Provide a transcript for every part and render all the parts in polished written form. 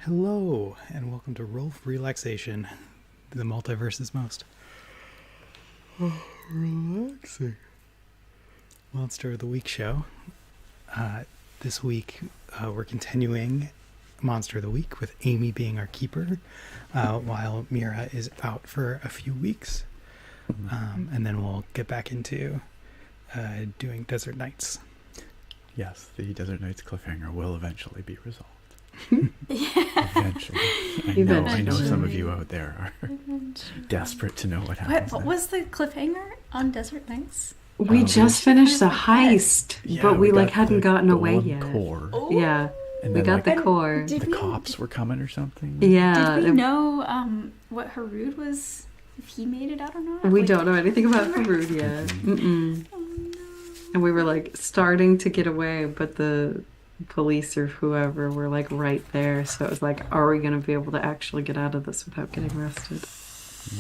Hello, and welcome to Roll for Relaxation, the multiverse's most relaxing Monster of the Week show. This week, we're continuing Monster of the Week with Amy being our keeper, while Mira is out for a few weeks. And then we'll get back into doing Desert Nights. Yes, the Desert Nights cliffhanger will eventually be resolved. Yeah. Eventually. I know some of you out there are desperate to know what happens. What was the cliffhanger on Desert Nights? We just finished the heist, Yeah, but we got hadn't gotten the away one yet. Core. Oh. Yeah, And we then, got the core. Did the we, cops were coming or something. Yeah, Did we know what Harud was, if he made it out or not? we Like, don't know anything about Harud yet. Mm-mm. Oh no. And we were like starting to get away, but the police or whoever were like right there. So it was like, are we going to be able to actually get out of this without getting arrested?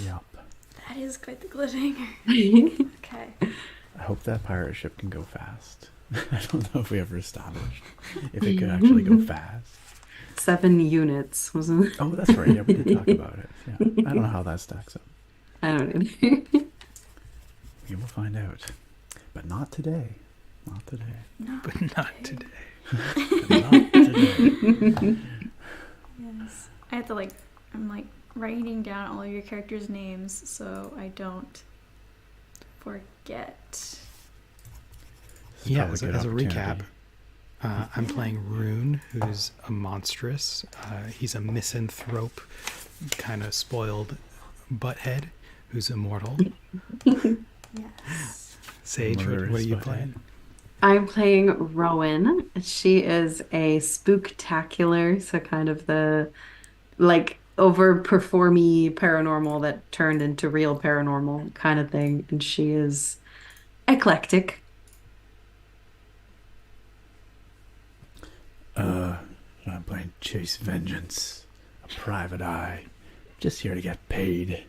Yep. That is quite the cliffhanger. Okay. I hope that pirate ship can go fast. I don't know if we ever established if it could actually go fast. 7 units, wasn't it? Oh, that's right. Yeah, we did talk about it. Yeah. I don't know how that stacks up. I don't know. We will find out. But not today. Not today. No. But not today. Not today. Yes. I have to I'm writing down all of your characters' names so I don't forget. This is Yeah, probably so good as a recap, opportunity. I'm playing Rune, who's a monstrous. He's a misanthrope, kind of spoiled butthead, who's immortal. Yes. Sage, what Murderous are you butthead. playing? I'm playing Rowan. She is a spooktacular, so kind of the overperformy paranormal that turned into real paranormal kind of thing. And she is eclectic. I'm playing Chase Vengeance, a private eye, just here to get paid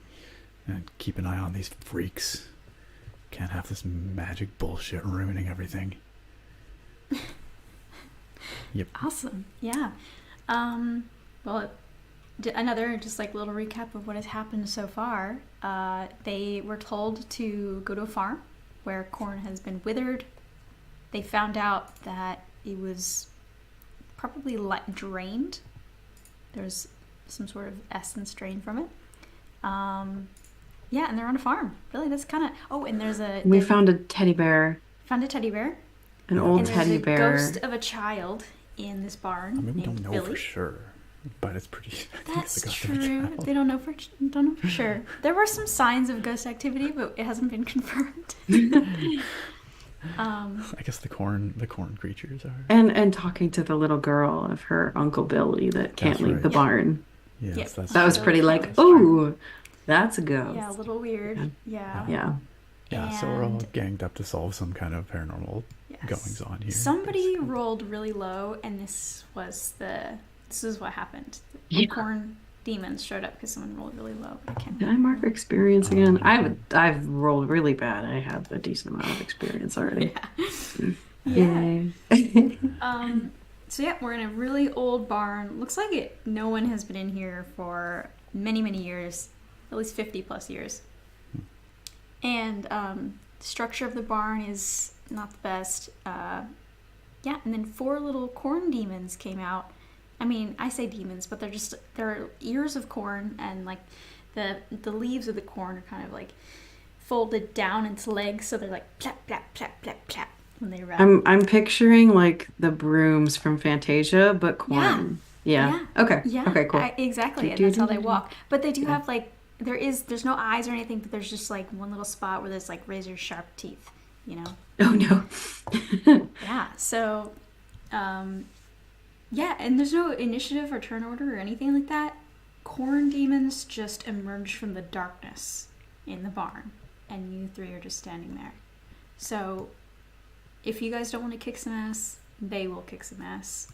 and keep an eye on these freaks. Can't have this magic bullshit ruining everything. Yep. Awesome. Yeah. Well, another just little recap of what has happened so far. They were told to go to a farm where corn has been withered. They found out that it was probably drained. There's some sort of essence drained from it. Yeah, and they're on a farm. Really, that's kind of. Oh, and We found a teddy bear, found a teddy bear. an old And teddy there's a bear. ghost of a child in this barn I mean, we named don't know Billy. for sure, but it's pretty. I think it's That's the ghost of a true. child. They don't know for sure. There were some signs of ghost activity, but it hasn't been confirmed. I guess the corn creatures are. And talking to the little girl of her Uncle Billy that can't That's leave right. the Yeah. barn. Yes, Yep. that's. That was So pretty that like, was fun. ooh, that's a ghost. Yeah, a little weird. Yeah. Yeah. Yeah, so we're all And- ganged up to solve some kind of paranormal Yes. goings on here. Somebody rolled really low, and this is what happened. The Yeah. corn demons showed up because someone rolled really low. But I can't. Did I mark experience again? I've rolled really bad. I have a decent amount of experience already. Yeah. Yay. So yeah, we're in a really old barn. Looks like no one has been in here for many, many years, at least 50 plus years. And the structure of the barn is not the best. Yeah, and then 4 little corn demons came out. I mean, I say demons, but they're ears of corn, and the leaves of the corn are kind of folded down into legs, so they're plap, plap, plap, plap, plap when they run. I'm picturing the brooms from Fantasia, but corn. Yeah. Okay. Yeah. Okay, cool. Exactly. And that's how they walk. But they do have there's no eyes or anything, but there's just one little spot where there's razor sharp teeth, you know? Oh no. Yeah. So, yeah, and there's no initiative or turn order or anything like that. Corn demons just emerge from the darkness in the barn, and you 3 are just standing there. So, if you guys don't want to kick some ass, they will kick some ass.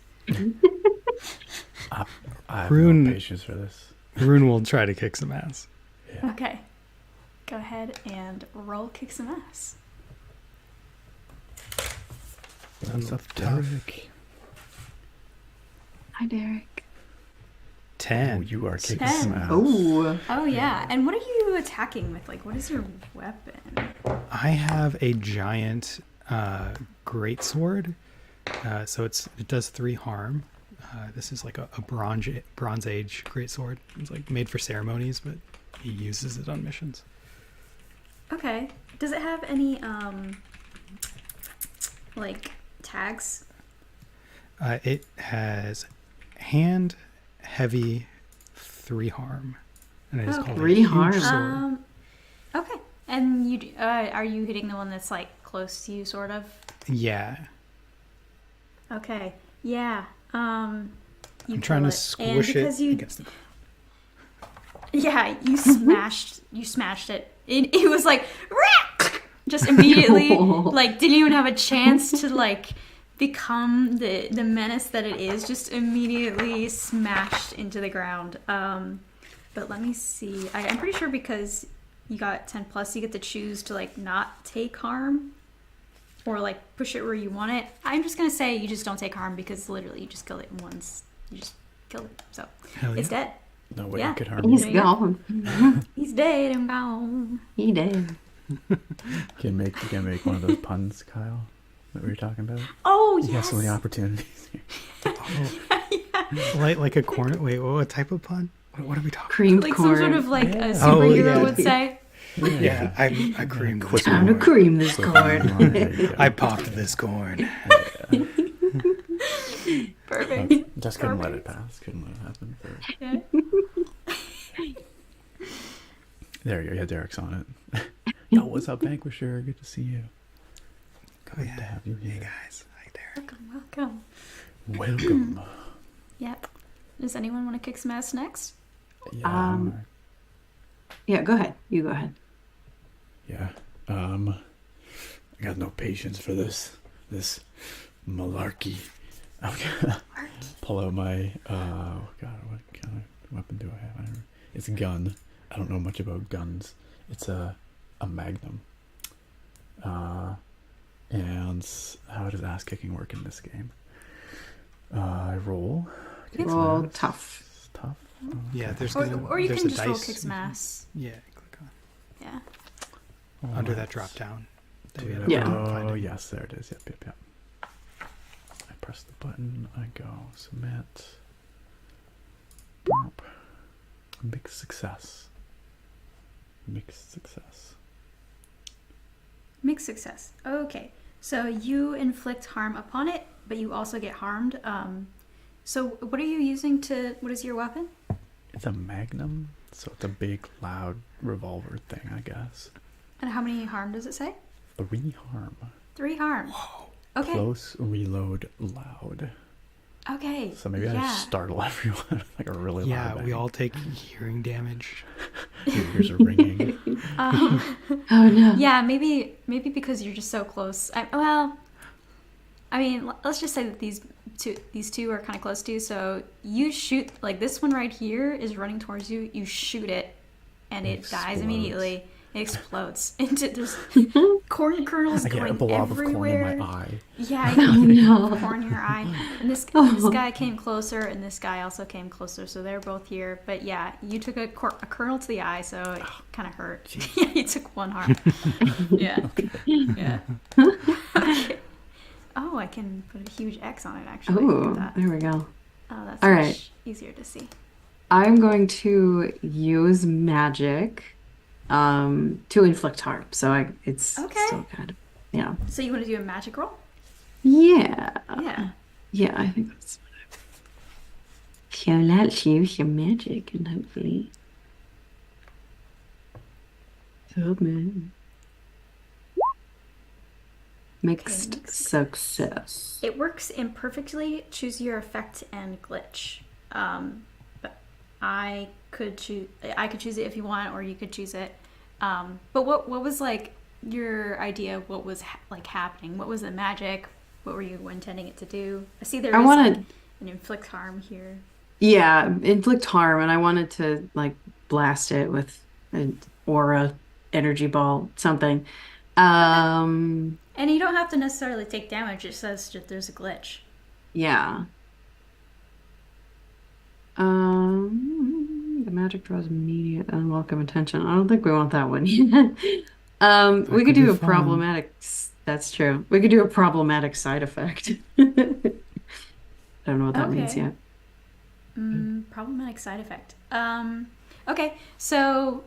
I have Rune- no patience for this. Rune will try to kick some ass. Yeah. Okay. Go ahead and roll kick some ass. What's up, Tough. Derek? Hi, Derek. 10. You are kicking 10. some ass. Oh, Oh yeah. And what are you attacking with? Like, what is your weapon? I have a giant greatsword. So it does 3 harm. This is like a bronze age greatsword. It's like made for ceremonies, but he uses it on missions. Okay. Does it have any like tags? It has hand, heavy, 3 harm, and it is Okay. called 3 a huge harm. sword. Okay. And are you hitting the one that's like close to you, sort of? Yeah, Okay. Yeah. You I'm trying kill to it. squish and because it you, against the. yeah, you smashed it. It was like just immediately like didn't even have a chance to like become the menace that it is. Just immediately smashed into the ground. But let me see. I'm pretty sure because you got 10 plus, you get to choose to like not take harm or like push it where you want it. I'm just gonna say you just don't take harm because literally you just killed it once. You just killed it, so Hell it's yeah. dead. No way Yeah. you could harm he's me. gone. He's dead and gone. He did. Can make one of those puns, Kyle, that we were talking about. Oh You have yes. so many opportunities. Like a corn. Wait, what type of pun? What are we talking? Creamed Like corn. some sort of like a Yeah. superhero Oh, yeah. would say. Yeah, I creamed this Time to corn. cream this corn. There you go. I popped this corn. Perfect. Just couldn't let it pass. Couldn't let it happen. Yeah. There you go. Yeah, Derek's on it. Yo, what's up, Vanquisher? Good to see you. Oh Good yeah. to have you Hey here. guys, hi there. Welcome. Welcome. Yep. Does anyone want to kick some ass next? Yeah. Yeah, go ahead. You go ahead. Yeah. I got no patience for this malarkey. I'm gonna pull out my oh god, what kind of weapon do I have? I don't know. It's a gun. I don't know much about guns. It's a magnum. And how does ass kicking work in this game? I roll. Kick some Roll ass. tough. It's tough. Oh, Yeah, okay. there's Or, gonna or you there's can a just roll dice kick some ass. Yeah, click on Yeah. Oh, under that nice. drop down. Do we it. had Yeah. find Oh it. yes, there it is. Yep. I press the button. I go submit. Boop. Mixed success. Mixed success. Mixed success. Okay. So you inflict harm upon it, but you also get harmed. So what are you using to? What is your weapon? It's a magnum, so it's a big, loud revolver thing, I guess. And how many harm does it say? 3 harm. 3 harm. Okay. Close, reload, loud. Okay. So maybe I yeah. just startle everyone like a really Yeah, loud we bang. all take hearing damage. Your ears are ringing. Oh no. Yeah, maybe because you're just so close. I mean, let's just say that these two are kind of close to you. So you shoot, like this one right here is running towards you. You shoot it, and it dies Explodes. immediately. It explodes into there's corn kernels I get a going blob of corn everywhere. in my eye. Yeah, Oh no. corn in your eye. And this guy came closer, and this guy also came closer. So they're both here. But yeah, you took a kernel to the eye, so it kind of hurt. Yeah, you took 1 harm. Yeah, yeah. Okay. Oh, I can put a huge X on it. Actually, look Oh, at that. there we go. Oh, that's All much right. easier to see. I'm going to use magic to inflict harm. So it's Okay. still kind of, yeah. So you want to do a magic roll? Yeah. Yeah. Yeah, I think that's what I. So let's use some magic and hopefully. Submit. Mixed mixed success. It works imperfectly. Choose your effect and glitch. But I could choose it if you want, or you could choose it. But what was like your idea of what was like happening? What was the magic? What were you intending it to do? I see there I is wanted- like an inflict harm here. Yeah, inflict harm, and I wanted to like blast it with an aura, energy ball, something. And you don't have to necessarily take damage. It says that there's a glitch. Yeah. magic draws immediate unwelcome attention. I don't think we want that one yet. We could could be do a fun. problematic. That's true. We could do a problematic side effect. I don't know what that means Okay. yet. Problematic side effect. Okay, so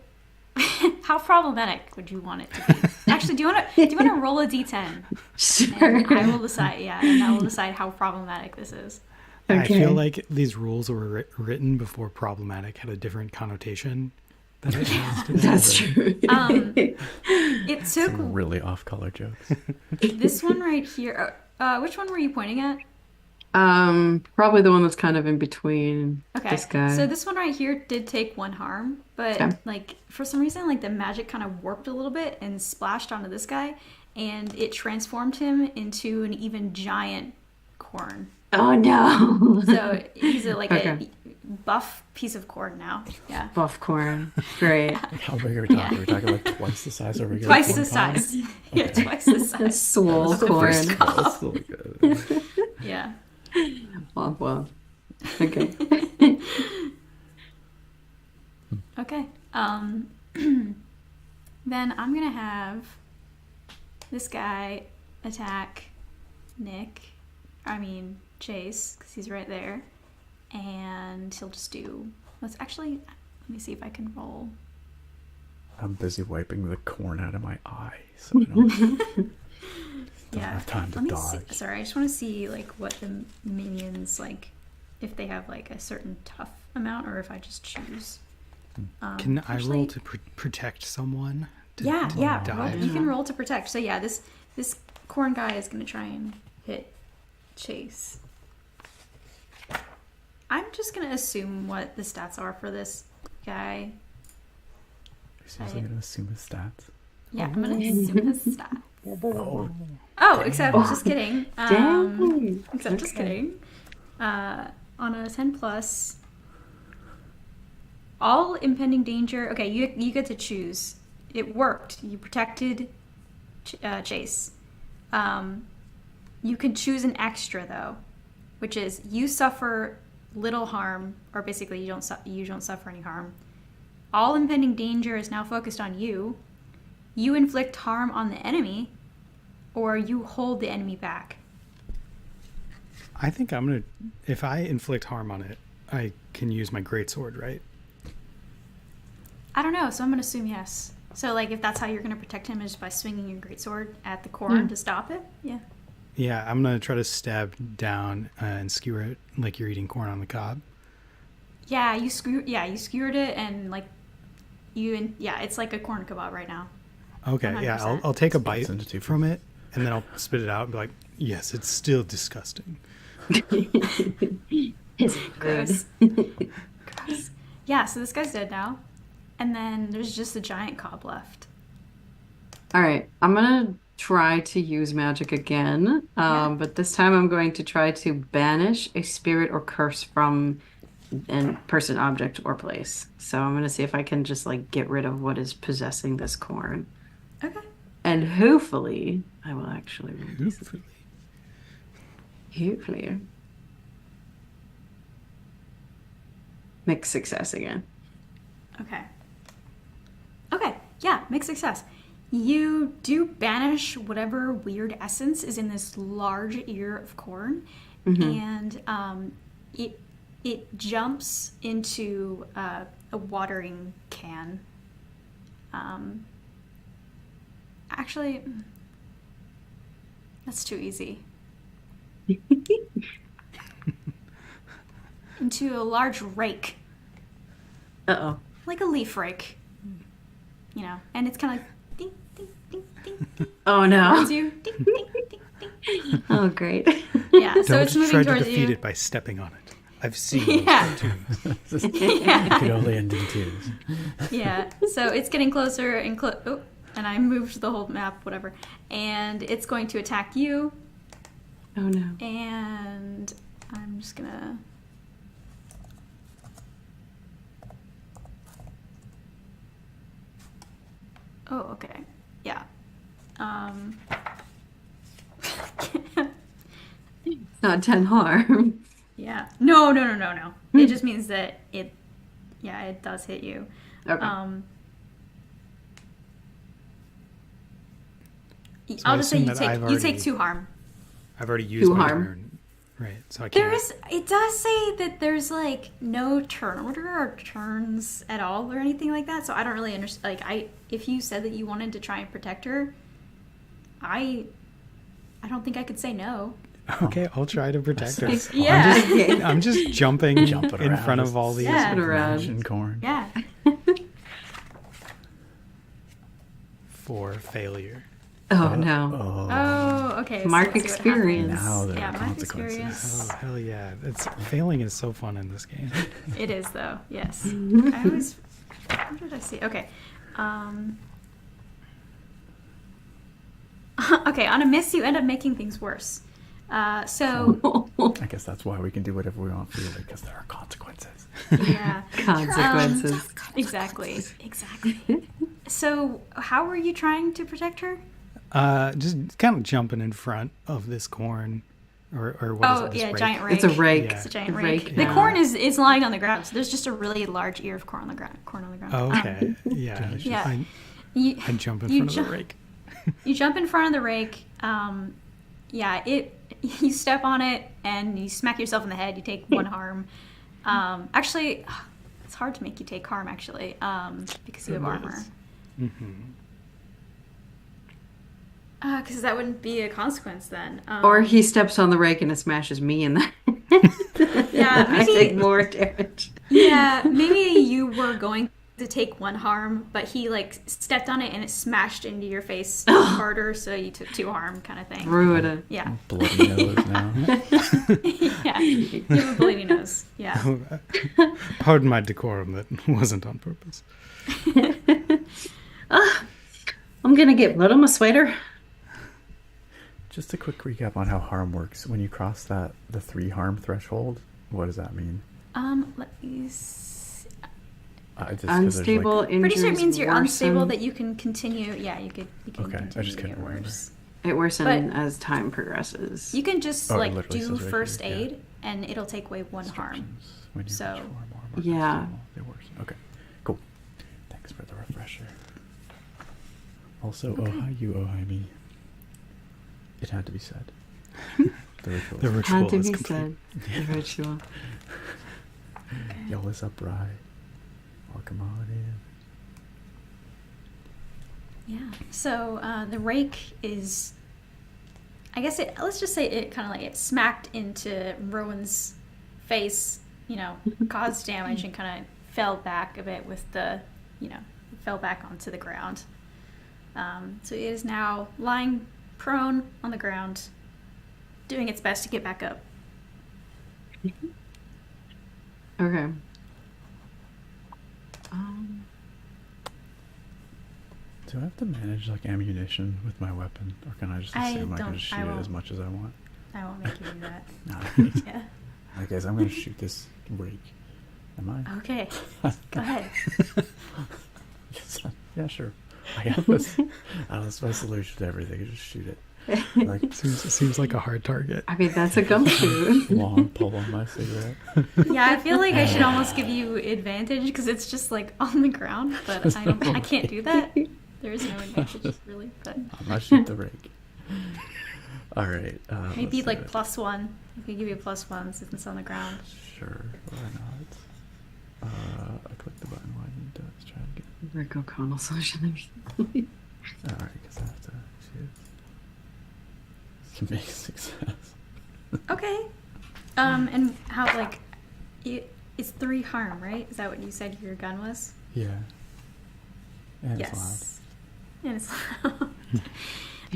how problematic would you want it to be? Actually, do you want to roll a d10? Sure. And I will decide. Yeah, and I will decide how problematic this is. I feel Okay. like these rules were written before problematic had a different connotation than it has today. That's true. It took Some really off-color jokes. this one right here. Which one were you pointing at? Probably the one that's kind of in between Okay, this guy. so this one right here did take 1 harm, but Okay. like for some reason, like the magic kind of warped a little bit and splashed onto this guy, and it transformed him into an even giant corn. Oh no. So he's like Okay. a buff piece of corn now. Yeah, Buff corn. Great. How big are we talking? Yeah. Are we talking like twice the size of regular twice corn the pop? size. Yeah, twice the size. Swole Of the corn. first cup. That's still good. Yeah. Womp womp. Okay. Okay. Then I'm gonna have this guy attack Chase, because he's right there. And he'll just do. Let's actually. Let me see if I can roll. I'm busy wiping the corn out of my eye, so I don't have time to Let me dodge. see. Sorry, I just want to see like what the minions like, if they have like a certain tough amount, or if I just choose. Can I actually- roll to protect someone? To Yeah, yeah. dive? You can roll to protect. So yeah, this corn guy is gonna try and hit Chase. I'm just gonna assume what the stats are for this guy. Seriously gonna assume his stats. Yeah, I'm gonna assume his stats. Oh, Oh, except just kidding. Dang. Except just Okay. kidding. On a 10 plus, all impending danger. Okay, you get to choose. It worked. You protected Chase. You can choose an extra though, which is you suffer little harm, or basically you don't suffer any harm. All impending danger is now focused on you. You inflict harm on the enemy, or you hold the enemy back. I think I'm gonna. If I inflict harm on it, I can use my greatsword, right? I don't know, so I'm gonna assume yes. So like if that's how you're gonna protect him is by swinging your greatsword at the corn to stop it. Yeah. Yeah, I'm gonna try to stab down and skewer it like you're eating corn on the cob. Yeah, you skewered it and like it's like a corn kebab right now. Okay, yeah, 100%. I'll take a bite Splits into two from it and then I'll spit it out and be like, yes, it's still disgusting. Is it good? Gross. Gross. Yeah, so this guy's dead now. And then there's just a giant cob left. All right, I'm gonna try to use magic again, Yeah. but this time I'm going to try to banish a spirit or curse from a person, object, or place. So I'm gonna see if I can just like get rid of what is possessing this corn, Okay. and hopefully I will actually release it. Hopefully, mixed success again. Okay. Okay, yeah, mixed success. You do banish whatever weird essence is in this large ear of corn, and it jumps into a watering can. Actually, that's too easy. Into a large rake, Uh-oh. like a leaf rake, you know, and it's kind of ding, ding, ding, ding, ding, Oh no. towards you. Ding, ding, ding, ding. Oh great. Yeah, so Don't it's moving try to towards defeat you. it by stepping on it. I've seen those Yeah. cartoons. it could only end in tears. Yeah, so it's getting closer and and I moved the whole map, whatever, and it's going to attack you, Oh no. and I'm just gonna. Oh, okay. Yeah. Not 10 harm. Yeah. No. It just means that Yeah, it does hit you. Okay. So I'll I just say assume you that take you take 2 harm. I've already used 2 my harm. turn. Right. So I can't. It does say that there's like no turn order or turns at all or anything like that. So I don't really understand. Like if you said that you wanted to try and protect her, I don't think I could say no. Okay, I'll try to protect her. Yeah. I'm just jumping in around, front of all these. Yeah. Around. Mansion corn. Yeah. For failure. Oh no. Oh, okay. So Mark let's see what experience. happens. Now there Yeah, are mark consequences. experience. Oh hell yeah! Failing is so fun in this game. It is though. Yes. I always. What did I see? Okay. Okay. On a miss, you end up making things worse. So I guess that's why we can do whatever we want freely, because there are consequences. yeah. Consequences. Exactly. So, how were you trying to protect her? Just kind of jumping in front of this corn, or what is Oh, it? This yeah, rake? giant rake. It's a rake. Yeah. It's a giant Rake, rake. The yeah. corn is lying on the ground. So there's just a really large ear of corn on the ground. Oh, okay. Yeah. Delicious. Yeah. I jump in you front of the rake. You jump in front of the rake. You step on it and you smack yourself in the head. You take 1 harm. Actually, it's hard to make you take harm actually, because you have It armor. is. Mm-hmm. Because that wouldn't be a consequence then. Or he steps on the rake and it smashes me in the Yeah, I maybe. take more damage. Yeah, maybe you were going to take 1 harm, but he like stepped on it and it smashed into your face harder, so you took 2 harm, kind of thing. Ruin it. Yeah, Bloody nose now. yeah. You have a bleeding nose. Yeah. Pardon my decorum. That wasn't on purpose. I'm gonna get blood on my sweater. Just a quick recap on how harm works. When you cross the 3 harm threshold, what does that mean? Let me see. Just 'cause there's, Unstable like, injuries. Pretty sure it means you're unstable worsen. that you can continue. Yeah, you can Okay, I continue just to couldn't get remember. worse. It worsens But- as time progresses. You can just Oh, it like literally do says right first here, yeah. aid and it'll take away 1 harm. Instructions. When you So- reach 4 more markers, Yeah. they worsen. Okay, cool. Thanks for the refresher. Also, Okay. Ohio, Ohio me. It had to be said. The ritual. The is- ritual Had to is be complete. said. The ritual. Yo, what's up, Rye? Welcome on in. Yeah. So the rake is, I guess let's just say it kind of like it smacked into Rowan's face, caused damage and kind of fell back a bit with fell back onto the ground. So it is now lying prone on the ground, doing its best to get back up. Okay. Do I have to manage like ammunition with my weapon, or can I just I assume I can don't- just I shoot it won't. as much as I want? I won't make you do that. No. Yeah. I guess I'm gonna shoot this rake. Am I? Okay. Go ahead. Yes, yeah, sure. I got this. That's my solution to everything. Just shoot it. Like Seems like a hard target. I mean, that's a gumshoe. long pull on my cigarette. Yeah, I feel like I should almost give you advantage because it's just like on the ground, but I can't do that. There is no advantage really, but I'm gonna shoot the rake. All right. maybe let's like do it. +1. We could give you +1 since it's on the ground. Sure. Why not? I clicked the button. Why didn't it? Let's try it again. Rick O'Connell solution. All right, because I have to shoot. To make success. Okay. And how like it's 3 harm, right? Is that what you said your gun was? Yeah. And Yes. And it's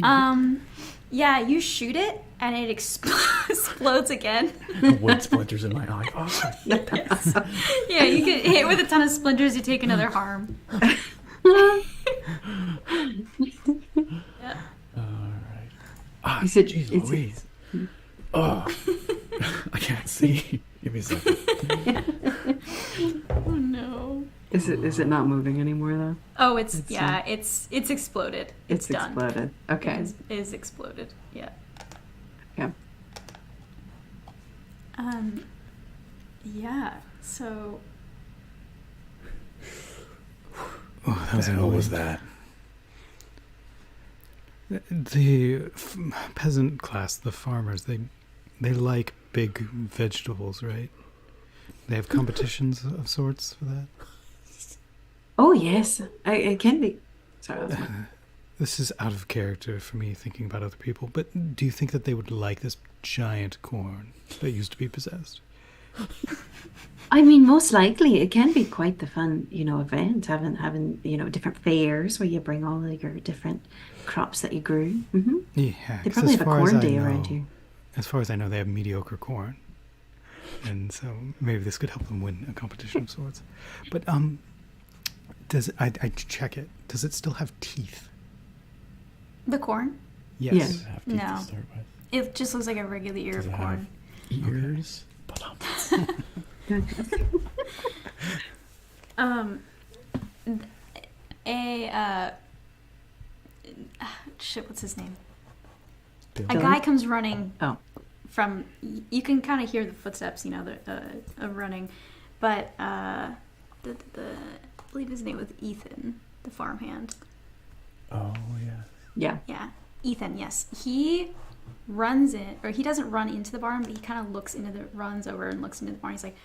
loud. Yeah, you shoot it and it explodes again. it's loud. Wood splinters in my eye. Oh, Yes. Yeah, you get hit with a ton of splinters, you take another harm. Yeah. all right. Ah, Is it- jeez it's- Louise. Oh, I can't see. Give me a second. Oh no. Is it not moving anymore though? Oh, it's It's, yeah, it's exploded. It's done. Exploded. Okay. It is exploded. Yeah. Yeah. Yeah. So Oh, that was the hell was annoying. that? The peasant class, the farmers, they like big vegetables, right? They have competitions of sorts for that. Oh yes, it can be. Sorry, that was my. This is out of character for me thinking about other people, but do you think that they would like this giant corn that used to be possessed? I mean, most likely it can be quite the fun, event having different fairs where you bring all of your different crops that you grew. Yeah, They because probably have a corn day around here. as far as I know, they have mediocre corn, and so maybe this could help them win a competition of sorts. But does I check it? Does it still have teeth? The corn? Yes. Yeah. Does it have teeth No. to start with? It just looks like a regular ear Does of it corn. have ears? Um, a shit. What's his name? A Billy? guy comes running. Oh. From you can kind of hear the footsteps, of running, but I believe his name was Ethan, the farmhand. Oh yeah. Yeah. Yeah, Ethan. Yes, he runs in, or he doesn't run into the barn, but he kind of runs over and looks into the barn. He's like,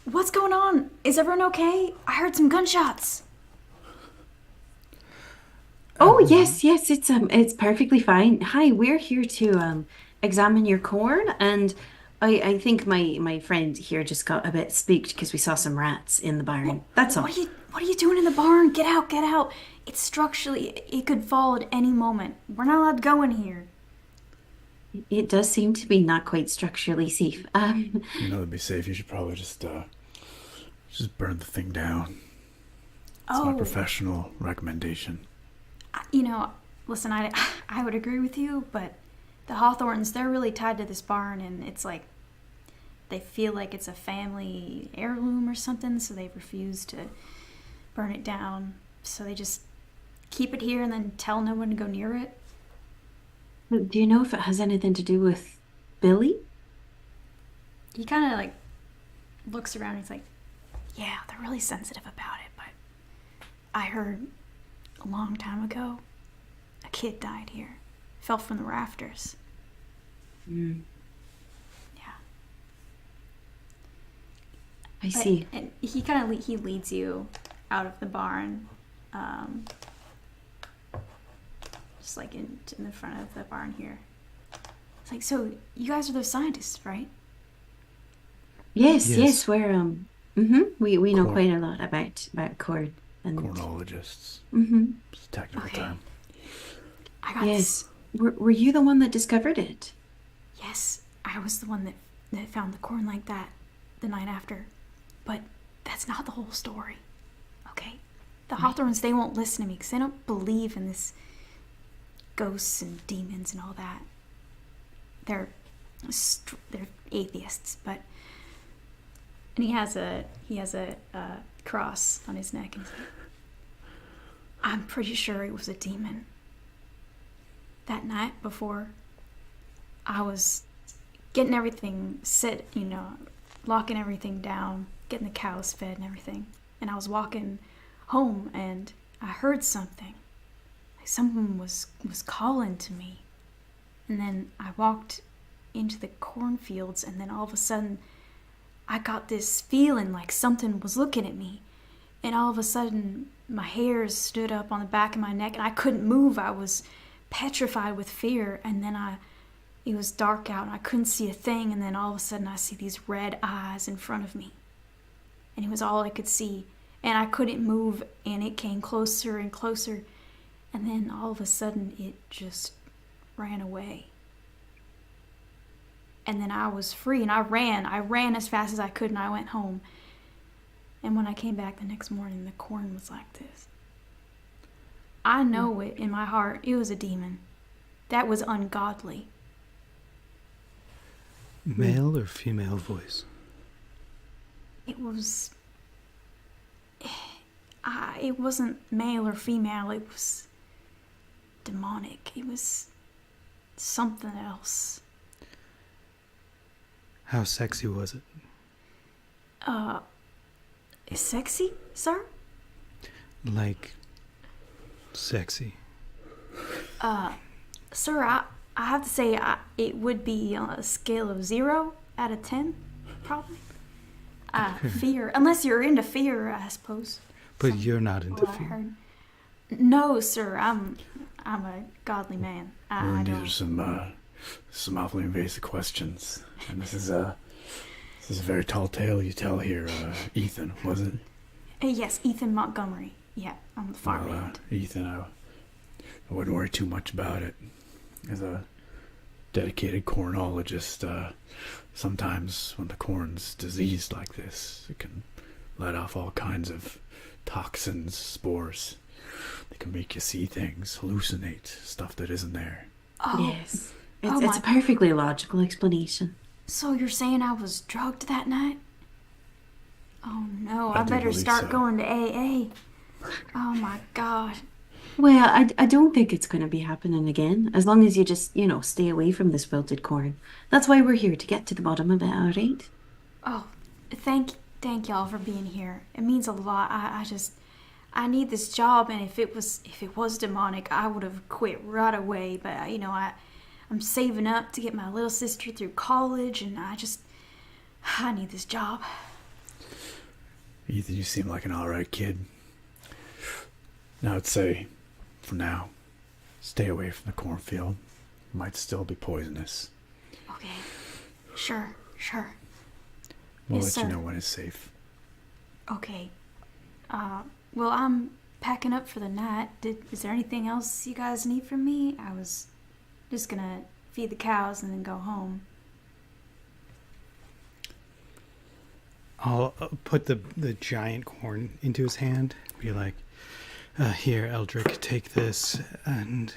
"What's going on? Is everyone okay? I heard some gunshots." Oh yes, yes, it's perfectly fine. Hi, we're here to examine your corn, and I think my friend here just got a bit spooked because we saw some rats in the barn. That's all. What are you doing in the barn? Get out! Get out! It's structurally, it could fall at any moment. We're not allowed to go in here. It does seem to be not quite structurally safe. To be safe, you should probably just burn the thing down. It's my Oh, professional recommendation. listen, I would agree with you, but the Hawthorns, they're really tied to this barn, and it's like they feel like it's a family heirloom or something, so they refuse to burn it down. So they just keep it here and then tell no one to go near it. Do you know if it has anything to do with Billy? He kind of like looks around and he's like, yeah, they're really sensitive about it, but I heard a long time ago a kid died here. Fell from the rafters. Mm, Yeah. I see. And he kind of he leads you out of the barn, just like in the front of the barn here. It's like, so you guys are those scientists, right? Yes, Yes. yes, we know Corn- quite a lot about corn and Cornologists. It's a technical Okay. term. I got yes. Were you the one that discovered it? Yes, I was the one that found the corn like that the night after. But that's not the whole story. Okay? The Hawthorns, they won't listen to me because they don't believe in this ghosts and demons and all that. They're atheists, but and he has a cross on his neck, and he's like, I'm pretty sure it was a demon. That night before, I was getting everything set, locking everything down, getting the cows fed and everything. And I was walking home and I heard something. Like someone was calling to me. And then I walked into the cornfields, and then all of a sudden I got this feeling like something was looking at me. And all of a sudden my hairs stood up on the back of my neck and I couldn't move. I was petrified with fear. And then it was dark out and I couldn't see a thing, and then all of a sudden I see these red eyes in front of me. And it was all I could see. And I couldn't move, and it came closer and closer. And then all of a sudden it just ran away. And then I was free and I ran as fast as I could, and I went home. And when I came back the next morning, the corn was like this. I know it in my heart. It was a demon. That was ungodly. Male or female voice? It was. It wasn't male or female. It was demonic. It was something else. How sexy was it? Sexy, sir? Like sexy. Sir, I have to say it would be on a scale of 0 out of 10, probably. Fear, unless you're into fear, I suppose. But you're not into Well, I fear. heard. No, sir, I'm a godly man. I These know. are some awfully invasive questions, and this is a very tall tale you tell here, Ethan. Was it? Yes, Ethan Montgomery. Yeah, on the far Well, end. Ethan, I wouldn't worry too much about it. As a dedicated cornologist, sometimes when the corn's diseased like this, it can let off all kinds of toxins, spores. They can make you see things, hallucinate stuff that isn't there. Oh, Yes. It's, Oh it's my- a perfectly logical explanation. so you're saying I was drugged that night? Oh no, I I do better believe start so. going to AA. Oh my god. Well, I don't think it's going to be happening again, as long as you just, stay away from this wilted corn. That's why we're here, to get to the bottom of it, all right? Oh, thank y'all for being here. It means a lot. I need this job, and if it was demonic, I would have quit right away. But I'm saving up to get my little sister through college, and I need this job. Ethan, you seem like an alright kid. Now I'd say, for now, stay away from the cornfield. It might still be poisonous. Okay, sure. We'll Yes, let you sir. know when it's safe. Okay. Well, I'm packing up for the night. Is there anything else you guys need from me? I was just gonna feed the cows and then go home. I'll put the giant corn into his hand. Be like, here, Eldrick, take this and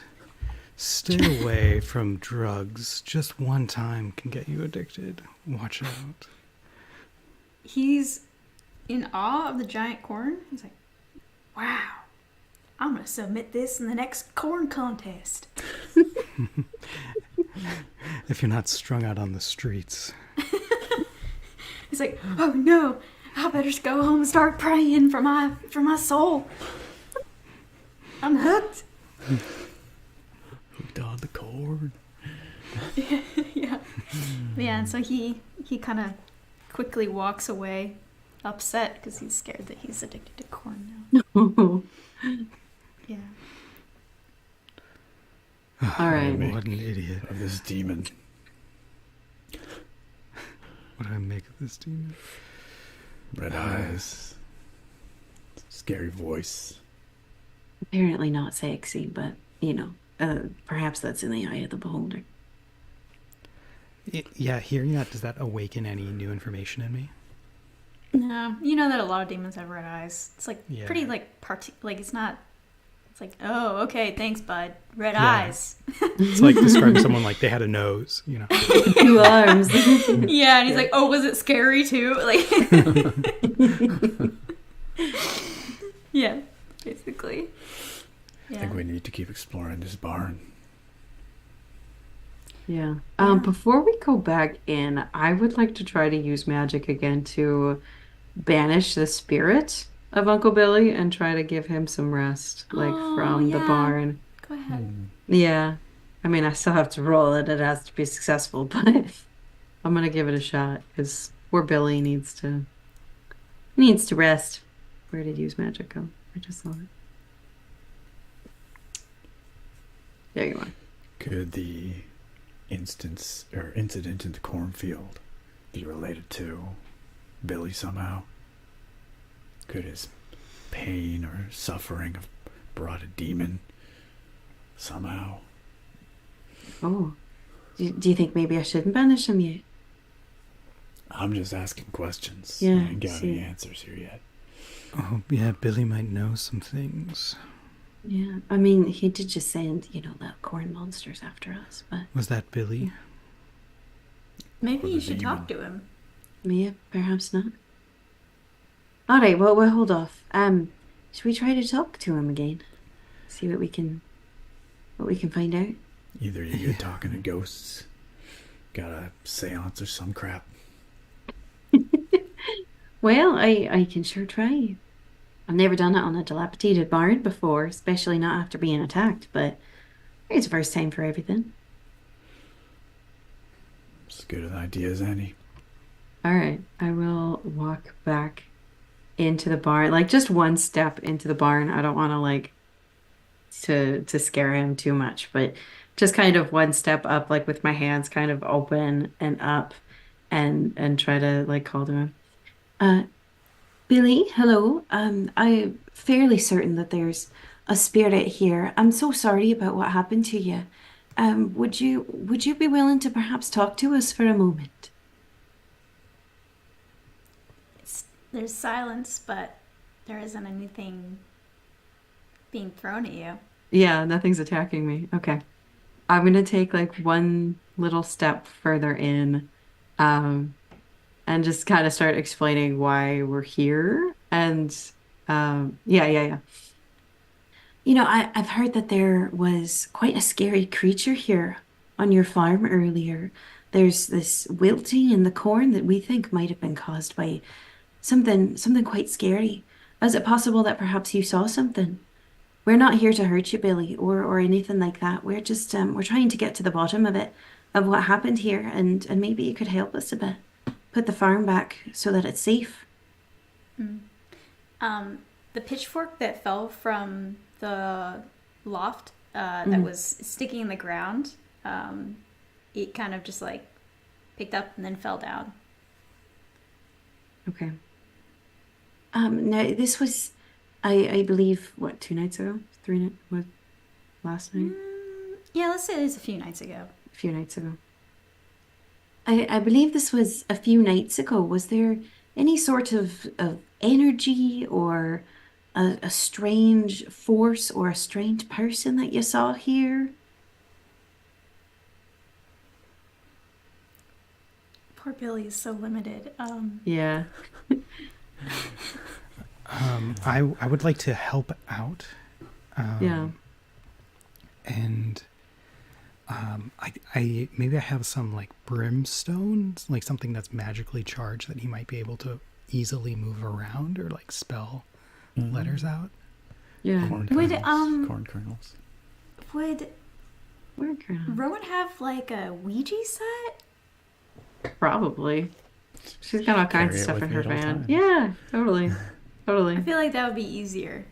stay away from drugs. Just one time can get you addicted. Watch out. He's in awe of the giant corn. He's like, wow, I'm gonna submit this in the next corn contest. If you're not strung out on the streets. He's like, oh no, I better just go home and start praying for my soul. I'm hooked. Hooked on the corn. Yeah. Yeah, and so he kind of quickly walks away, upset because he's scared that he's addicted to corn now. Yeah. All right. What an idiot. Of this demon. What do I make of this demon? Red eyes. Scary voice. Apparently not sexy, but, perhaps that's in the eye of the beholder. Yeah, hearing that, does that awaken any new information in me? No, you know that a lot of demons have red eyes. It's like Yeah. pretty it's not. It's like, oh, okay, thanks, bud. Red Yeah. eyes. It's like describing someone like they had a nose, 2 arms. Yeah, and he's like, oh, was it scary too? Like, yeah, basically. I Yeah. think we need to keep exploring this barn. Yeah. Yeah. Before we go back in, I would like to try to use magic again to banish the spirit of Uncle Billy and try to give him some rest, like Oh, from the yeah. barn. Go ahead. Yeah. I mean, I still have to roll it. It has to be successful, but I'm gonna give it a shot because poor Billy needs to rest. Where did use magic go? I just saw it. There you are. Could the incident in the cornfield be related to Billy somehow? Could his pain or suffering have brought a demon somehow? Oh, do you think maybe I shouldn't banish him yet? I'm just asking questions. Yeah, I ain't got any see. answers here yet. Oh, yeah, Billy might know some things. Yeah, I mean, he did just send, the corn monsters after us, but Was that Billy? Maybe Or you the should demon. talk to him. yeah, perhaps not. All right, well, we'll hold off. Should we try to talk to him again? See what we can find out? Either you're talking to ghosts, got a seance or some crap. Well, I can sure try. I've never done it on a dilapidated barn before, especially not after being attacked, but it's the first time for everything. As good an idea as any. All right, I will walk back into the barn, like just one step into the barn. I don't want to like to scare him too much, but just kind of one step up, like with my hands kind of open and up, and try to like call to him. Uh, Billy, hello. I'm fairly certain that there's a spirit here. I'm so sorry about what happened to you. Would you be willing to perhaps talk to us for a moment? There's silence, but there isn't anything being thrown at you. Yeah, nothing's attacking me. Okay. I'm gonna take like one little step further in, um, and just kind of start explaining why we're here. And yeah. I've heard that there was quite a scary creature here on your farm earlier. There's this wilting in the corn that we think might have been caused by something quite scary. Is it possible that perhaps you saw something? We're not here to hurt you, Billy, or anything like that. We're just we're trying to get to the bottom of it, of what happened here, and maybe you could help us a bit. Put the farm back so that it's safe. Mm. The pitchfork that fell from the loft that was sticking in the ground, it kind of just like picked up and then fell down. Okay. No, this was, I believe, what, 2 nights ago? What, last night? Yeah, let's say it was a few nights ago. A few nights ago. I believe this was a few nights ago. Was there any sort of energy or a strange force or a strange person that you saw here? Poor Billy is so limited. Yeah. I would like to help out. Yeah. And I maybe I have some like brimstone, like something that's magically charged that he might be able to easily move around or like spell letters out. Yeah. Corn Would, kernels. Corn kernels. Would Where can Rowan have like a Ouija set? Probably. She's got all kinds of Carry it stuff with in me her at all van. times. Yeah, totally. I Totally. feel like that would be easier.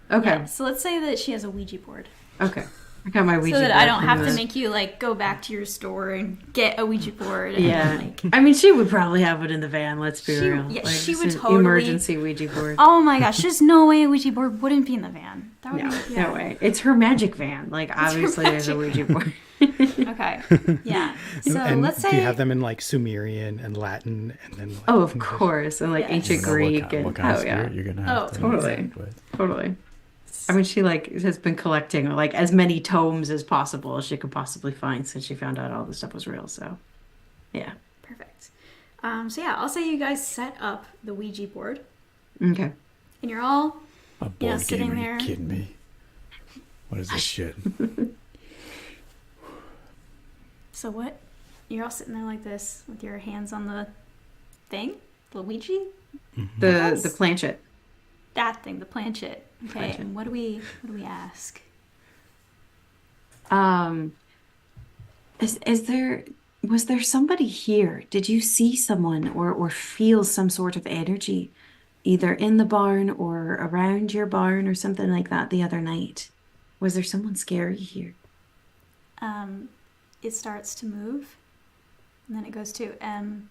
Okay. Yeah, so let's say that she has a Ouija board. Okay. I got my Ouija So that board I don't from have to the- make you like go back to your store and get a Ouija board. And, Yeah. Like, I mean, she would probably have it in the van, let's be She- real. yeah, Like, she it's would an totally- emergency Ouija board. oh my gosh, there's no way a Ouija board wouldn't be in the van. That would No, be, yeah. no way. It's her magic van. Like, obviously, there's a Ouija board. Okay. Yeah. So And let's say do you have them in like Sumerian and Latin and then like, Oh, of English? course. And like Yes. ancient You know Greek. what And what kind of oh, yeah. spirit you're gonna have Oh, to totally. interact with. Totally. I mean, she like has been collecting like as many tomes as possible as she could possibly find since she found out all this stuff was real. So, yeah. perfect. So yeah, I'll say you guys set up the Ouija board, Okay. and you're all A board sitting game? Are there. you kidding me? What is this shit? so what? You're all sitting there like this with your hands on the thing, the Ouija, The planchet. that thing, the planchet. Okay. Planchet. And what do we ask? Is there was there somebody here? Did you see someone or feel some sort of energy either in the barn or around your barn or something like that the other night? Was there someone scary here? It starts to move, and then it goes to MONSTER.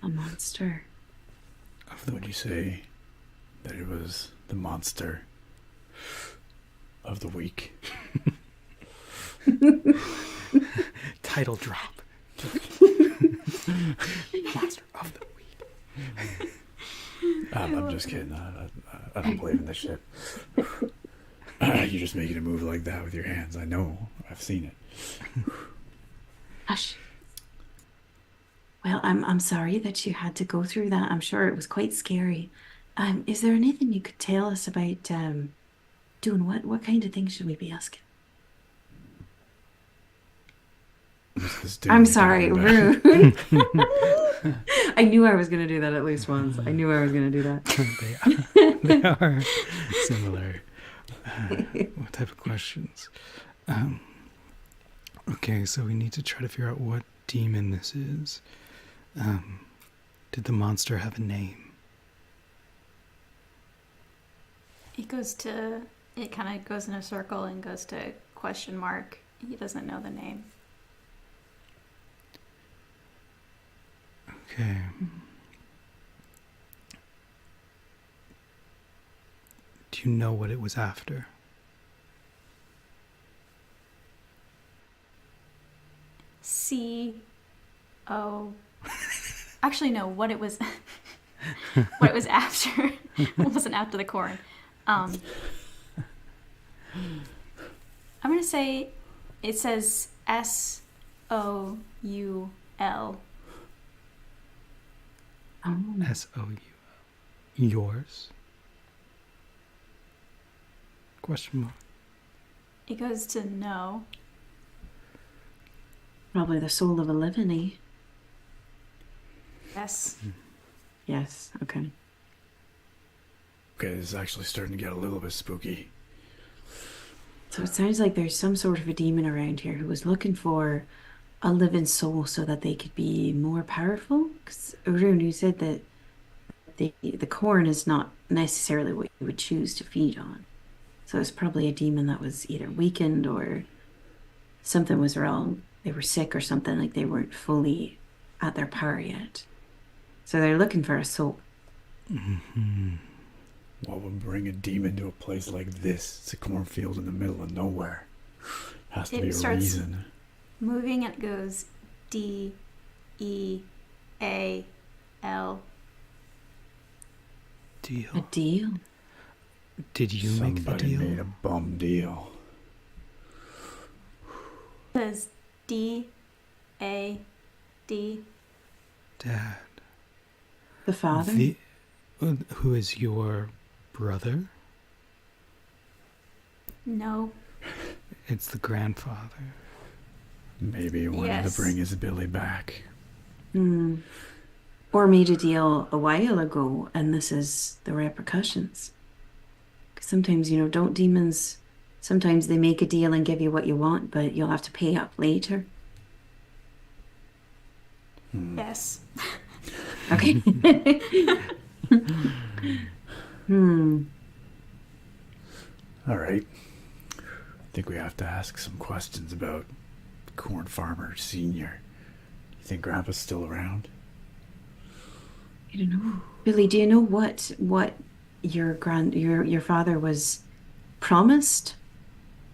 A monster. Would you say that it was the monster of the week? Title drop. Monster of the week. I'm just kidding. I don't believe in this shit. You're just making a move like that with your hands. I know. I've seen it. Hush. Well, I'm sorry that you had to go through that. I'm sure it was quite scary. Is there anything you could tell us about doing what? What kind of things should we be asking? This dude I'm ain't sorry, coming back. rude. I knew I was going to do that at least once. I knew I was going to do that. they are similar. What type of questions? Okay, so we need to try to figure out what demon this is. Did the monster have a name? It kind of goes in a circle and goes to question mark. He doesn't know the name. Okay. Do you know what it was after? C-O... Actually, no, what it was... what it was after. It wasn't after the corn. I'm going to say it says S-O-U-L. Oh. S-O-U-L. Yours? Question mark. It goes to no. Probably the soul of a living, eh? Yes. Yes, okay. Okay, this is actually starting to get a little bit spooky. So it sounds like there's some sort of a demon around here who was looking for a living soul so that they could be more powerful. Because Arun, you said that the corn is not necessarily what you would choose to feed on. So it's probably a demon that was either weakened or something was wrong. They were sick or something, like they weren't fully at their power yet. So they're looking for a soul. Mm-hmm. What would bring a demon to a place like this? It's a cornfield in the middle of nowhere. Has to It be a starts- reason. Moving, it goes D-E-A-L. Deal. A deal? Did you make the Somebody deal? made a bum deal. It says D-A-D. Dad. The father? Who is your brother? No. It's the grandfather. Maybe he wanted Yes. to bring his Billy back. Hmm. Or made a deal a while ago, and this is the repercussions. 'Cause sometimes, don't demons, sometimes they make a deal and give you what you want, but you'll have to pay up later. Yes. Okay. Hmm. All right. I think we have to ask some questions about Corn Farmer Senior. You think Grandpa's still around? I don't know. Billy, do you know what your father was promised?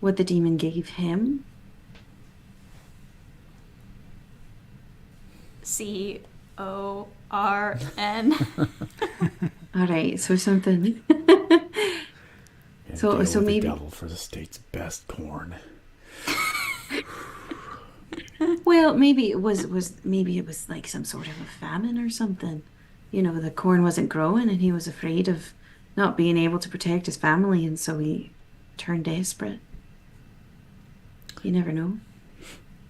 What the demon gave him? C-O-R-N. All right, so something. And So- deal so with maybe- the devil for the state's best corn. Well, maybe it was like some sort of a famine or something. The corn wasn't growing and he was afraid of not being able to protect his family, and so he turned desperate. You never know.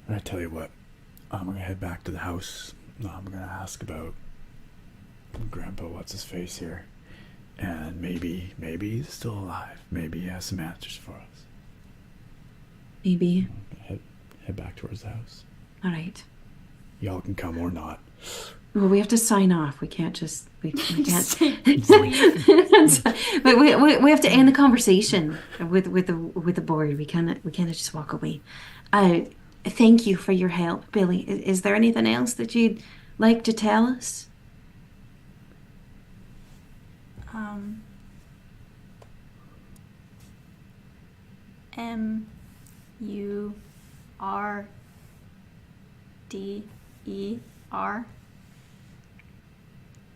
I tell you what, I'm gonna head back to the house. I'm gonna ask about Grandpa, what's his face here, and maybe he's still alive. Maybe he has some answers for us. Maybe. Head back towards the house. All right. Y'all can come or not. Well, we have to sign off. We can't just we can't. Leave. But we have to end the conversation with the board. We cannot just walk away. Thank you for your help, Billy. Is there anything else that you'd like to tell us? M-U-R-D-E-R.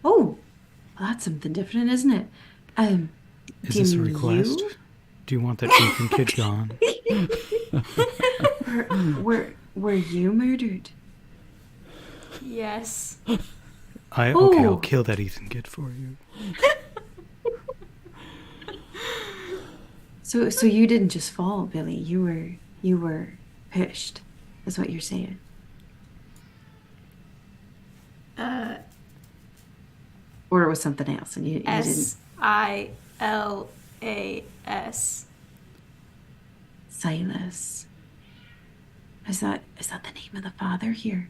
Oh, well, that's something different, isn't it? Is this a Dim request? you? Do you want that Ethan kid gone? Were you murdered? Yes. Okay, I'll Oh. kill that Ethan kid for you. So you didn't just fall, Billy. You were pushed, is what you're saying. it was something else, and you didn't. Silas. Silas. Is that the name of the father here?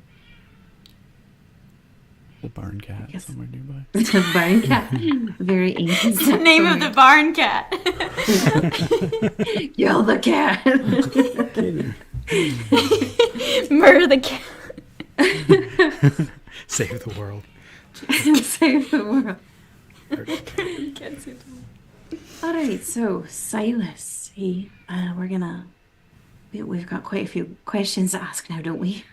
The barn cat Yes. somewhere nearby. It's a barn cat. Very ancient. It's the name of the barn cat. Yell the cat. Murder the cat. Save the world. Save the world. Can't save the world. All right, so Silas, hey, we've got quite a few questions to ask now, don't we?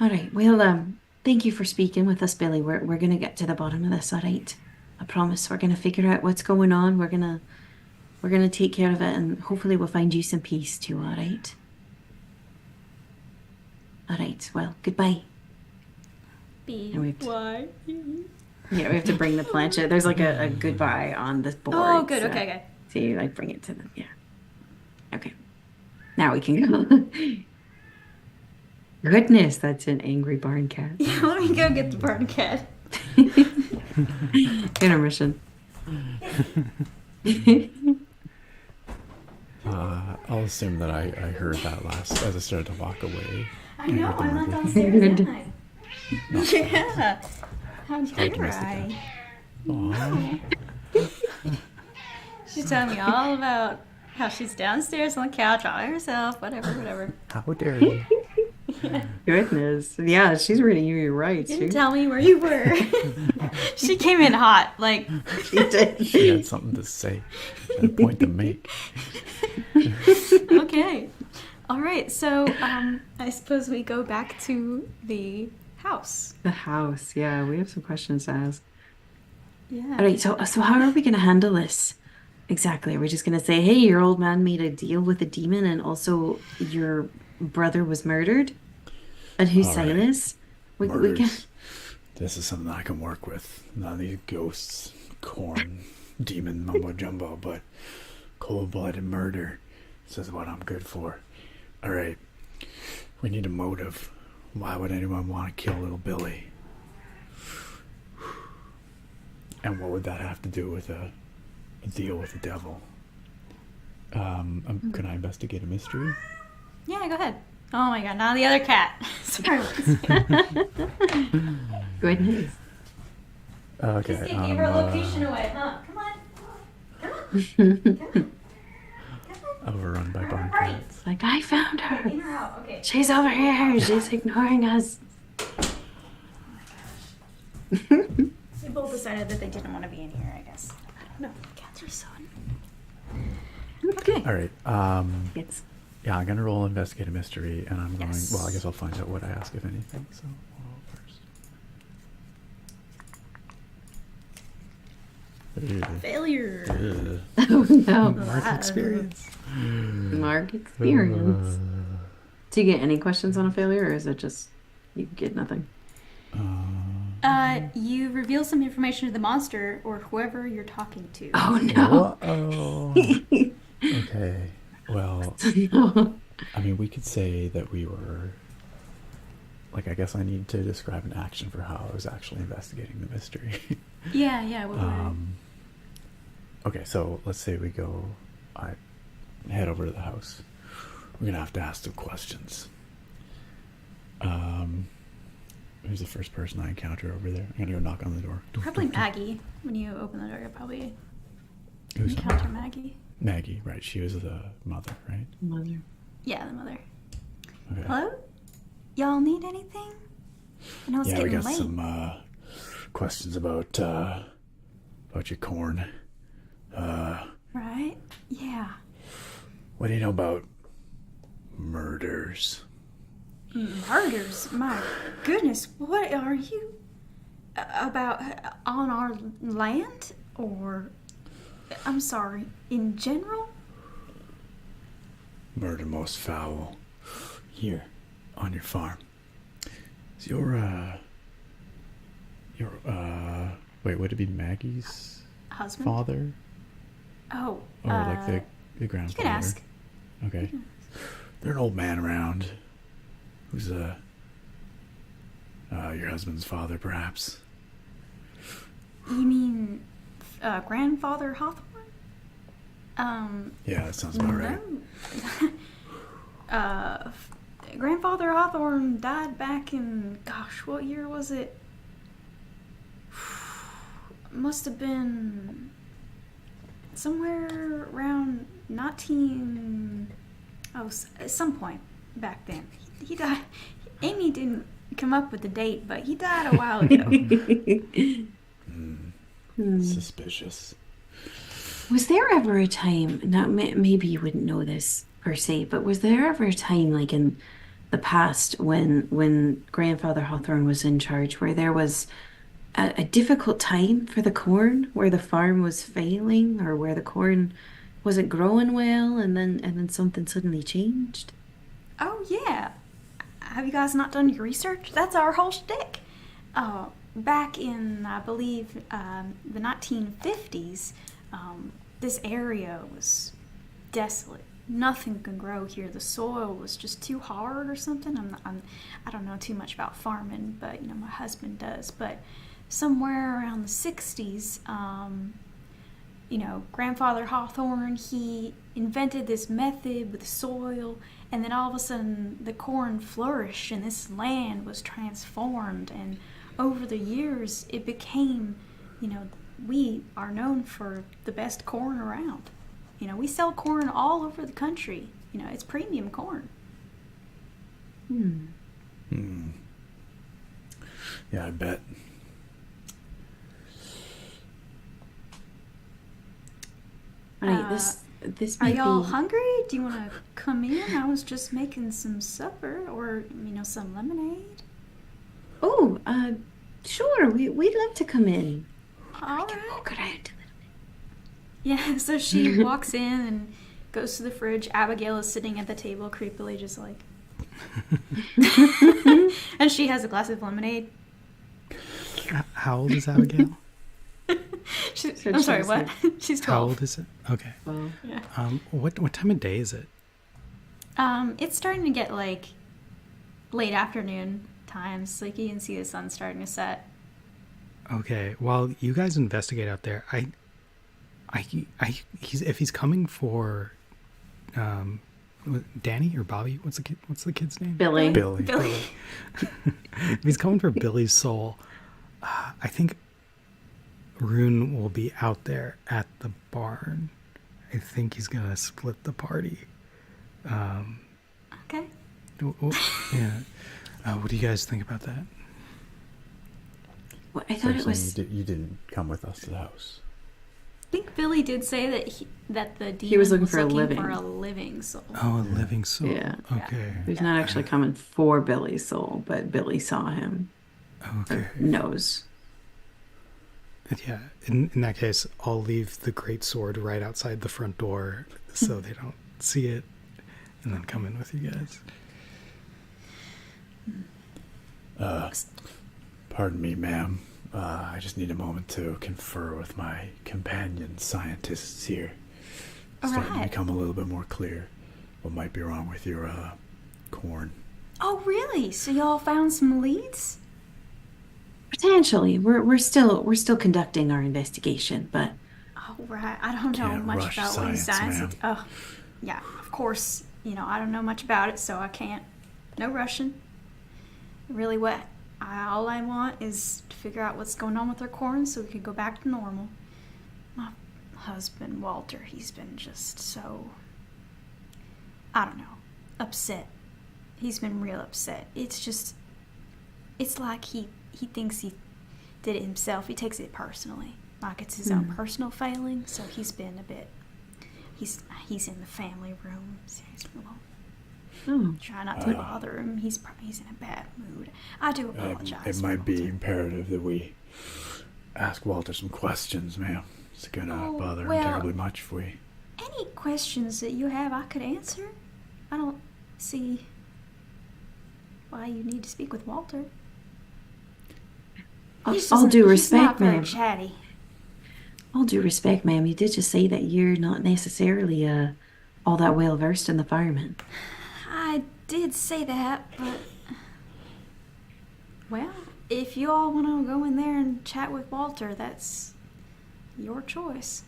All right, well, thank you for speaking with us, Billy. We're gonna get to the bottom of this, all right? I promise. We're gonna figure out what's going on. We're gonna take care of it, and hopefully we'll find you some peace too, all right? All right, well, goodbye. Why? Yeah, we have to bring the planchette. There's like a goodbye on this board. Oh, good. so- Okay. So you like bring it to them, yeah. Okay. Now we can go. Goodness, that's an angry barn cat. Yeah, let me go get the barn cat. Intermission. I'll assume that I heard that last as I started to walk away. I know. heard the I went murder. downstairs, didn't I? Yeah. How hard to dare miss the I? Aw. She's telling me all about how she's downstairs on the couch all by herself. Whatever. How dare you? Goodness. Yeah, she's reading you right. Didn't tell me where you were. She came in hot. Like, She did. She had something to say, and a point to make. okay. All right. So, I suppose we go back to the house. The house. Yeah, we have some questions to ask. Yeah. All right, so how are we going to handle this? Exactly. Are we just going to say, hey, your old man made a deal with a demon and also your brother was murdered? And who's All right. Silas? We can... Murders. This is something I can work with. None of these ghosts, corn, demon mumbo jumbo, but cold-blooded murder. This is what I'm good for. All right. We need a motive. Why would anyone want to kill little Billy? And what would that have to do with a deal with the devil? Can I investigate a mystery? Yeah, go ahead. Oh my god, now the other cat. Sorry. Goodness. Okay. Just gave her location away, huh? Come on. Overrun by barn Right. cats. Like, I found her. In or out? Okay. She's over here. She's ignoring us. They both decided that they didn't want to be in here, I guess. I don't know. Cats are so annoying. Okay. All right. It's Yeah, I'm gonna roll investigate a mystery, and I'm going. Yes. Well, I guess I'll find out what I ask, if anything. So I'll roll first. Failure. Ugh. oh no. Mark experience. Mark experience. Do you get any questions on a failure, or is it just you get nothing? You reveal some information to the monster or whoever you're talking to. Oh no. Oh. Okay. Well, no. I mean, we could say that we were. Like, I guess I need to describe an action for how I was actually investigating the mystery. Yeah. What Okay, so let's say we go. I head over to the house. We're gonna have to ask some questions. Who's the first person I encounter over there? I'm gonna go knock on the door. Probably Maggie. When you open the door, you'll probably Who's encounter Maggie. Maggie? Right, she was the mother, right? Mother. Yeah, the mother. Okay. Hello? Y'all need anything? I know it's Yeah, we getting got late. some questions about your corn. Right? Yeah. What do you know about murders? Murders? My goodness, what are you about on our land? Or, I'm sorry, in general? Murder most foul. Here, on your farm. Is wait, would it be Maggie's Husband? father? Oh, Or like the you grandfather? can ask. Okay. There's an old man around. Who's your husband's father, perhaps? You mean grandfather Hawthorne? Yeah, that sounds about right. No. uh, grandfather Hawthorne died back in, gosh, what year was it? Must have been somewhere around 19. Oh, at some point back then. He died. Amy didn't come up with the date, but he died a while ago. Suspicious. Was there ever a time, now maybe you wouldn't know this per se, but was there ever a time like in the past when Grandfather Hawthorne was in charge where there was a difficult time for the corn, where the farm was failing or where the corn wasn't growing well and then something suddenly changed? Oh, yeah. Have you guys not done your research? That's our whole shtick. Back in, I believe, the 1950s, this area was desolate. Nothing could grow here. The soil was just too hard or something. I don't know too much about farming, but my husband does. But somewhere around the 60s, Grandfather Hawthorne, he invented this method with soil, and then all of a sudden the corn flourished and this land was transformed, and over the years it became, we are known for the best corn around. We sell corn all over the country. It's premium corn. Yeah, I bet. Right, this Are might y'all be. hungry? Do you want to come in? I was just making some supper, or some lemonade. Oh, sure. We'd love to come in. All We can right. walk around. Yeah. So she walks in and goes to the fridge. Abigail is sitting at the table, creepily, just like. And she has a glass of lemonade. How old is Abigail? I'm sorry. What? She's 12. How old is it? Okay. Well, Yeah. What time of day is it? It's starting to get like late afternoon times. Like you can see the sun starting to set. Okay. While you guys investigate out there, if he's coming for, Danny or Bobby, what's the kid's name? Billy. Billy. If he's coming for Billy's soul, I think Rune will be out there at the barn. I think he's gonna split the party. Okay. Yeah. What do you guys think about that? Well, I So thought you're it was. saying you didn't come with us to the house. I think Billy did say that the demon He was looking for a looking living. for a living soul. Oh, a living soul. Yeah. Okay. He's not actually coming for Billy's soul, but Billy saw him. Okay. Or knows. Yeah. In that case, I'll leave the great sword right outside the front door so they don't see it, and then come in with you guys. Pardon me, ma'am. I just need a moment to confer with my companion scientists here. It's starting to Alright. become a little bit more clear what might be wrong with your corn. Oh, really? So y'all found some leads? Potentially, we're still conducting our investigation, but Oh, right. I don't know Can't much rush about lead science, science. Oh, yeah. Of course, I don't know much about it, so I can't. No rushing. Really, all I want is to figure out what's going on with our corn so we can go back to normal. My husband, Walter, he's been just so, I don't know, upset. He's been real upset. It's like he thinks he did it himself. He takes it personally, like it's his own personal failing. So he's been a bit. He's in the family room. Oh, Try not to bother him. He's in a bad mood. I do apologize. It for might be Walter. imperative that we ask Walter some questions, ma'am. It's gonna Oh, bother him well- terribly much if we. Any questions that you have, I could answer. I don't see why you need to speak with Walter. He's all just- due he's not respect, very ma'am. chatty. All due respect, ma'am, you did just say that you're not necessarily all that well versed in the firemen. I did say that, but well, if you all want to go in there and chat with Walter, that's your choice.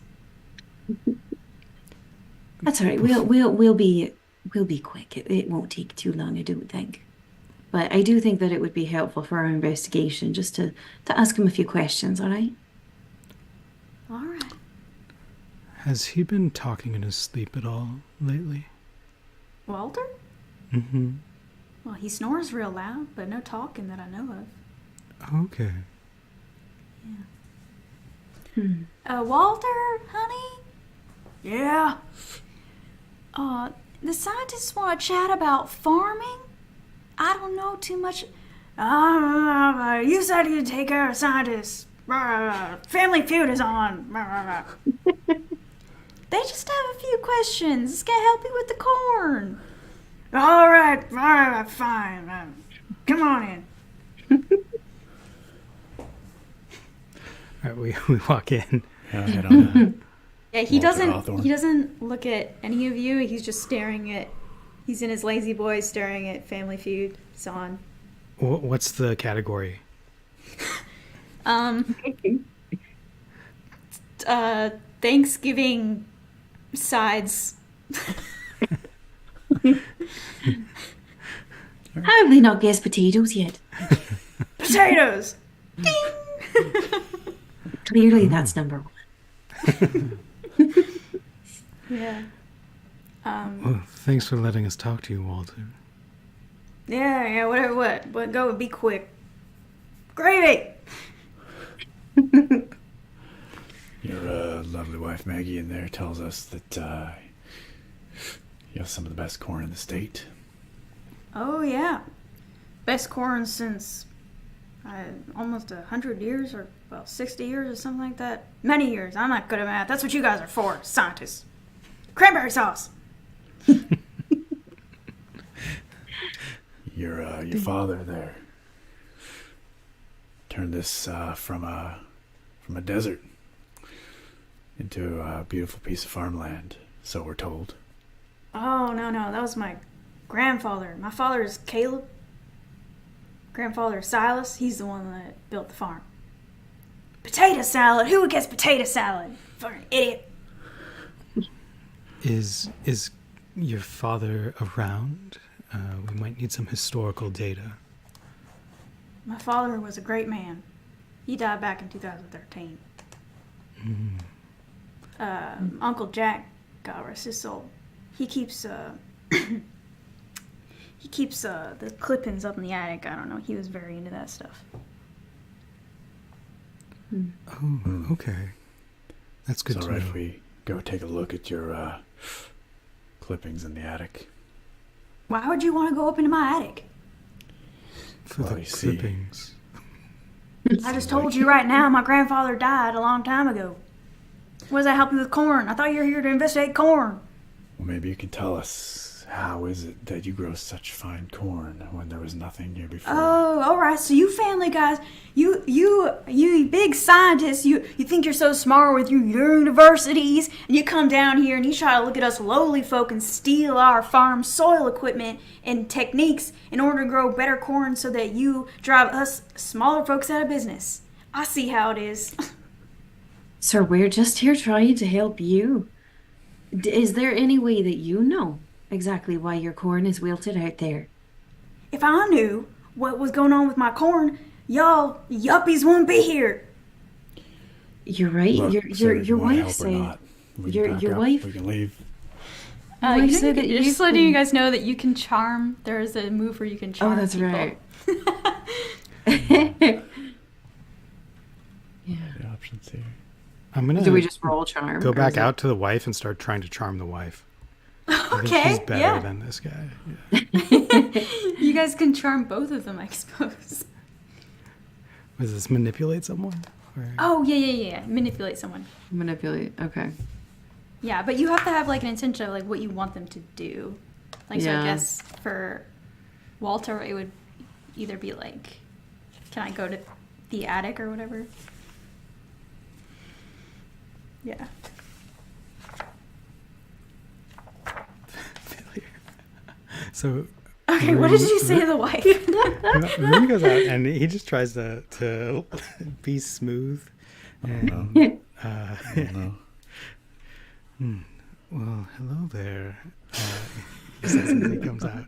That's all right. We'll be quick. It won't take too long, I don't think. But I do think that it would be helpful for our investigation just to ask him a few questions, all right? All right. Has he been talking in his sleep at all lately? Walter? Mm-hmm. Well, he snores real loud, but no talking that I know of. Okay. Walter, honey? Yeah? The scientists want to chat about farming? I don't know too much. You said you'd take care of scientists. Family Feud is on. They just have a few questions. It's gonna help you with the corn. All right, fine. Come on in. All right, we walk in. Yeah, head on. Yeah, he Walter Hawthorne. doesn't look at any of you. He's just staring at. He's in his lazy boy, staring at Family Feud. It's on. What's the category? Thanksgiving sides. How have they not guessed potatoes yet? Potatoes. Clearly, that's number one. Yeah. Well, thanks for letting us talk to you, Walter. Yeah, whatever, what, go, be quick. Gravy! Your lovely wife Maggie in there tells us that you have some of the best corn in the state. Oh, yeah. Best corn since almost 100 years, or, 60 years or something like that. Many years. I'm not good at math. That's what you guys are for, scientists. Cranberry sauce! Your father there turned this from a desert into a beautiful piece of farmland, so we're told. Oh, no, that was my grandfather. My father is Caleb. Grandfather is Silas. He's the one that built the farm. Potato salad! Who gets potato salad? Fucking idiot. Is your father around? We might need some historical data. My father was a great man. He died back in 2013. Uncle Jack, God rest his soul, he keeps he keeps the clippings up in the attic. I don't know. He was very into that stuff. Oh, okay. That's good It's to all right know. if we go take a look at your clippings in the attic. Why would you want to go up into my attic? For Well, the you see. clippings. I just told you right now my grandfather died a long time ago. What does that help you with corn? I thought you were here to investigate corn. Well, maybe you can tell us, how is it that you grow such fine corn when there was nothing here before? Oh, all right. So you family guys, you big scientists, you think you're so smart with your universities, and you come down here and you try to look at us lowly folk and steal our farm soil equipment and techniques in order to grow better corn so that you drive us smaller folks out of business. I see how it is. Sir, we're just here trying to help you. Is there any way that you know exactly why your corn is wilted out there? If I knew what was going on with my corn, y'all yuppies wouldn't be here. You're right. Look, your sir, your you wanna wife help or said not? We can your pack your up, wife we can leave. your wife said that Just you letting you can- guys know that you can charm. There's a move where you can charm. Oh, that's people. right. Yeah. The options here. I'm gonna Do we just roll charm? go or back is it- out to the wife and start trying to charm the wife. I think Okay, she's better yeah. than this guy. Yeah. You guys can charm both of them, I suppose. Was this manipulate someone? Or... Oh, yeah. Manipulate someone. Manipulate. Okay. Yeah, but you have to have like an intention of like what you want them to do. Like, so I Yeah. guess for Walter, it would either be like, can I go to the attic or whatever? Yeah. Failure. So Okay, what did you say to the wife? Rune goes out and he just tries to be smooth. And, no. No. well, hello there. He says as he comes out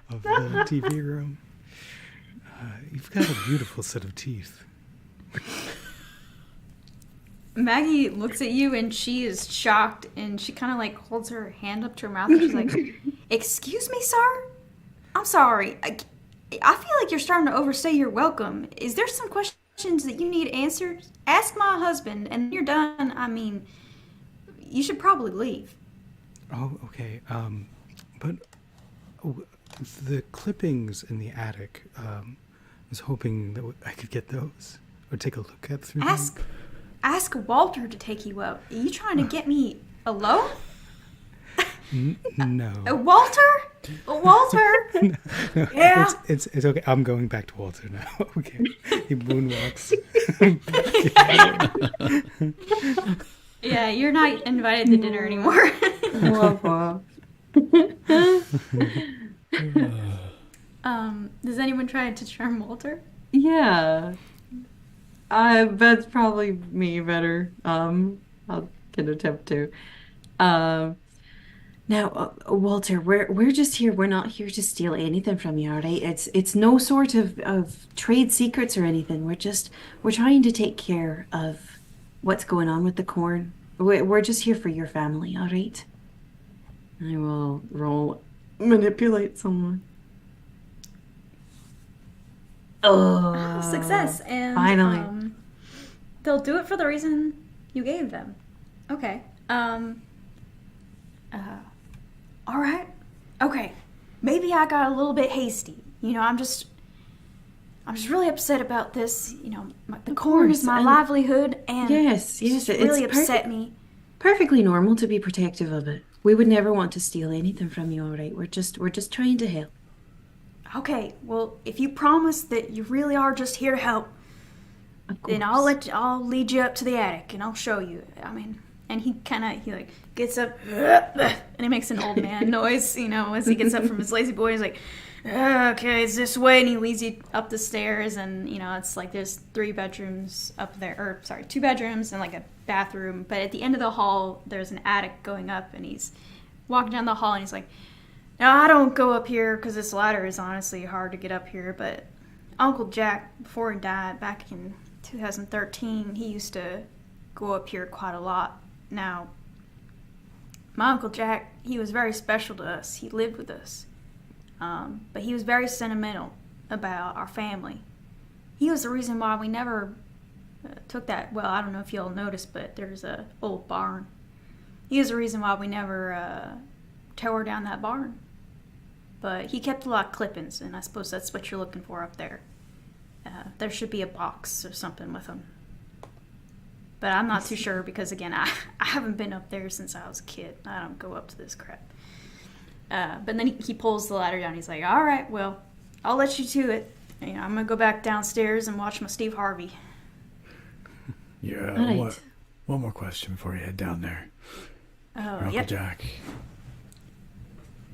of the TV room. You've got a beautiful set of teeth. Maggie looks at you and she is shocked and she kind of like holds her hand up to her mouth and she's like, "Excuse me, sir? I'm sorry. I feel like you're starting to overstay your welcome. Is there some questions that you need answered? Ask my husband and when you're done. I mean, you should probably leave." Oh, okay. But the clippings in the attic, I was hoping that I could get those or take a look at through them. Ask Walter to take you out. Are you trying to get me alone? No. Walter? Walter? No, Yeah. It's okay. I'm going back to Walter now. Okay. He moonwalks. Yeah, you're not invited to dinner anymore. Wah, wah. Does anyone try to charm Walter? Yeah. That's probably me better. I'll get a attempt to. Now, Walter, we're just here. We're not here to steal anything from you, all right? It's no sort of trade secrets or anything. We're trying to take care of what's going on with the corn. We're just here for your family, all right? I will roll manipulate someone. Oh, Success. And finally. they'll do it for the reason you gave them. Okay. All right. Okay. Maybe I got a little bit hasty. You know, I'm just really upset about this. You know, the corn is my livelihood, and yes, it's really upset me. Perfectly normal to be protective of it. We would never want to steal anything from you, all right? We're just trying to help. Okay, well, if you promise that you really are just here to help, then I'll lead you up to the attic and I'll show you. I mean, and he like gets up and he makes an old man noise, you know, as he gets up from his lazy boy. He's like, "Okay, it's this way," and he leads you up the stairs, and you know, it's like there's 3 bedrooms up there, or sorry, 2 bedrooms and like a bathroom. But at the end of the hall, there's an attic going up, and he's walking down the hall, and he's like, "Now, I don't go up here because this ladder is honestly hard to get up here, but Uncle Jack, before he died back in 2013, he used to go up here quite a lot. Now, my Uncle Jack, he was very special to us. He lived with us. But he was very sentimental about our family. He was the reason why we never took that, well, I don't know if you'll notice, but there's a old barn. He was the reason why we never tore down that barn. But he kept a lot of clippings, and I suppose that's what you're looking for up there. There should be a box or something with them. But I'm not too sure because, again, I haven't been up there since I was a kid. I don't go up to this crap. But then he pulls the ladder down. He's like, "All right, well, I'll let you to it. You know, I'm going to go back downstairs and watch my Steve Harvey." Yeah, Right. one more question before you head down there. Oh, Uncle yep. Jack,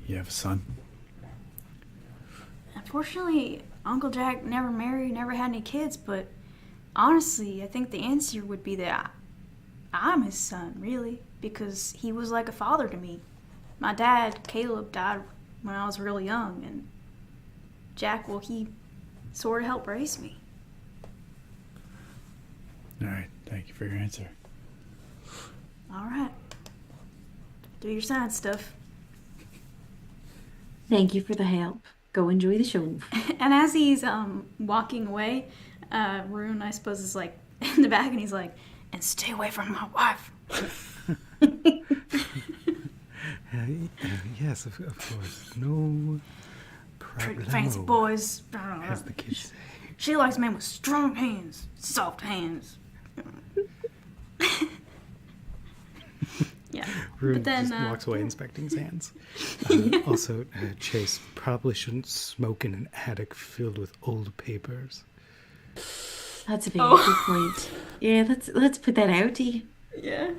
you have a son? Unfortunately, Uncle Jack never married, never had any kids, but honestly, I think the answer would be that I'm his son, really, because he was like a father to me. My dad, Caleb, died when I was really young, and Jack, well, he sort of helped raise me. All right, thank you for your answer. All right. Do your side stuff. Thank you for the help. Go enjoy the show. And as he's walking away, Rune, I suppose, is like in the back, and he's like, "And stay away from my wife." Yes, of course. No Pretty problem. fancy boys. As the kids say. She likes men with strong hands, soft hands. Yeah. Rune But then, just walks away inspecting his hands. Also, Chase probably shouldn't smoke in an attic filled with old papers. That's a very good point. Yeah, let's put that out. Yeah.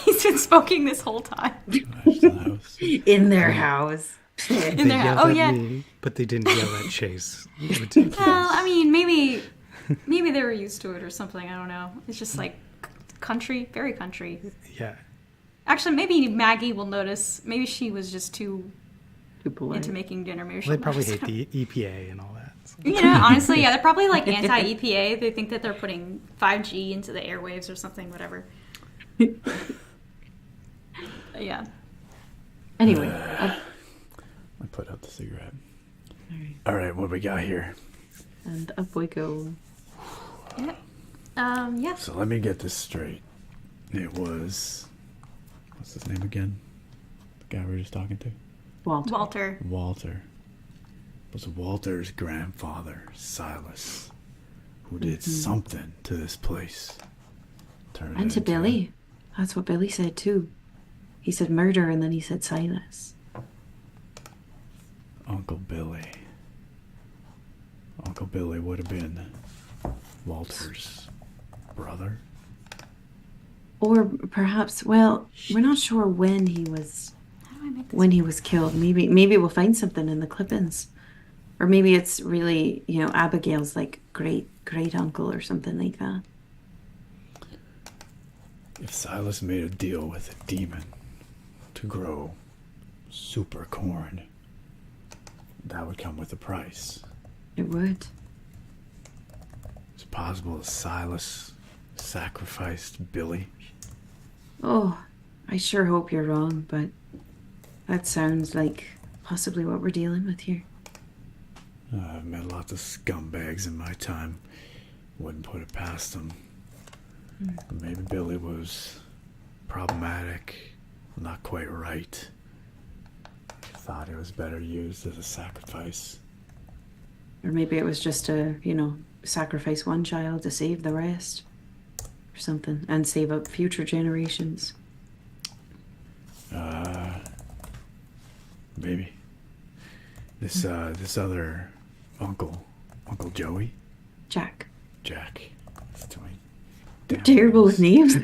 He's been smoking this whole time. Nice house. In their house. They in their house. yelled Oh at yeah. me, but they didn't yell at Chase. Ridiculous. Well, I mean, maybe they were used to it or something. I don't know. It's just like country, very country. Yeah. Actually, maybe Maggie will notice. Maybe she was just too Too polite. into making dinner. Maybe Well, she'll they probably notice. hate the EPA and all that. You know, honestly, yeah, they're probably like anti-EPA. They think that they're putting 5G into the airwaves or something, whatever. Yeah. Anyway, I put out the cigarette. All right, what we got here? and up we go. Yeah. Yeah. So let me get this straight. It was, what's his name again? The guy we were just talking to? Walter. Walter. It was Walter's grandfather, Silas, who did something to this place. Turned it And to into Billy. That's what Billy said too. He said murder and then he said Silas. Uncle Billy. Uncle Billy would have been Walter's brother. Or perhaps, well, we're not sure when he was How do I make this? when he was killed. Maybe we'll find something in the clippings. Or maybe it's really, Abigail's like great uncle or something like that. If Silas made a deal with a demon to grow super corn, that would come with a price. It would. It's possible that Silas sacrificed Billy. Oh, I sure hope you're wrong, but that sounds like possibly what we're dealing with here. I've met lots of scumbags in my time. Wouldn't put it past them. Maybe Billy was problematic, not quite right. Thought it was better used as a sacrifice. Or maybe it was just to, sacrifice one child to save the rest. Or something. And save up future generations. Maybe. This other Uncle Joey, Jack. Jack. He's doing You're damn terrible well. with names.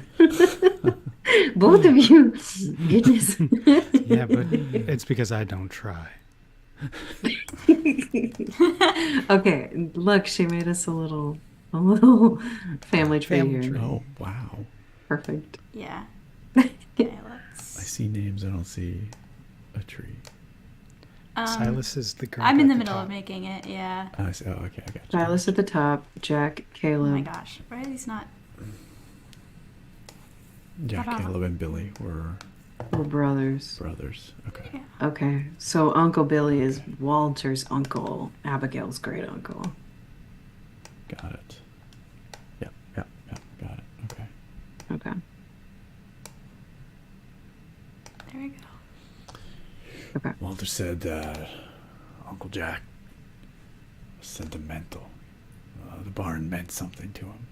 Both of you. Goodness. Yeah, but it's because I don't try. Okay, look, she made us a little family tree Family here. tree. Oh, wow. Perfect. Yeah. Okay, I let's. see names, I don't see a tree. Silas is the grandpa I'm in the at middle top. of making it. Yeah. I see, oh, okay, I got you. Silas at the top, Jack, Oh Caleb. my gosh. Why are these not? Jack, Hold on. Caleb, and Billy were We're brothers. brothers. Okay. Yeah. Okay, so Uncle Billy is Walter's uncle, Abigail's great uncle. Got it. Yep. Got it. Okay. Okay. There we go. Okay. Walter said that Uncle Jack was sentimental. The barn meant something to him.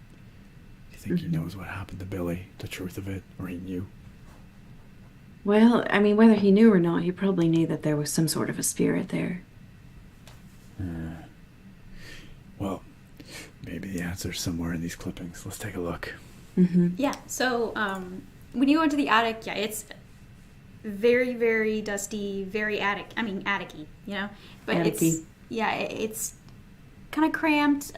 Do you think he knows what happened to Billy, the truth of it, or he knew? Well, I mean, whether he knew or not, he probably knew that there was some sort of a spirit there. Well, maybe the answer's somewhere in these clippings. Let's take a look. Yeah. So when you go into the attic, yeah, it's very, very dusty, very attic-y, But Attic-y. it's kind of cramped.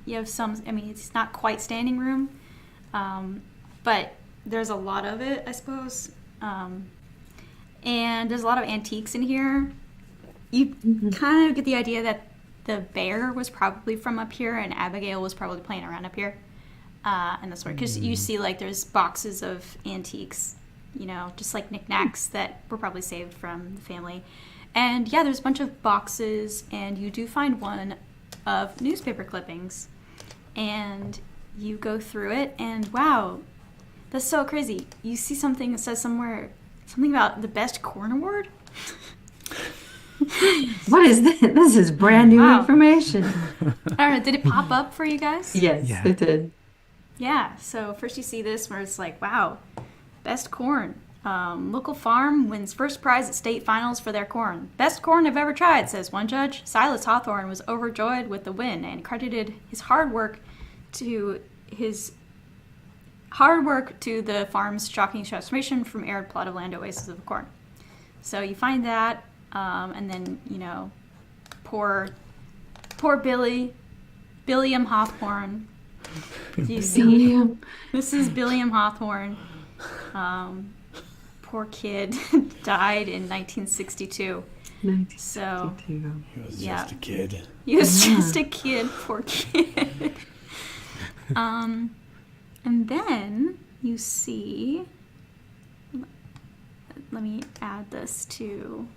You have some. I mean, it's not quite standing room, but there's a lot of it, I suppose. And there's a lot of antiques in here. You kind of get the idea that the bear was probably from up here, and Abigail was probably playing around up here. And that's where, because you see, like, there's boxes of antiques, just like knickknacks that were probably saved from the family. And yeah, there's a bunch of boxes, and you do find one of newspaper clippings. And you go through it, and wow, that's so crazy. You see something that says somewhere, something about the best corn award? What is this? This is brand new Wow. information. I don't know, did it pop up for you guys? Yes, Yeah. it did. Yeah, so first you see this where it's like, wow, best corn. Local farm wins first prize at state finals for their corn. Best corn I've ever tried, says one judge. Silas Hawthorne was overjoyed with the win and credited his hard work to the farm's shocking transformation from arid plot of land to oasis of corn. So you find that. And then, you know, poor Billiam Hawthorne. You see, Yeah. this is Billiam Hawthorne. Poor kid died in 1962. So 1962. He was Yeah. just a kid. he was Yeah. just a kid, poor kid. And then you see, let me add this to you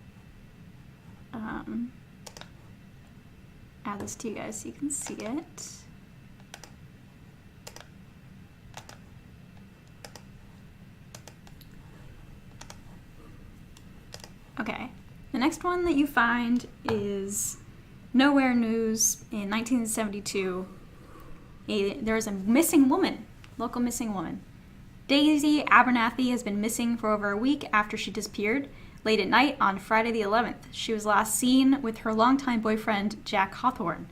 guys so you can see it. Okay, the next one that you find is Nowhere News in 1972. There's a missing woman, local missing woman. Daisy Abernathy has been missing for over a week after she disappeared late at night on Friday the 11th. She was last seen with her longtime boyfriend, Jack Hawthorne.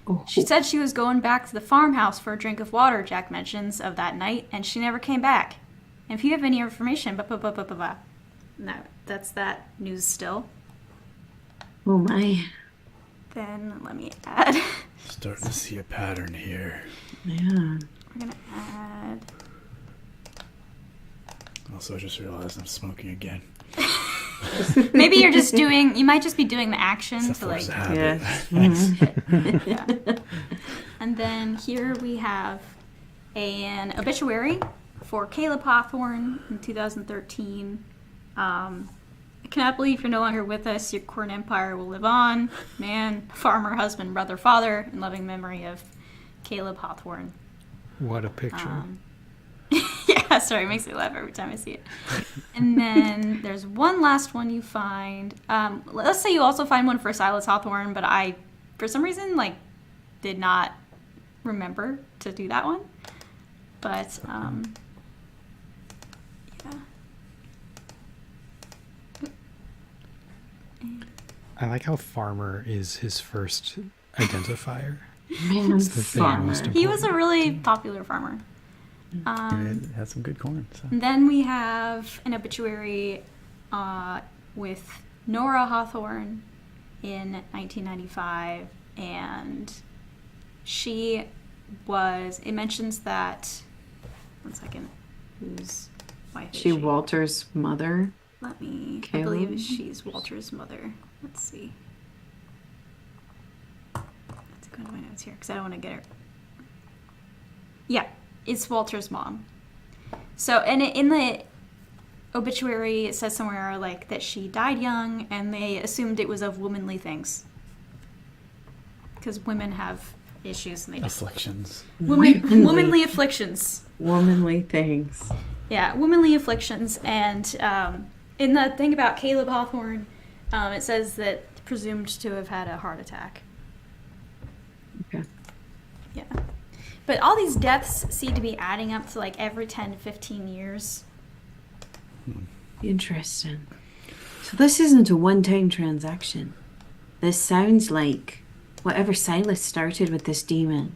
Oh. She said she was going back to the farmhouse for a drink of water, Jack mentions, of that night, and she never came back. And if you have any information, no, that's that news still. Oh my. Then let me add. Starting to see a pattern here. Yeah. We're gonna add. Also, I just realized I'm smoking again. Maybe you're just doing. You might just be doing the action It's a to like. force of habit. Yes. Thanks. Yeah. And then here we have an obituary for Caleb Hawthorne in 2013. I cannot believe you're no longer with us. Your corn empire will live on. Man, farmer, husband, brother, father, in loving memory of Caleb Hawthorne. What a picture. Yeah, sorry, it makes me laugh every time I see it. And then there's one last one you find. Let's say you also find one for Silas Hawthorne, but I, for some reason, like, did not remember to do that one. But, yeah. I like how farmer is his first identifier. Man, It's the thing farmer. most He was a really popular farmer. It had some good corn. So. And then we have an obituary with Nora Hawthorne in 1995, and she was. It mentions that. 1 second. Whose wife is She Walter's mother. Let me. I Caleb? believe she's Walter's mother. Let's see. Let's go to my notes here because I don't want to get her. Yeah, it's Walter's mom. So, and in the obituary, it says somewhere like that she died young, and they assumed it was of womanly things because women have issues and they just Afflictions. womanly afflictions. Womanly things. Yeah, womanly afflictions. And in the thing about Caleb Hawthorne, it says that presumed to have had a heart attack. Okay. Yeah. But all these deaths seem to be adding up to like every 10 to 15 years. Interesting. So this isn't a one-time transaction. This sounds like whatever Silas started with this demon.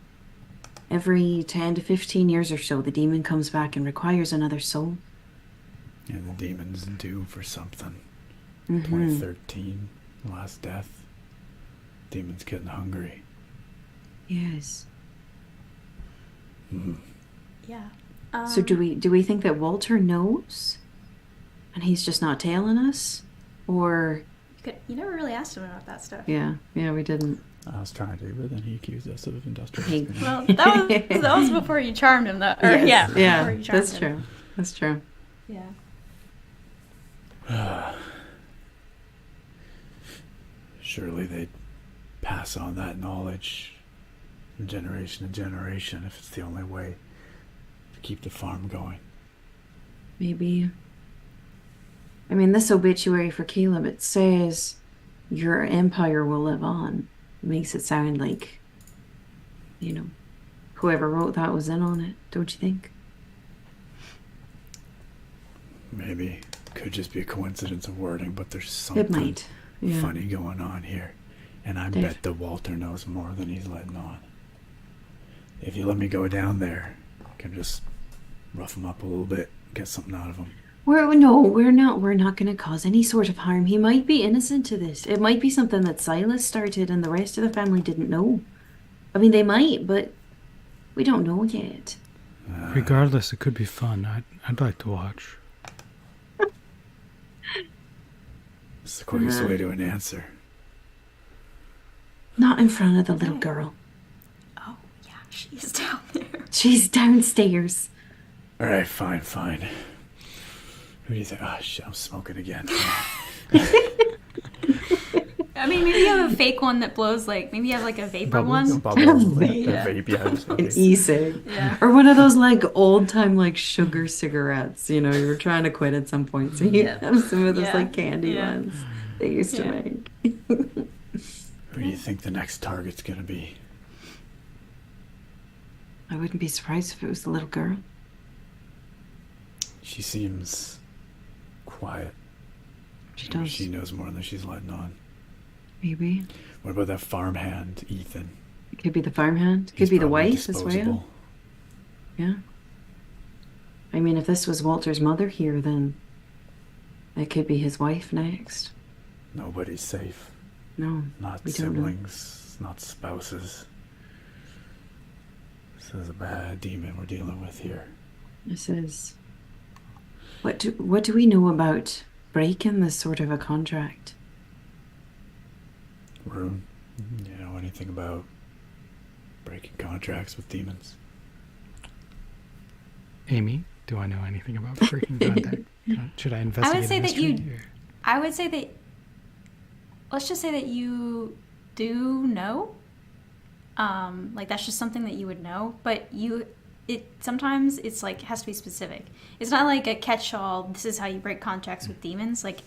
Every 10 to 15 years or so, the demon comes back and requires another soul. Yeah, the demon's due for something. Mhm. 2013, last death. Demon's getting hungry. Yes. Mm. Yeah. So do we think that Walter knows, and he's just not telling us, or You never really asked him about that stuff. yeah, we didn't. I was trying to, but then he accused us of industrial Hey. espionage. Well, that was before you charmed him, though. Or, Yes. yeah, before you charmed That's him. true. That's true. Yeah. Surely they'd pass on that knowledge from generation to generation if it's the only way to keep the farm going. Maybe. I mean, this obituary for Caleb, it says your empire will live on. It makes it sound like, whoever wrote that was in on it, don't you think? Maybe. Could just be a coincidence of wording, but there's something It might. Yeah. funny going on here. And I Dave. bet that Walter knows more than he's letting on. If you let me go down there, I can just rough him up a little bit, get something out of him. we're not. We're not going to cause any sort of harm. He might be innocent to this. It might be something that Silas started and the rest of the family didn't know. I mean, they might, but we don't know yet. Regardless, it could be fun. I'd like to watch. It's the quickest way to an answer. Not in front of the little girl. Oh, yeah, she's down there. She's downstairs. All right, fine. Who do you think? Oh, shit, I'm smoking again. I mean, maybe you have a fake one that blows, like, maybe you have, like, a vapor one. Bubble, Yeah. vape, yeah. An e-cig. Yeah. Or one of those like old time like sugar cigarettes, you know, you were trying to quit at some point. So you Yeah. have some of those Yeah. like candy Yeah. ones they used to Yeah. make. Who do you think the next target's gonna be? I wouldn't be surprised if it was the little girl. She seems quiet. She Maybe does. she knows more than she's letting on. Maybe. What about that farmhand, Ethan? It could be the farmhand. Could He's be the probably wife as well. disposable. Yeah. I mean, if this was Walter's mother here, then it could be his wife next. Nobody's safe. No, Not we don't know. siblings, not spouses. This is a bad demon we're dealing with here. This is. What do we know about breaking this sort of a contract? Rune, you know anything about breaking contracts with demons? Amy, do I know anything about breaking contact? Should I investigate say a that mystery, you- or- I would say that, let's just say that you do know. Like, that's just something that you would know, but sometimes it's like, it has to be specific. It's not like a catch-all, this is how you break contracts with demons. Like,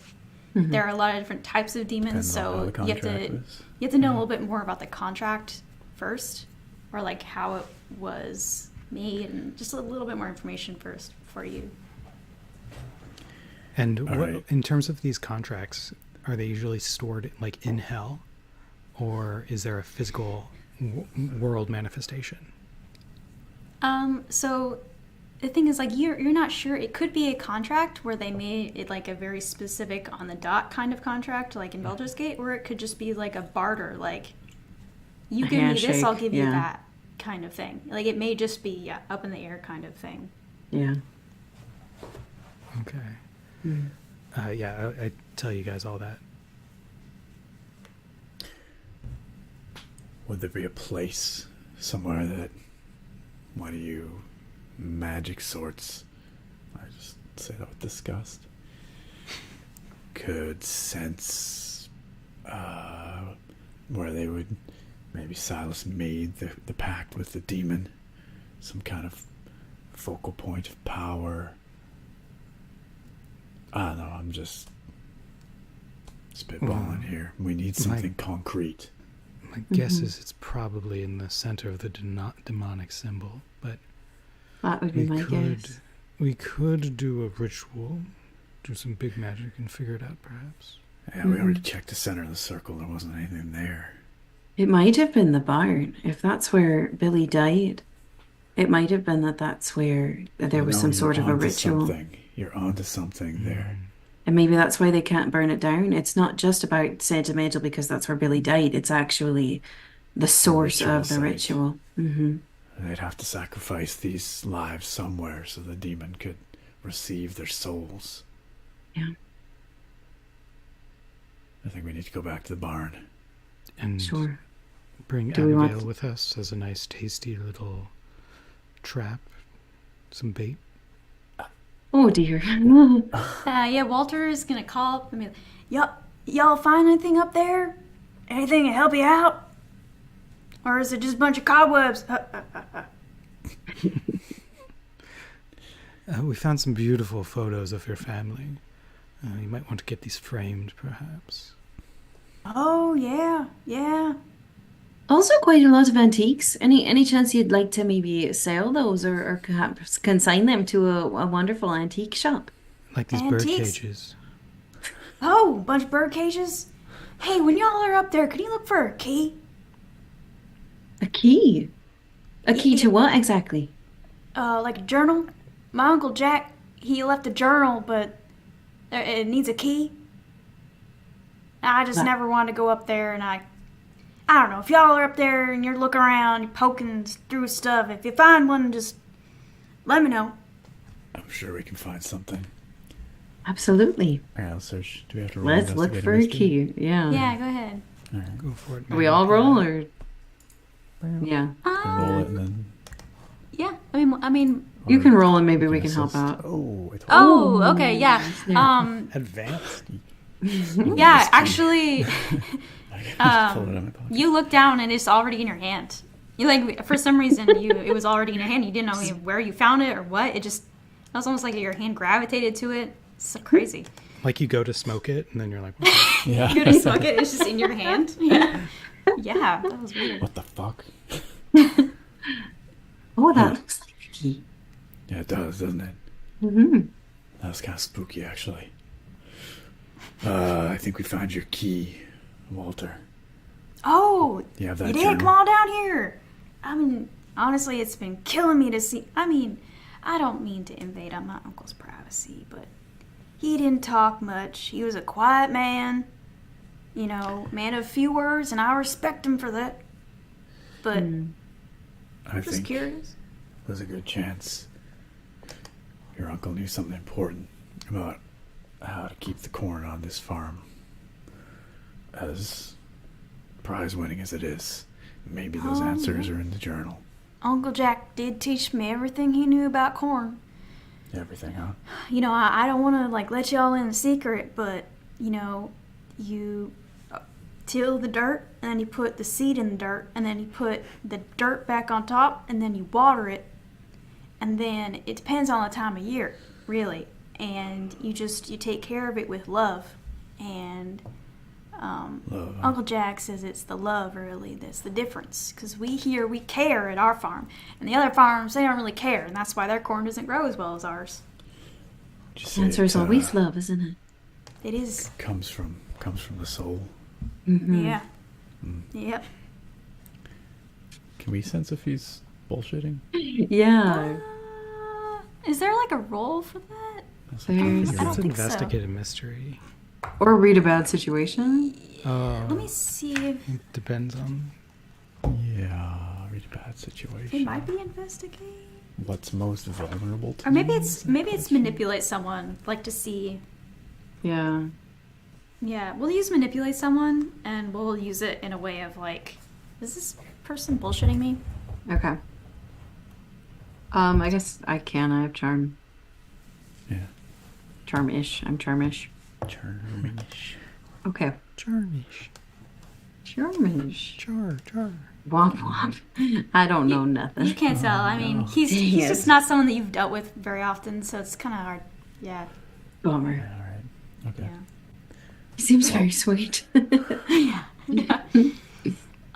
there are a lot of different types of demons, Depends on how so the you have contract to was. you have to know a little bit more about the contract first, or like how it was made, and just a little bit more information first before you. And All what, right. in terms of these contracts, are they usually stored like in hell, or is there a physical world manifestation? So the thing is, like, you're not sure. It could be a contract where they made it like a very specific on the dot kind of contract, like in Baldur's Gate, or it could just be like a barter, like you A give me this, I'll handshake, give you yeah. that kind of thing. Like, it may just be up in the air kind of thing. Yeah. Okay. Yeah, I tell you guys all that. Would there be a place somewhere that one of you magic sorts, I just say that with disgust, could sense where they would, maybe Silas made the pact with the demon, some kind of focal point of power. I don't know, I'm just spitballing here. We need something concrete. My guess is it's probably in the center of the demonic symbol, but That would be we my could guess. we could do a ritual, do some big magic, and figure it out, perhaps. Yeah, we already checked the center of the circle. There wasn't anything there. It might have been the barn. If that's where Billy died, it might have been that's where there was No, some you're sort of a onto ritual. Something. You're onto something there. And maybe that's why they can't burn it down. It's not just about sentimental because that's where Billy died. It's actually the source ritual of the site. ritual. Mm-hmm. They'd have to sacrifice these lives somewhere so the demon could receive their souls. Yeah. I think we need to go back to the barn. And Sure. bring Do we want Abigail with us as a nice, tasty little trap, some bait. Oh dear. Yeah, Walter is gonna call up and be like, y'all find anything up there? Anything to help you out? Or is it just a bunch of cobwebs? We found some beautiful photos of your family. You might want to get these framed, perhaps. Oh, yeah. Also quite a lot of antiques. Any chance you'd like to maybe sell those or perhaps consign them to a wonderful antique shop? Like these bird Antiques? cages. Oh, bunch of bird cages. Hey, when y'all are up there, can you look for a key? A key? A key to what exactly? Like a journal? My Uncle Jack, he left a journal, but it needs a key. I just never wanted to go up there, and I don't know. If y'all are up there and you're looking around, you're poking through stuff, if you find one, just let me know. I'm sure we can find something. Absolutely. Alright, I'll search. Do we have to roll Let's look investigate for a mystery? key. Yeah. Yeah, go ahead. Alright. Go for it. Are we all roll or? Yeah. Yeah. And roll it and then. Yeah. I mean. You can roll and maybe Or we can help assist. out. Oh, it's Oh, okay, yeah. Advanced. Yeah, actually, I can pull it out of my pocket. you look down and it's already in your hand. You like, for some reason, it was already in your hand. You didn't know where you found it or what. It was almost like your hand gravitated to it. It's so crazy. Like you go to smoke it, and then you're like, what the- Yeah. You go to smoke it, it's just in your hand. Yeah. Yeah, that was weird. What the fuck? Oh, that looks like a key. Yeah, it does, doesn't it? Mm-hmm. That was kind of spooky, actually. I think we found your key, Walter. Oh, You have that you did? journal? Come on down here. I mean, honestly, it's been killing me to see. I mean, I don't mean to invade on my uncle's privacy, but he didn't talk much. He was a quiet man, man of few words, and I respect him for that. But I I'm just think curious. there's a good chance your uncle knew something important about how to keep the corn on this farm. As prize winning as it is, maybe those answers are in the journal. Uncle Jack did teach me everything he knew about corn. Everything, huh? I don't want to let y'all in a secret, but you till the dirt, and then you put the seed in the dirt, and then you put the dirt back on top, and then you water it, and then it depends on the time of year, really, and you take care of it with love, and Love, huh? Uncle Jack says it's the love, really, that's the difference, because we care at our farm, and the other farms, they don't really care, and that's why their corn doesn't grow as well as ours. Did you say Answer is it, always love, isn't it? It is. comes from the soul. Mm-hmm. Yeah. Yep. Can we sense if he's bullshitting? Yeah. Is there a role for that? That's There's- I don't Let's think so. investigate a mystery. Or read a bad situation. Oh, Let me see if it depends on. Yeah, read a bad situation. it might be investigate, What's most vulnerable to or maybe me it's in that situation? manipulate someone, to see. Yeah. Yeah, we'll use manipulate someone, and we'll use it in a way of is this person bullshitting me? Okay. I guess I can. I have charm. Yeah. Charm-ish. I'm charmish. Charmish. Okay. Charmish. Charmish. Char. Womp womp. I don't know nothing. You can't tell. I mean, he's Dang it. just not someone that you've dealt with very often, so it's kind of hard. Yeah. Bummer. Yeah, all right. Okay. Yeah. He seems very sweet. Yeah.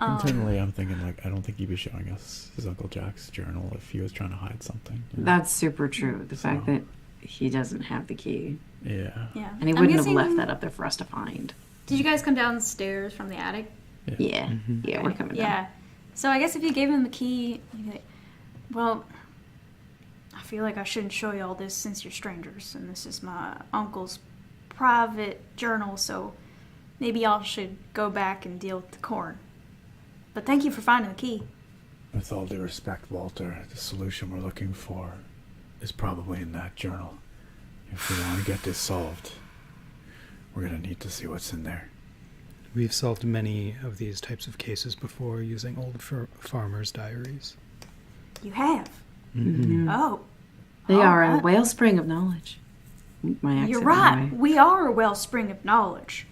Internally, I'm thinking I don't think he'd be showing us his Uncle Jack's journal if he was trying to hide something. That's super true. The fact So- that he doesn't have the key. Yeah. Yeah. And he I'm wouldn't have guessing- left that up there for us to find. Did you guys come downstairs from the attic? Yeah. Mhm. Yeah, we're coming down. Yeah. So I guess if you gave him the key, you'd be like, well, I feel like I shouldn't show you all this since you're strangers, and this is my uncle's private journal, so maybe y'all should go back and deal with the corn. But thank you for finding the key. With all due respect, Walter, the solution we're looking for is probably in that journal. If we want to get this solved, we're going to need to see what's in there. We've solved many of these types of cases before using old farmers' diaries. You have. Mm-hmm. Oh. They All are a right. wellspring of knowledge. My accent, You're right. anyway. We are a wellspring of knowledge.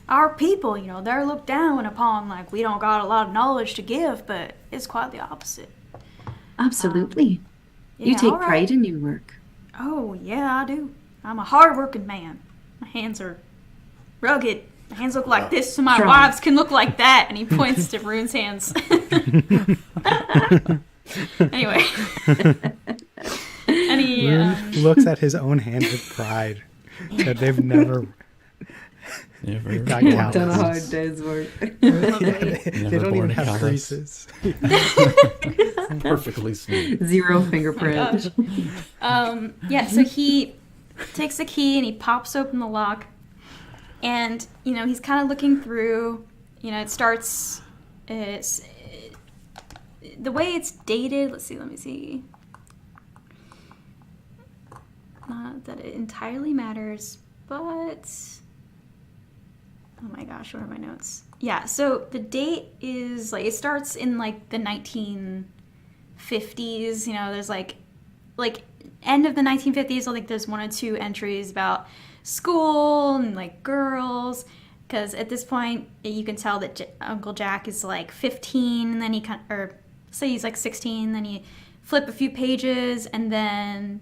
Our people, they're looked down upon like we don't got a lot of knowledge to give, but it's quite the opposite. Absolutely. You Yeah, take all right. pride in your work. Oh, yeah, I do. I'm a hard-working man. My hands are rugged. My hands look like this, so my Strong. wives can look like that. And he points to Rune's hands. Anyway. And he, Rune looks at his own hand with pride that they've never Never got born calluses. Done a hard day's work. They Never don't born even a have callus. creases. perfectly smooth. Zero fingerprint. yeah, so he takes the key and he pops open the lock. And, he's kind of looking through. It starts... the way it's dated... Let me see. Not that it entirely matters, but... Oh my gosh, what are my notes? Yeah, so the date is, it starts in, the 1950s. There's, end of the 1950s, I think there's 1 or 2 entries about school and, girls. Because at this point, you can tell that Uncle Jack is, 15, and then he say he's, 16, then you flip a few pages, and then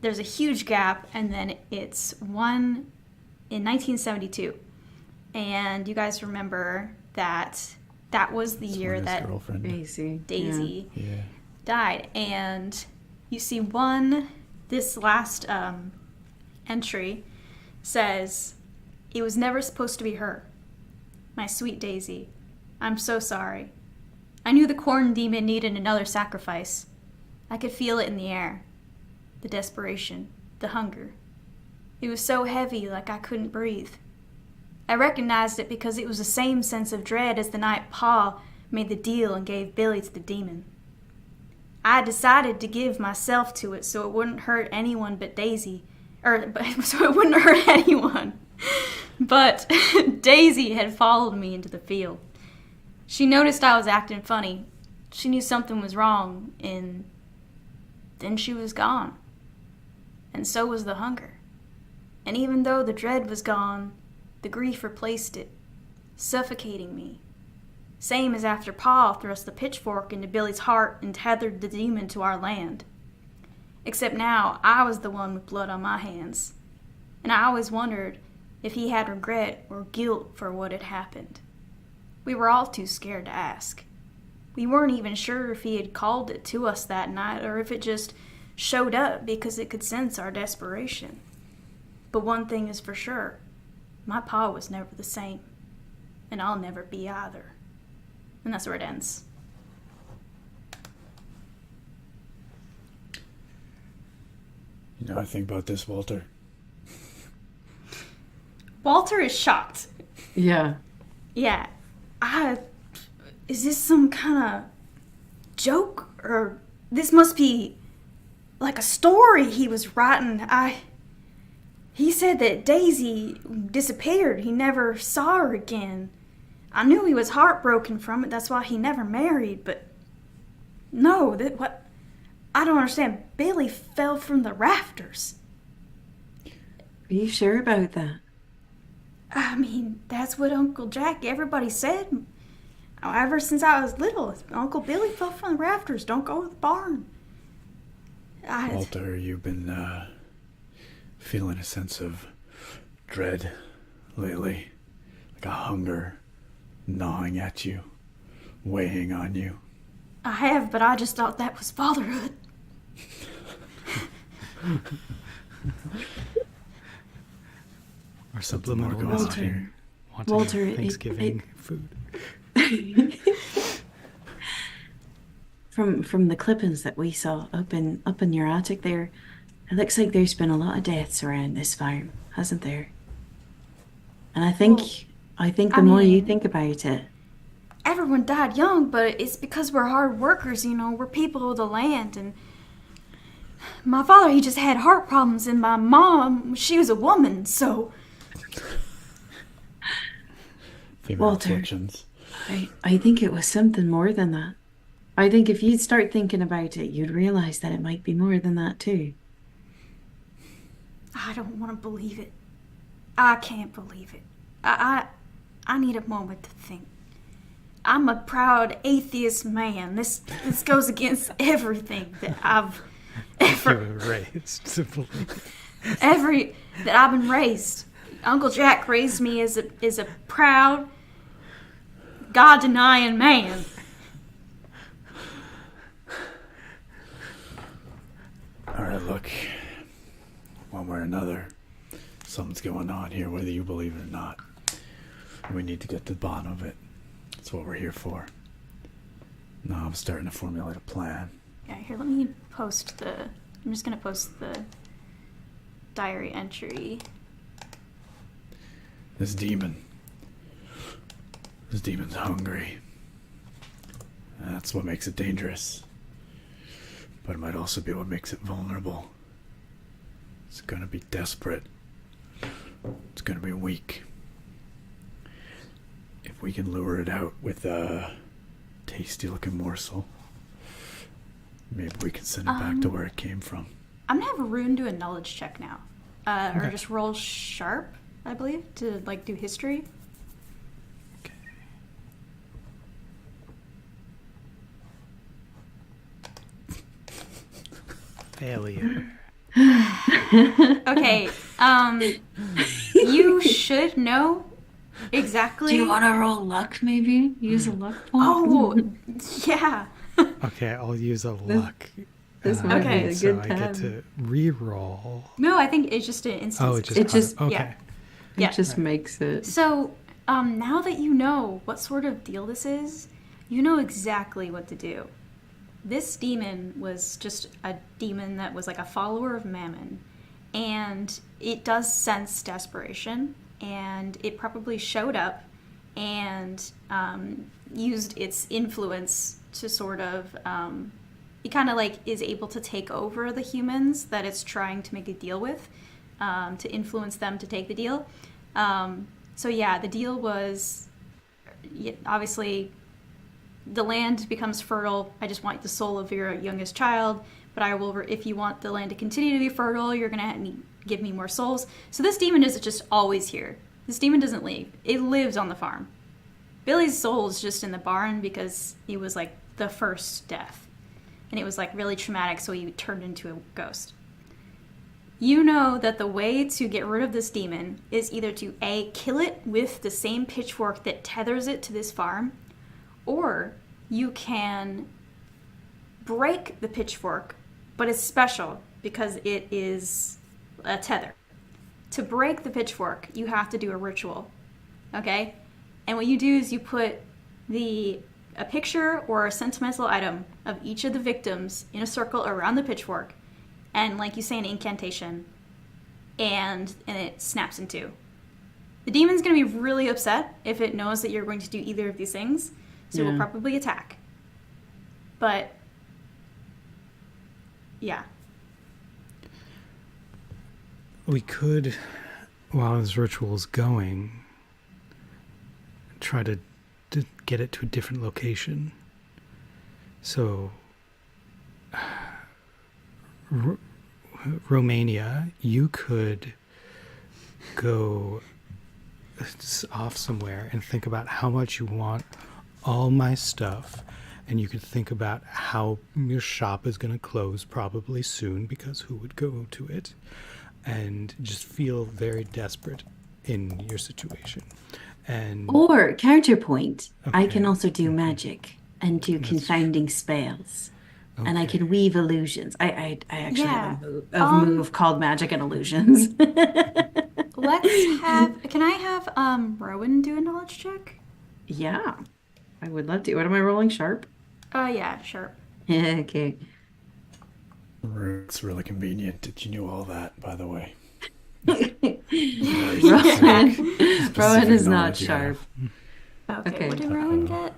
there's a huge gap, and then it's one in 1972. And you guys remember that was the year that Daisy died. And you see this last entry says, "It was never supposed to be her. My sweet Daisy. I'm so sorry. I knew the corn demon needed another sacrifice. I could feel it in the air. The desperation, the hunger. It was so heavy, like I couldn't breathe. I recognized it because it was the same sense of dread as the night Pa made the deal and gave Billy to the demon. I had decided to give myself to it so it wouldn't hurt anyone but Daisy. So it wouldn't hurt anyone. But Daisy had followed me into the field. She noticed I was acting funny. She knew something was wrong, and then she was gone. And so was the hunger. And even though the dread was gone, the grief replaced it, suffocating me. Same as after Pa thrust the pitchfork into Billy's heart and tethered the demon to our land. Except now I was the one with blood on my hands. And I always wondered if he had regret or guilt for what had happened. We were all too scared to ask. We weren't even sure if he had called it to us that night or if it just showed up because it could sense our desperation. But one thing is for sure, my Pa was never the same, and I'll never be either." And that's where it ends. I think about this, Walter. Walter is shocked. Yeah. Yeah. Is this some kind of joke? Or this must be like a story he was writing. He said that Daisy disappeared. He never saw her again. I knew he was heartbroken from it. That's why he never married. But no, what? I don't understand. Billy fell from the rafters. Are you sure about that? I mean, that's what Uncle Jack, everybody said. Ever since I was little, Uncle Billy fell from the rafters. Don't go to the barn. Walter, you've been feeling a sense of dread lately, like a hunger gnawing at you, weighing on you. I have, but I just thought that was fatherhood. Or subliminal More going on messaging. here. Wanting Thanksgiving food. From the clippings that we saw up in your attic there, it looks like there's been a lot of deaths around this farm, hasn't there? And I think the more you think about it, Everyone died young, but it's because we're hard workers, we're people of the land. And my father, he just had heart problems, and my mom, she was a woman, so... Female Walter. afflictions. I think it was something more than that. I think if you'd start thinking about it, you'd realize that it might be more than that too. I don't want to believe it. I can't believe it. I need a moment to think. I'm a proud atheist man. This goes against everything that I've ever raised to believe. that I've been raised. Uncle Jack raised me as a proud, God-denying man. All right, look. One way or another, something's going on here, whether you believe it or not. We need to get to the bottom of it. That's what we're here for. Now I'm starting to formulate a plan. Yeah, here, let me post I'm just going to post the diary entry. This demon's hungry. That's what makes it dangerous. But it might also be what makes it vulnerable. It's gonna be desperate. It's gonna be weak. If we can lure it out with a tasty looking morsel, maybe we can send it back to where it came from. I'm gonna have Rune do a knowledge check now. Or Okay. just roll sharp, I believe, to like do history. Okay. Failure. Okay, you should know exactly. Do you want to roll luck, maybe? Use a luck point? Oh, yeah. Okay, I'll use a luck. this might be a so good I get time. to re-roll. No, I think it's just an instance. Oh, It just- okay. yeah. It Yeah. just makes it. So, now that you know what sort of deal this is, you know exactly what to do. This demon was just a demon that was like a follower of Mammon, and it does sense desperation, and it probably showed up and used its influence to sort of it kind of like is able to take over the humans that it's trying to make a deal with, to influence them to take the deal. So yeah, the deal was obviously the land becomes fertile. I just want the soul of your youngest child, but I will, if you want the land to continue to be fertile, you're gonna give me more souls. So this demon is just always here. This demon doesn't leave. It lives on the farm. Billy's soul is just in the barn because it was like the first death, and it was like really traumatic, so he turned into a ghost. You know that the way to get rid of this demon is either to A, kill it with the same pitchfork that tethers it to this farm, or you can break the pitchfork, but it's special because it is a tether. To break the pitchfork, you have to do a ritual, okay? And what you do is you put a picture or a sentimental item of each of the victims in a circle around the pitchfork, and like you say an incantation, and it snaps in two. The demon's going to be really upset if it knows that you're going to do either of these things, so it will Yeah. probably attack. But yeah. We could, while this ritual's going, try to get it to a different location. So, Romania, you could go off somewhere and think about how much you want all my stuff, and you could think about how your shop is going to close probably soon, because who would go to it, and just feel very desperate in your situation. And Or counterpoint, I can Okay. also do magic and do confounding spells. And I okay. can weave illusions. I actually Yeah. have a move called Magic and Illusions. Let's have. Can I have Rowan do a knowledge check? Yeah, I would love to. What am I rolling? Sharp? Yeah, sharp. Okay. It's really convenient that you knew all that, by the way. Rowan is not knowledge you sharp. Okay, Okay. what did Rowan get?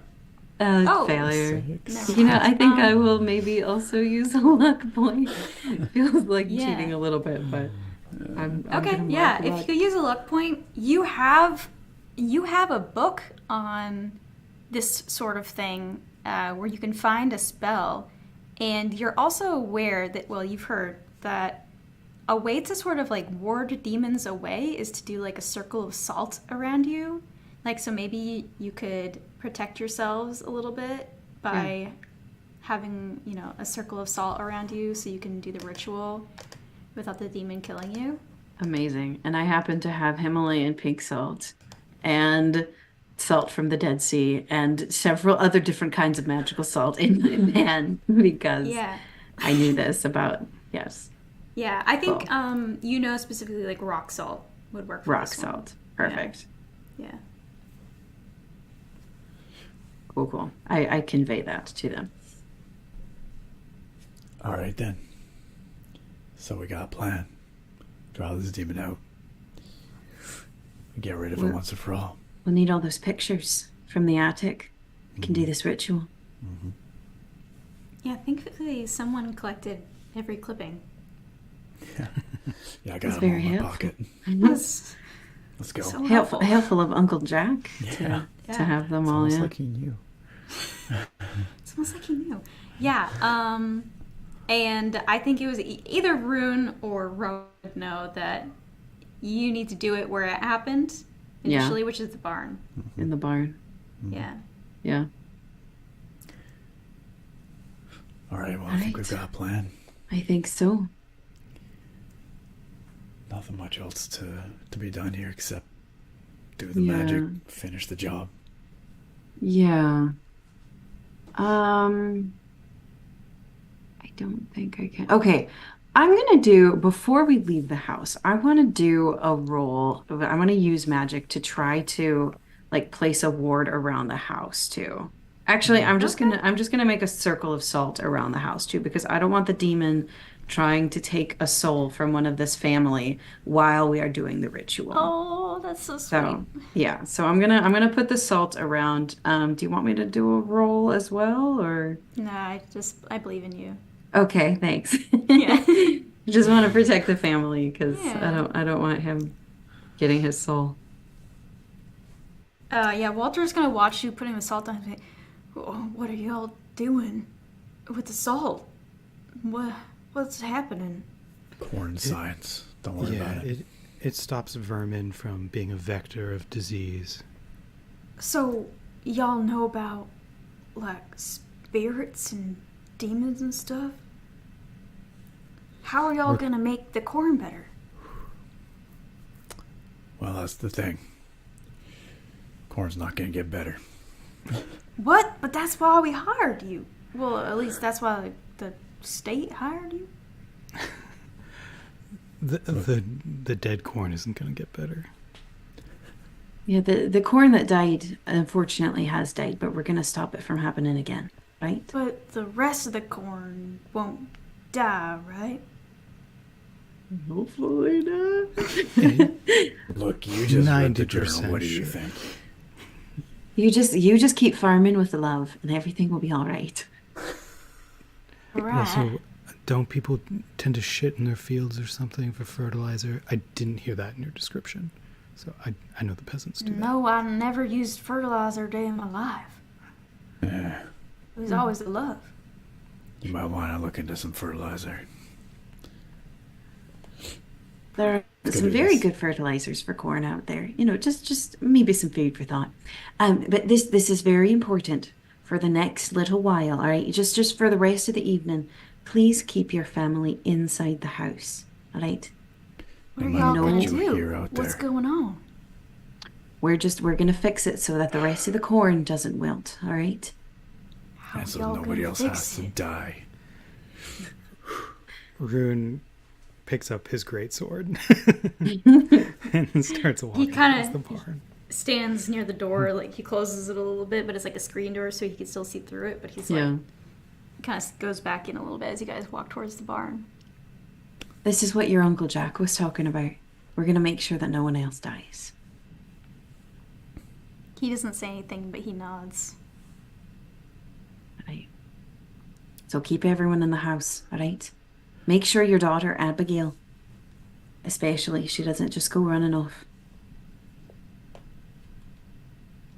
Oh, failure. Six. Never You know, I think I Um, will maybe also use a luck point. Feels like Yeah. cheating a little bit, but I'm Okay, gonna yeah. mark If luck. you use a luck point, you have a book on this sort of thing where you can find a spell, and you're also aware that, well, you've heard that a way to sort of like ward demons away is to do like a circle of salt around you. Like, so maybe you could protect yourselves a little bit by having, a circle of salt around you so you can do the ritual without the demon killing you. Amazing. And I happen to have Himalayan pink salt and salt from the Dead Sea and several other different kinds of magical salt in my van because Yeah. I knew this about, yes, Yeah, I think Cool. Specifically like rock salt would work for rock this one. salt. Perfect. Yeah. Cool, cool. I convey that to them. All right, then. So we got a plan. Draw this demon out. Get rid of it Well- once and for all. We'll need all those pictures from the attic. We can do this ritual. Yeah, thankfully someone collected every clipping. Yeah, I got That's them all very in my helpful. pocket. That's Let's go. so Helpful, helpful. helpful of Uncle Jack Yeah. to Yeah. have them It's all almost in. like he knew. It's almost like he knew. Yeah. And I think it was either Rune or Rowan would know that you need to do it where it happened Yeah. initially, which is the barn. In the barn. Yeah. Yeah. All right, well, I think we've Right. got a plan. I think so. Nothing much else to be done here except do the Yeah. magic, finish the job. Yeah. I don't think I can. Okay. I'm gonna do, before we leave the house, I want to do a roll. I want to use magic to try to like place a ward around the house too. Actually, I'm just gonna make a circle of salt around the house too, because I don't want the demon trying to take a soul from one of this family while we are doing the ritual. Oh, that's so sweet. So yeah, so I'm gonna put the salt around. Do you want me to do a roll as well, or? No, I believe in you. Okay, thanks. Yeah. Just want to protect the family because Yeah. I don't want him getting his soul. Yeah, Walter's gonna watch you putting the salt on. And say, "Oh, what are y'all doing with the salt? What's happening?" Corn science. Don't worry Yeah, about it. it stops vermin from being a vector of disease. So y'all know about like spirits and demons and stuff? How are y'all We're- gonna make the corn better? Well, that's the thing. Corn's not going to get better. What? But that's why we hired you. Well, at least that's why the state hired you. The dead corn isn't going to get better. Yeah, the corn that died unfortunately has died, but we're gonna stop it from happening again, right? But the rest of the corn won't die, right? Hopefully not. Look, you just read the 90% journal. What do you sure. think? You just keep farming with the love, and everything will be all right. Right. Also, don't people tend to shit in their fields or something for fertilizer? I didn't hear that in your description. So I know the peasants do that. No, I never used fertilizer a day in my life. Yeah, It was always the love. you might want to look into some fertilizer. There are It's some good very news. good fertilizers for corn out there. You know, just maybe some food for thought. But this is very important for the next little while. All right, just for the rest of the evening, please keep your family inside the house. All right. What are might y'all put gonna you do? here out What's there. going on? We're gonna fix it so that the rest of the corn doesn't wilt. All right. How And so y'all nobody gonna else fix has to it? die. Rune picks up his greatsword and starts walking kinda- towards the barn. Stands near the door, like he closes it a little bit, but it's like a screen door, so he can still see through it. But he's like, Yeah. kind of goes back in a little bit as you guys walk towards the barn. This is what your Uncle Jack was talking about. We're gonna make sure that no one else dies. He doesn't say anything, but he nods. All right. So keep everyone in the house. All right. Make sure your daughter Abigail, especially, she doesn't just go running off.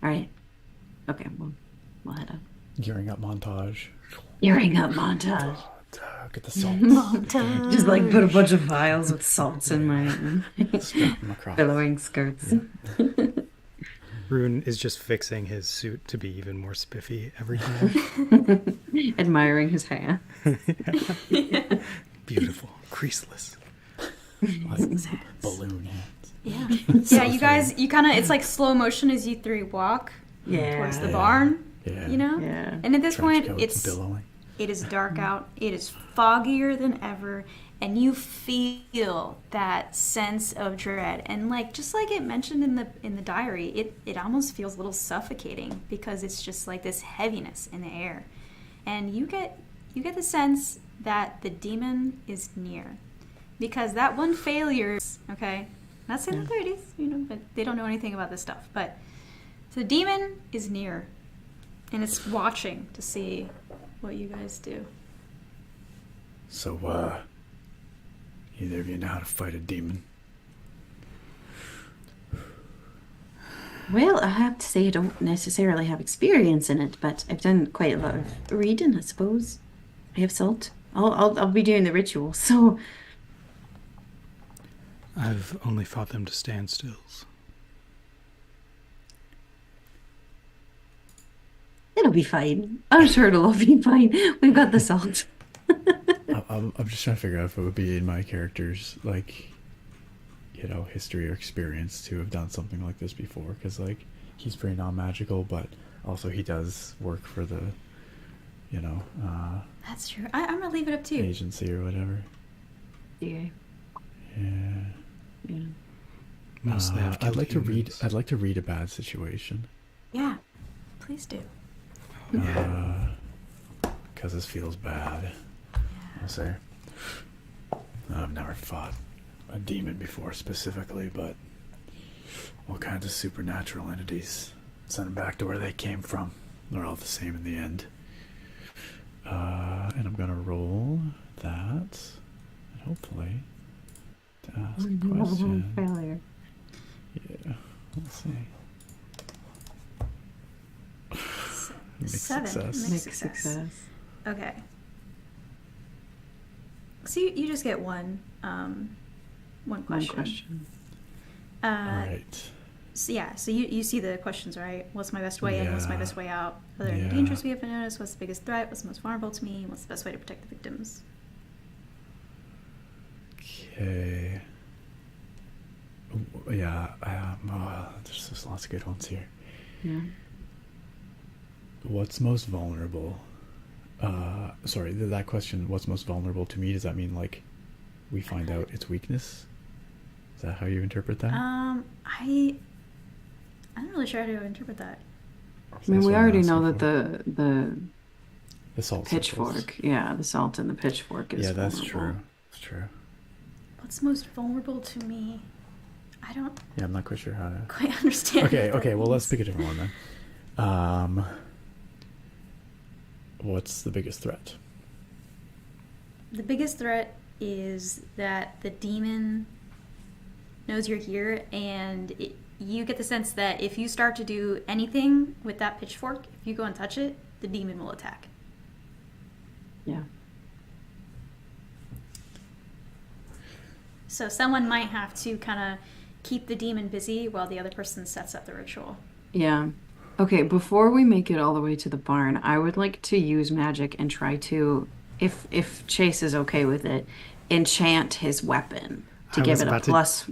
All right. Okay. We'll head up. Gearing up montage. Earring up montage. Get the salt. Just like put a bunch of vials with salts in my Strap them across. billowing skirts. Rune is just fixing his suit to be even more spiffy every time. Admiring his hair. Beautiful, creaseless. Like balloon hands. Yeah. Yeah, you guys, you kind of, it's like slow motion as you three walk towards the Yeah. barn, Yeah. you know? Yeah. And at this Trench point, coats it's billowing. it is dark out. It is foggier than ever, and you feel that sense of dread. And like just like it mentioned in the diary, it almost feels a little suffocating because it's just like this heaviness in the air. And you get the sense that the demon is near. because that one failure, okay, not saying that there it is, but they don't know anything about this stuff. But so the demon is near, and it's watching to see what you guys do. So, either of you know how to fight a demon? Well, I have to say I don't necessarily have experience in it, but I've done quite a lot of reading, I suppose. I have salt. I'll be doing the ritual, so I've only fought them to standstills. it'll be fine. I'm sure it'll all be fine. We've got the salt. I'm just trying to figure out if it would be in my character's, like, history or experience to have done something like this before. Because, like, he's pretty non-magical, but also he does work for the, That's true. I'm gonna leave it up to you. agency or whatever. Yeah. Yeah. Yeah. Mostly have I'd like to read. humans. I'd like to read a bad situation. Yeah, please do. Because this feels bad. I'll say. I've never fought a demon before specifically, but all kinds of supernatural entities. Send them back to where they came from. They're all the same in the end. And I'm gonna roll that, and hopefully to ask a question. Failure. Yeah, let's see. Mixed 7. success. Mixed Mixed success. success. Okay. So you just get one One question. question. All right. So yeah, so you see the questions, right? What's my best way in? What's my Yeah. best way out? Are there any Yeah. dangers we haven't noticed? What's the biggest threat? What's most vulnerable to me? What's the best way to protect the victims? Okay. Yeah. There's lots of good ones here. Yeah. What's most vulnerable? Sorry, that question. What's most vulnerable to me? Does that mean like we find out its weakness? Is that how you interpret that? I'm not really sure how to interpret that. I mean, That's we what I'm already asking know that for. the salt pitchfork, the salt and the pitchfork is Yeah, that's vulnerable. true. That's true. What's most vulnerable to me? I don't Yeah, I'm not quite sure how to. quite understand. Okay, what that okay. Well, let's means. pick a different one then. What's the biggest threat? The biggest threat is that the demon knows you're here, and you get the sense that if you start to do anything with that pitchfork, if you go and touch it, the demon will attack. Yeah. So someone might have to kind of keep the demon busy while the other person sets up the ritual. Yeah. Okay, before we make it all the way to the barn, I would like to use magic and try to, if Chase is okay with it, enchant his weapon to I give was it a about to plus.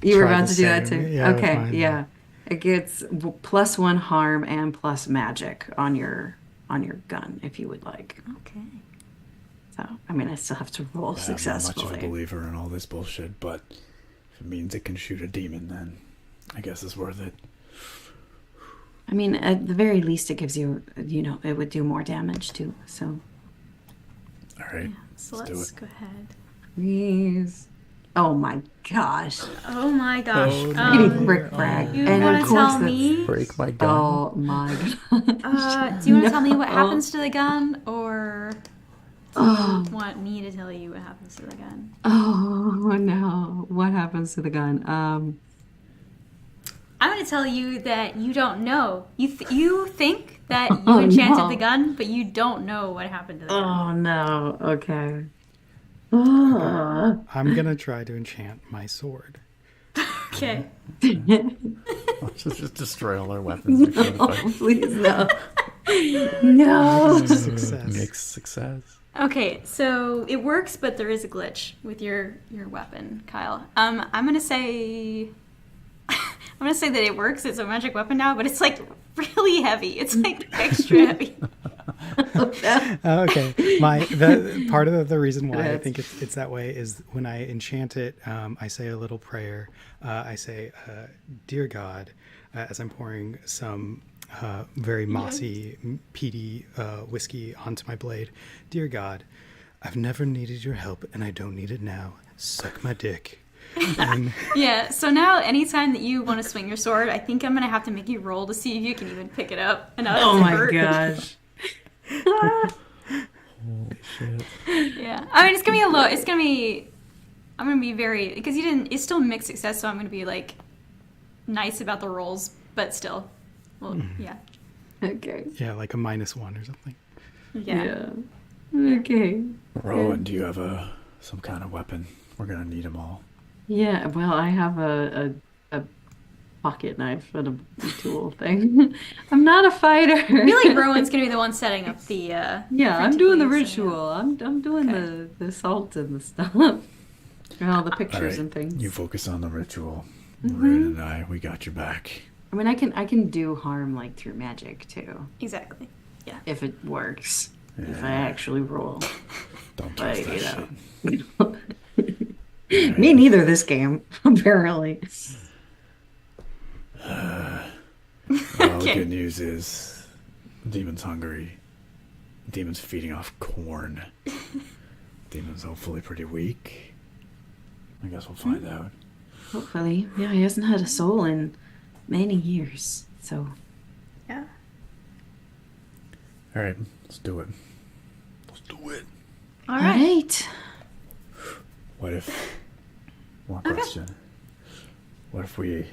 You were try about the to do that same. too? Yeah, Okay, fine. yeah. It gets +1 harm and plus magic on your gun if you would like. Okay. So, I mean, I still have to roll Yeah, I'm not much of a successfully. believer in all this bullshit, but if it means it can shoot a demon, then I guess it's worth it. I mean, at the very least, it gives you, it would do more damage too. So, All right, Yeah. So let's let's do it. go ahead. please. Oh my gosh. Oh my gosh. Oh, no. Pretty brick brag. You And want of to course tell that's- me? Break my gun. Oh my god. Do you want to tell me what No. happens to the gun, or do Oh. you want me to tell you what happens to the gun? Oh no. What happens to the gun? I'm going to tell you that you don't know. You think that you Oh, enchanted no. the gun, but you don't know what happened to the gun. Oh no. Okay. Oh. I'm gonna try to enchant my sword. Okay. Just destroy all our weapons. before the Oh, fight. please no. No. Success. Mixed success. Okay, so it works, but there is a glitch with your weapon, Kyle. I'm gonna say that it works. It's a magic weapon now, but it's like really heavy. It's like extra heavy. Okay, the part of the reason why I That's- think it's that way is when I enchant it, I say a little prayer. I say, "Dear God," as I'm pouring some very mossy, peaty whiskey onto my blade. Dear God, I've never needed your help, and I don't need it now. Suck my dick. And Yeah, so now anytime that you want to swing your sword, I think I'm going to have to make you roll to see if you can even pick it up. And Oh my gosh. Holy shit. Yeah. I mean, it's going to be a low. It's going to be. I'm going to be very. Because you didn't. It's still mixed success, so I'm going to be like nice about the rolls, but still. Well, yeah. Okay. yeah, like a -1 or something. Yeah. Okay. Rowan, do you have some kind of weapon? We're gonna need them all. Yeah, well, I have a pocket knife and a tool thing. I'm not a fighter. I feel like Rowan's going to be the one setting up the. Yeah, I'm doing the frantically, so, ritual. I'm doing Okay. the salt and the stuff. And all the All pictures right, and things. you focus on the ritual. Maroon and I, we got your back. I mean, I can do harm like through magic too, Exactly. if it works. If I Yeah. actually roll. Don't But, touch that you shit. know. Me neither this game, apparently. Well, the Okay. good news is, demon's hungry. Demon's feeding off corn. Demon's hopefully pretty weak. I guess we'll find out. Hopefully. Yeah, he hasn't had a soul in many years. So, Yeah. All right, let's do it. Let's do it. All all right. right. What if? One Okay. question. What if we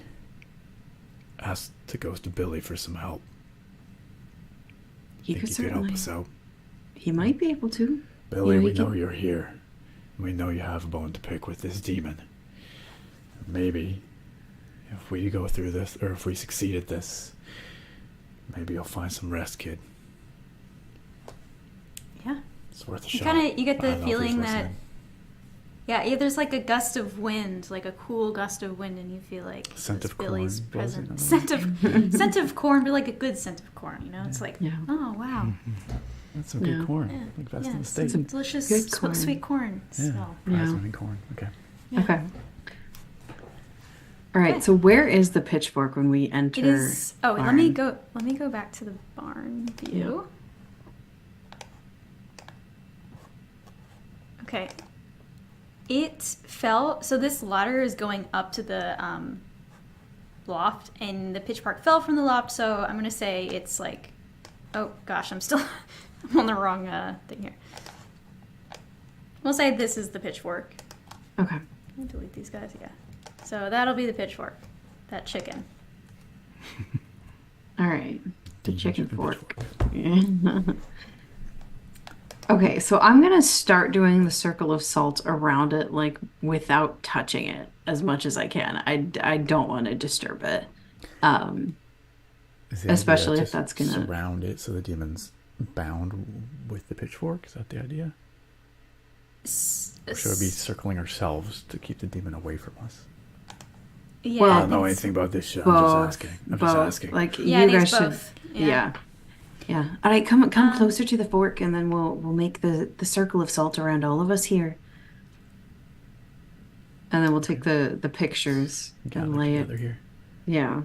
asked the ghost of Billy for some help? He Think could you could help certainly. us out? He might be able to. Billy, Yeah, we he know can- you're here. We know you have a bone to pick with this demon. Maybe if we go through this, or if we succeed at this, maybe you'll find some rest, kid. Yeah. It's worth a You shot. kind of you get I the don't know if he's feeling that listening. yeah, there's like a gust of wind, like a cool gust of wind, and you feel like Scent it's of Billy's corn blowing presence. in Scent of corn, but like a good scent of corn. You know, it's like Yeah. oh wow, That's some Yeah. good corn. yeah, Like best yeah, in the some state. delicious good corn. sweet corn Yeah. smell. Prize Yeah. winning corn. Okay. Yeah. Okay. All right. Okay. So where is the pitchfork when we enter? It is. Oh, barn? let me go. Let me go back to the barn view. Okay. It fell. So this ladder is going up to the loft, and the pitchfork fell from the loft. So I'm gonna say it's like. Oh gosh, I'm still. I'm on the wrong thing here. We'll say this is the pitchfork. Okay. Let me delete these guys. Yeah. So that'll be the pitchfork. That chicken. All right. The Demon chicken chicken fork. Okay, so I'm gonna start doing the circle of salt around it, like without touching it as much as I can. I don't want to disturb it. Is the Especially idea if to that's gonna- surround it so the demon's bound with the pitchfork. Is that the idea? Or should we be circling ourselves to keep the demon away from us? Yeah, Well, I I don't know think anything about this shit. Both. I'm just asking. I'm just Both. asking. Like Yeah, I you think guys it's should. both. Yeah. Yeah. All right, come Um, closer to the fork, and then we'll make the circle of salt around all of us here. And then we'll take the pictures Gather and lay it. together here. Yeah.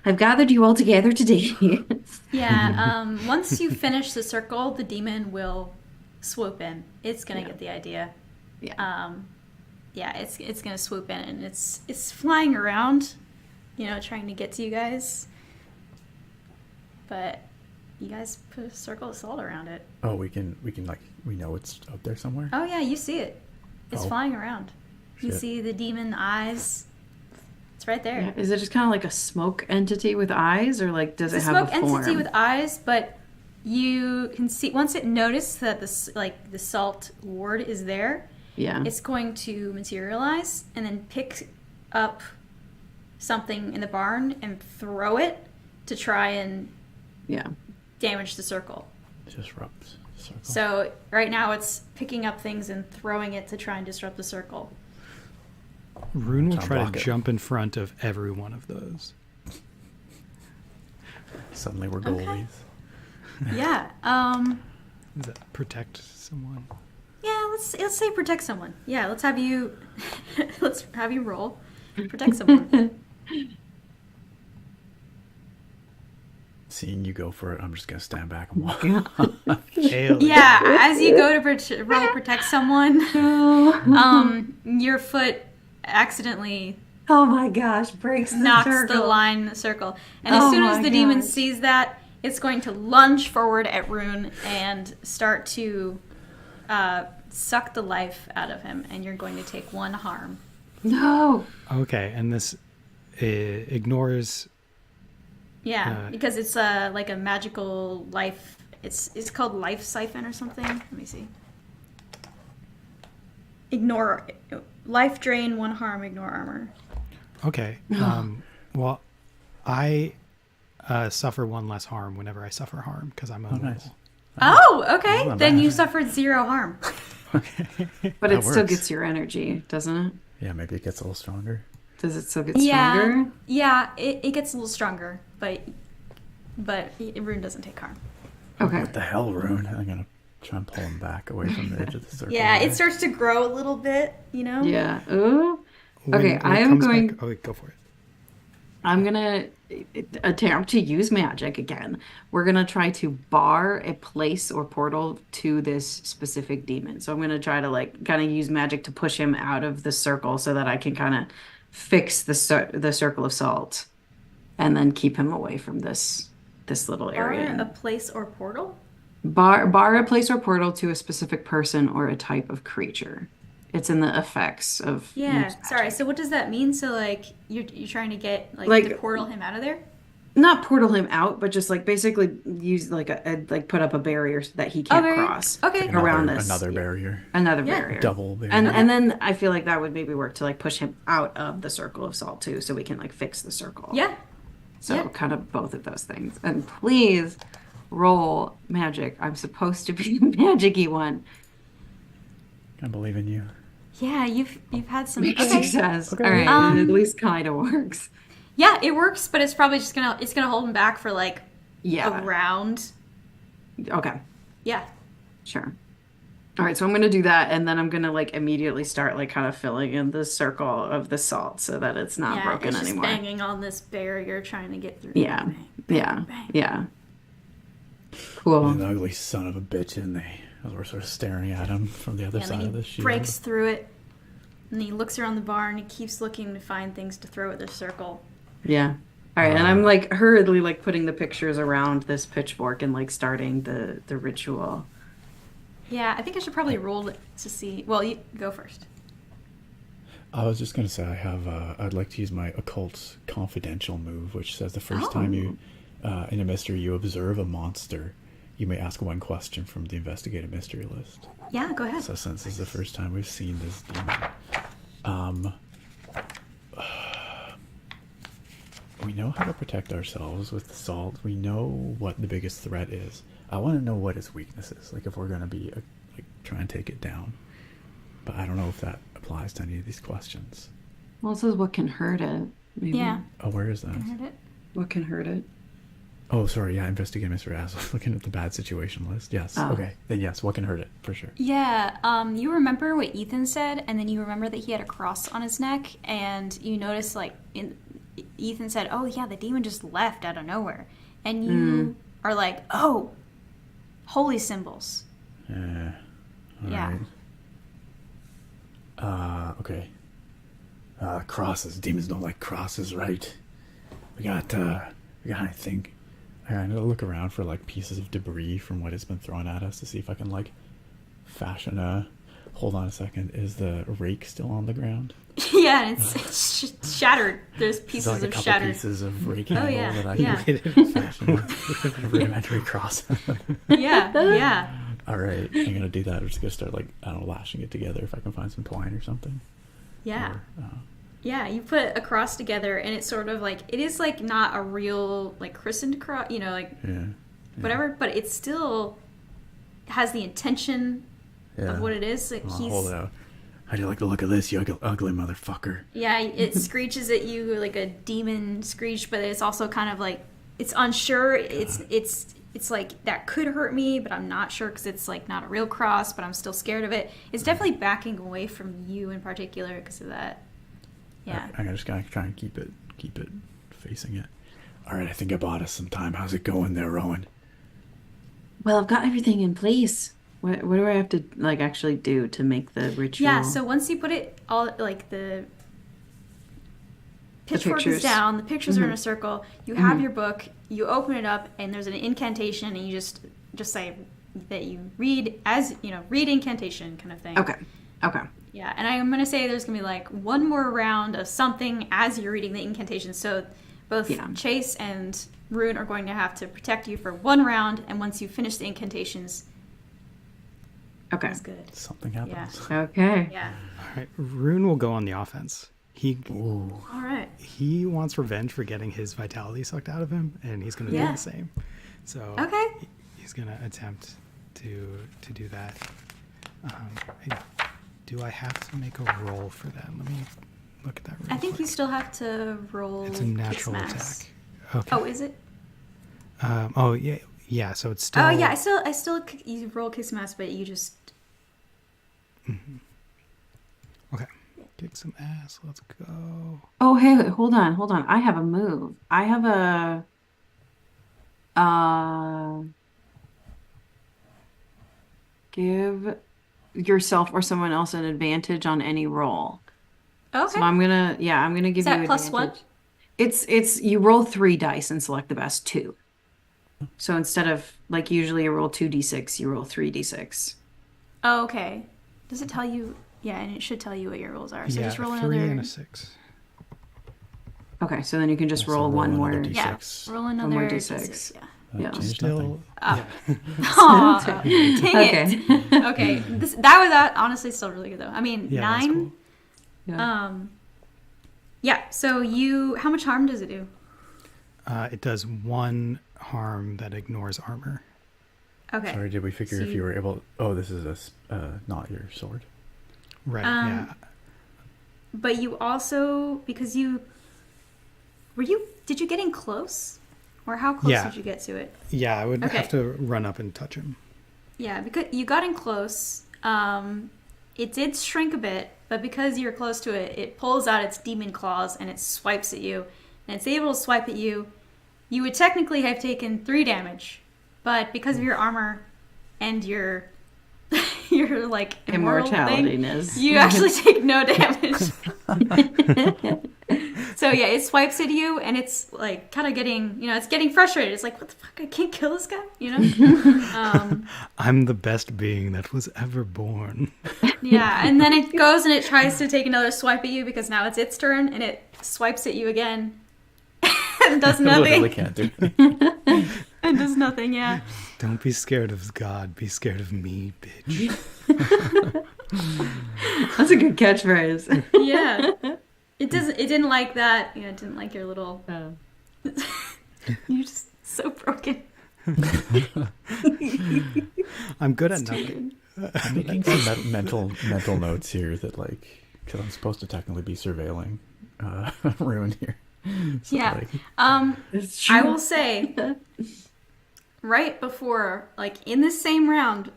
I've gathered you all together today. Yeah, once you finish the circle, the demon will swoop in. It's gonna Yeah. get the idea. Yeah. Yeah, it's gonna swoop in, and it's flying around, you know, trying to get to you guys. But you guys put a circle of salt around it. Oh, we can like we know it's out there somewhere. Oh yeah, you see it. It's Oh. flying around. You Shit. see the demon eyes. It's right there. Yeah. Is it just kind of like a smoke entity with eyes, or like does It's it a have smoke a form? entity with eyes, but you can see once it notices that the salt ward is there, Yeah. it's going to materialize and then pick up something in the barn and throw it to try and Yeah. damage the circle. Disrupts circle. So right now it's picking up things and throwing it to try and disrupt the circle. Rune will Try to try block to it. jump in front of every one of those. Suddenly we're Okay. goalies. Yeah. Does that protect someone? Yeah, let's say protect someone. Yeah, let's have you roll. Protect someone. seeing you go for it, I'm just gonna stand back and walk. Alien. Yeah, as you go to roll protect someone, your foot accidentally Oh my gosh, breaks the knocks circle. the line in the circle. And as soon as my the demon gosh. sees that, it's going to lunge forward at Rune and start to suck the life out of him. And you're going to take 1 harm. No. Okay, and this ignores. Yeah, because it's like a magical life. It's called life siphon or something. Let me see. Ignore life drain, 1 harm, ignore armor. Okay. Well, I suffer 1 less harm whenever I suffer harm because I'm unable. nice. Oh, okay. not Then bad. you suffered 0 harm. But That it still works. gets your energy, doesn't it? Yeah, maybe it gets a little stronger. Does it still get stronger? Yeah, it gets a little stronger, but Rune doesn't take harm. Okay. What the hell, Rune? I'm gonna try and pull him back away from the edge of the circle. Yeah, it starts to grow a little bit, you know? Yeah. Ooh. Okay, When I it am comes going. back- oh, go for it. I'm gonna attempt to use magic again. We're gonna try to bar a place or portal to this specific demon. So I'm gonna try to like kind of use magic to push him out of the circle so that I can kind of fix the circle of salt, and then keep him away from this little Or area. a place or portal? Bar a place or portal to a specific person or a type of creature. It's in the effects of Yeah, use sorry. magic. So what does that mean? So like you're trying to get Like- to portal him out of there? Not portal him out, but just like basically use like like put up a barrier so that he can't Okay. cross Okay. around this. Another barrier. Another Yeah. barrier. Double barrier. And then I feel like that would maybe work to like push him out of the circle of salt too, so we can like fix the circle. Yeah. So yeah. kind of both of those things. And please roll magic. I'm supposed to be a magic-y one. I believe in you. Yeah, you've had some Success. Okay. All right. Um, It at least kind of works. Yeah, it works, but it's probably just gonna hold him back for like Yeah. a round. Okay. Yeah. Sure. All right, so I'm going to do that, and then I'm going to like immediately start like kind of filling in the circle of the salt so that it's not Yeah, broken it's just anymore. banging on this barrier trying to get through. Yeah. Bang, Yeah. bang. Yeah. He's Cool. an ugly son of a bitch, isn't he? As we're sort of staring at him from the other Yeah, and side of then the he shield. breaks through it, and he looks around the barn. He keeps looking to find things to throw at the circle. Yeah. All right, and I'm like hurriedly like putting the pictures around this pitchfork and like starting the ritual. Yeah, I think I should probably roll it to see. Well, you go first. I was just going to say I'd like to use my occult confidential move, which says the first time you, in a mystery, you observe a monster, you may ask 1 question from the investigative mystery list. Yeah, go ahead. So since this is the first time we've seen this demon, we know how to protect ourselves with the salt. We know what the biggest threat is. I want to know what its weakness is. Like if we're going to be like try and take it down. But I don't know if that applies to any of these questions. Well, it says what can hurt it. Maybe. Yeah, Oh, where is that? I heard it. What can hurt it? Oh, sorry. Yeah, investigate mystery. I was looking at the bad situation list. Yes. Oh. Okay. Then yes, what can hurt it for sure. Yeah, you remember what Ethan said, and then you remember that he had a cross on his neck, and you notice like Ethan said, "Oh yeah, the demon just left out of nowhere," and you are like, "Oh, holy symbols." Yeah. All Yeah. right. Okay. Crosses. Demons don't like crosses, right? I think. I'm gonna look around for like pieces of debris from what has been thrown at us to see if I can like fashion a. Hold on a second. Is the rake still on the ground? Yeah, and it's shattered. There's Is pieces there, like a of couple shattered. pieces of rake Oh, handle yeah, that I yeah. can fashion a rudimentary cross? Yeah, yeah. All right, I'm gonna do that. I'm just gonna start like I don't know, lashing it together if I can find some twine or something. Yeah. Or, Yeah, you put a cross together, and it's sort of like, it is like not a real like christened cross, you know, like yeah. whatever, but it still has the intention Yeah. of what it is. Like I'll he's, hold it out. How do you like the look of this, you ugly motherfucker? yeah, it screeches at you like a demon screech, but it's also kind of like, it's unsure. It's like, that could hurt me, but I'm not sure because it's like not a real cross, but I'm still scared of it. It's definitely backing away from you in particular because of that. Yeah. I'm just gonna try and keep it facing it. All right, I think I bought us some time. How's it going there, Rowan? Well, I've got everything in place. What do I have to like actually do to make the ritual? Yeah, so once you put it all, like the pitchfork is pictures. down, the pictures are in a circle, you have your book, you open it up, and there's an incantation, and you just say that you read as, read incantation kind of thing. Okay. Okay. Yeah, and I'm going to say there's going to be like one more round of something as you're reading the incantation. So both Chase and Rune are going to have to protect you for one round, and once you finish the incantations, Okay. that's good. Something happens. Okay. Yeah. All right, Rune will go on the offense. Ooh. All right. He wants revenge for getting his vitality sucked out of him, and he's going to do the same. So Okay. he's going to attempt to do that. Do I have to make a roll for that? Let me look at that real I think you quick. still have to roll. It's a natural Kiss attack. Mass. Okay. Oh, is it? Yeah. So it's still. Oh, yeah. I still you roll Kiss Mass, but you just. Okay. Kick some ass. Let's go. Oh, hey, hold on. I have a move. I have a give yourself or someone else an advantage on any roll. Okay. So I'm gonna give Is that you plus advantage. one? It's you roll 3 dice and select the best 2. So instead of like usually you roll 2d6, you roll 3d6. Oh, okay. Does it tell you? Yeah, and it should tell you what your rolls are. So yeah, just roll a another. 3 and a 6. Okay, so then you can just So roll one roll more. another Yeah, D6. roll another more d6. D6. Yeah. Yeah. Changed Still. nothing. Oh. Yeah. Aw, dang Okay. it. Okay, that honestly still really good though. I mean, Yeah, that's 9. cool. Yeah. Yeah. So how much harm does it do? It does 1 harm that ignores armor. Okay. Sorry, did we figure So if you were able... Oh, this is not your sword. Right. Um, But you also because did you get in close, or how close Yeah. did you get to it? Yeah. I would okay. have to run up and touch him. Yeah, because you got in close. It did shrink a bit, but because you're close to it, it pulls out its demon claws and it swipes at you. And it's able to swipe at you. You would technically have taken 3 damage, but because of your armor and your like immortal thing, Immortality-ness. you actually take no damage. So yeah, it swipes at you, and it's like kind of getting, it's getting frustrated. It's like, what the fuck? I can't kill this guy, I'm the best being that was ever born. Yeah, and then it goes and it tries to take another swipe at you because now it's its turn, and it swipes at you again. And does Literally nothing. can't do anything. And does nothing, yeah. Don't be scared of God. Be scared of me, bitch. That's a good catchphrase. Yeah. It didn't like that. It didn't like your little you're just so broken. I'm good at nothing. I'm making some mental notes here that because I'm supposed to technically be surveilling Rune here. So, Yeah. It's I true. will say right before, in this same round,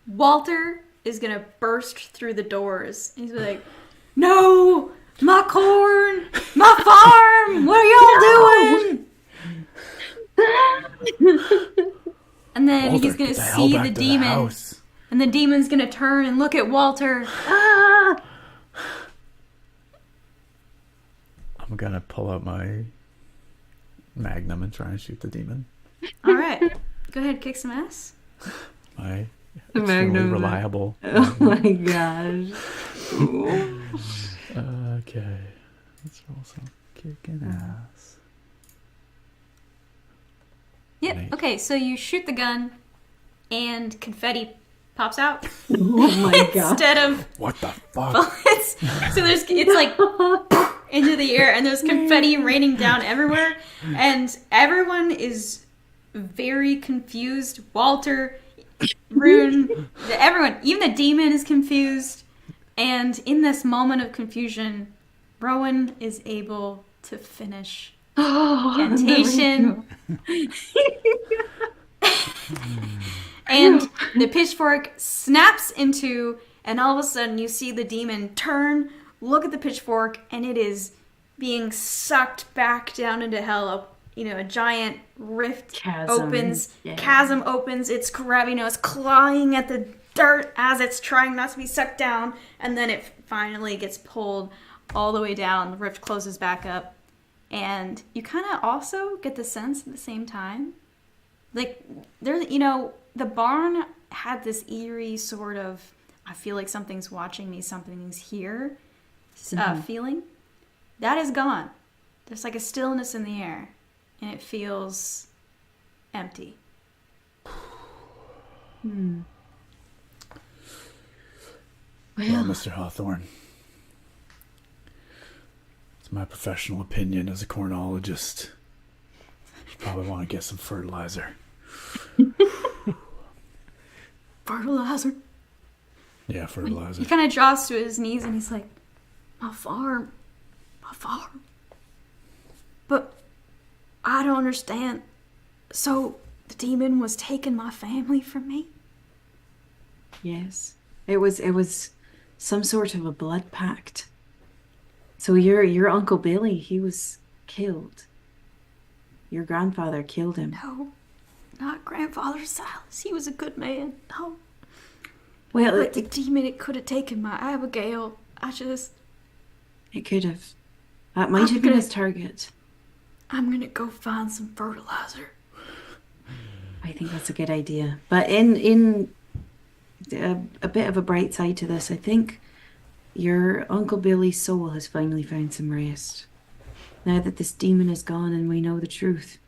Walter is gonna burst through the doors. He's gonna be like, "No! My corn! My farm! What are y'all doing?" And then Walter, he's gonna get the hell see back the to the demon. house. And the demon's gonna turn and look at Walter. Ah! I'm gonna pull out my magnum and try and shoot the demon. All right, go ahead, kick some ass. My The extremely magnum. reliable. Oh my gosh. Okay, let's roll some kicking ass. Yep. Nice. Okay, so you shoot the gun, and confetti pops out Oh my god. instead of What the fuck? bullets. So it's like into the air, and there's confetti raining down everywhere, and everyone is very confused. Walter, Rune, everyone, even the demon is confused. And in this moment of confusion, Rowan is able to finish Oh, incantation. And the pitchfork snaps into, and all of a sudden you see the demon turn, look at the pitchfork, and it is being sucked back down into hell a giant rift Chasm. opens, Yeah. chasm opens, it's grabbing, it's clawing at the dirt as it's trying not to be sucked down, and then it finally gets pulled all the way down, the rift closes back up, and you kind of also get the sense at the same time, like, there, the barn had this eerie sort of, I feel like something's watching me, something's here, feeling. That is gone. There's like a stillness in the air, and it feels empty. Well, Mr. Hawthorne, it's my professional opinion as a cornologist. You probably want to get some fertilizer. Fertilizer. Yeah, fertilizer. He kind of drops to his knees and he's like, my farm. But I don't understand. So the demon was taking my family from me? Yes. It was some sort of a blood pact. So your Uncle Billy, he was killed. Your grandfather killed him. No, not Grandfather Silas. He was a good man. No. Well, But the demon, it could have taken my Abigail. it could have. That might have been his target. I'm gonna go find some fertilizer. I think that's a good idea. But in a bit of a bright side to this, I think your Uncle Billy's soul has finally found some rest. Now that this demon is gone and we know the truth.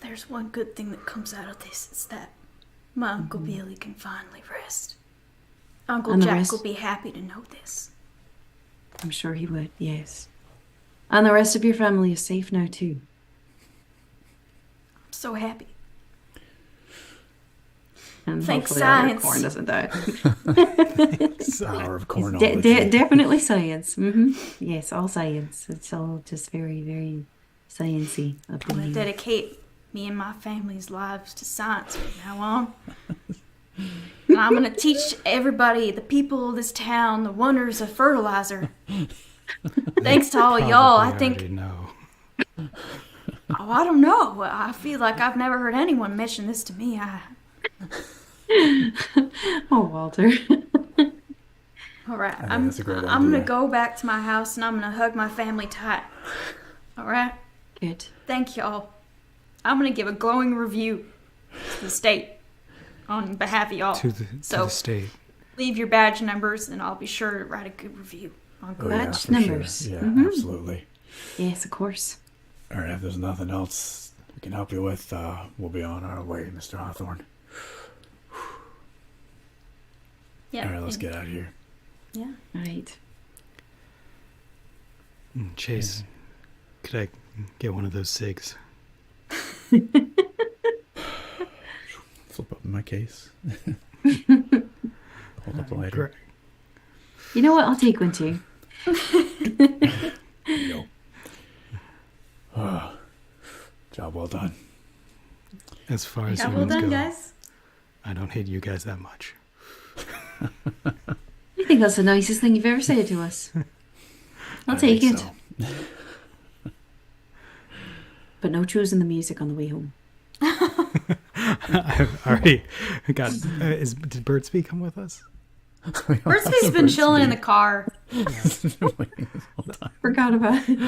There's one good thing that comes out of this. It's that my Uncle Billy can finally rest. Uncle And the Jack rest- will be happy to know this. I'm sure he would, yes. And the rest of your family is safe now too. I'm so happy. And Thanks, hopefully all your science. corn doesn't die. Power of It's cornology. definitely science. Yes, all science. It's all just very, very sciencey up I'm in gonna here. dedicate me and my family's lives to science from now on. And I'm gonna teach everybody, the people of this town, the wonders of fertilizer. Thanks to all y'all, I Probably think. already know. Oh, I don't know. I feel like I've never heard anyone mention this to me. Oh, Walter. All right, think I'm that's a great I'm gonna idea. go back to my house and I'm gonna hug my family tight. All right, Good. thank y'all. I'm gonna give a glowing review to the state on behalf of y'all. To the So- state. Leave your badge numbers and I'll be sure to write a good review on Oh, Google. yeah, Badge for sure. numbers. Yeah, absolutely. Yes, of course. All right, if there's nothing else we can help you with, we'll be on our way, Mr. Hawthorne. Yeah. All right, let's get out of here. Yeah. Right. Chase, could I get one of those cigs? Flip up in my case. Hold up the lighter. Great. You know what? I'll take one too. There you go. Job well done. As far as Yeah, well humans done, go, guys. I don't hate you guys that much. I think that's the nicest thing you've ever said to us. I'll I take think it. so. But no choosing the music on the way home. I've already got. Did Birdsby come with us? Birdsby's been chilling in the car. Forgot about it.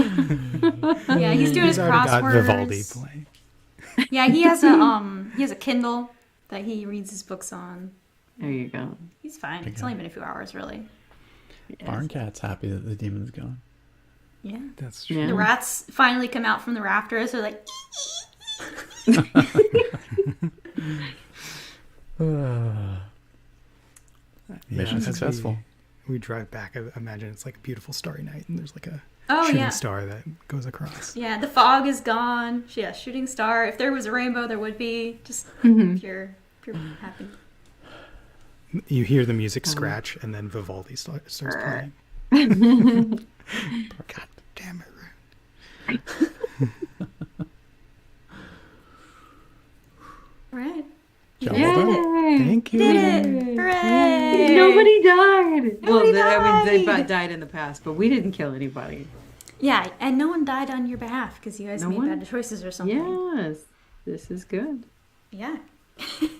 Yeah, he's doing his He's already got crosswords. Vivaldi playing. Yeah, he has a Kindle that he reads his books on. There you go. He's fine. It's only been a few hours, really. Barn Cat's happy that the demon's gone. Yeah. That's true. Yeah. The rats finally come out from the rafters. They're like, Mission as successful. We drive back. I imagine it's like a beautiful starry night, and there's like a oh shooting yeah, star that goes across. yeah. The fog is gone. Yeah, shooting star. If there was a rainbow, there would be just pure happy. You hear the music scratch, and then Vivaldi starts playing. God damn it! All right. Job Yay! well done. Thank you. Did it! Hooray! Nobody died. Nobody I mean, they died. died in the past, but we didn't kill anybody. Yeah, and no one died on your behalf because you guys No made one? bad choices or something. Yes, this is good. Yeah.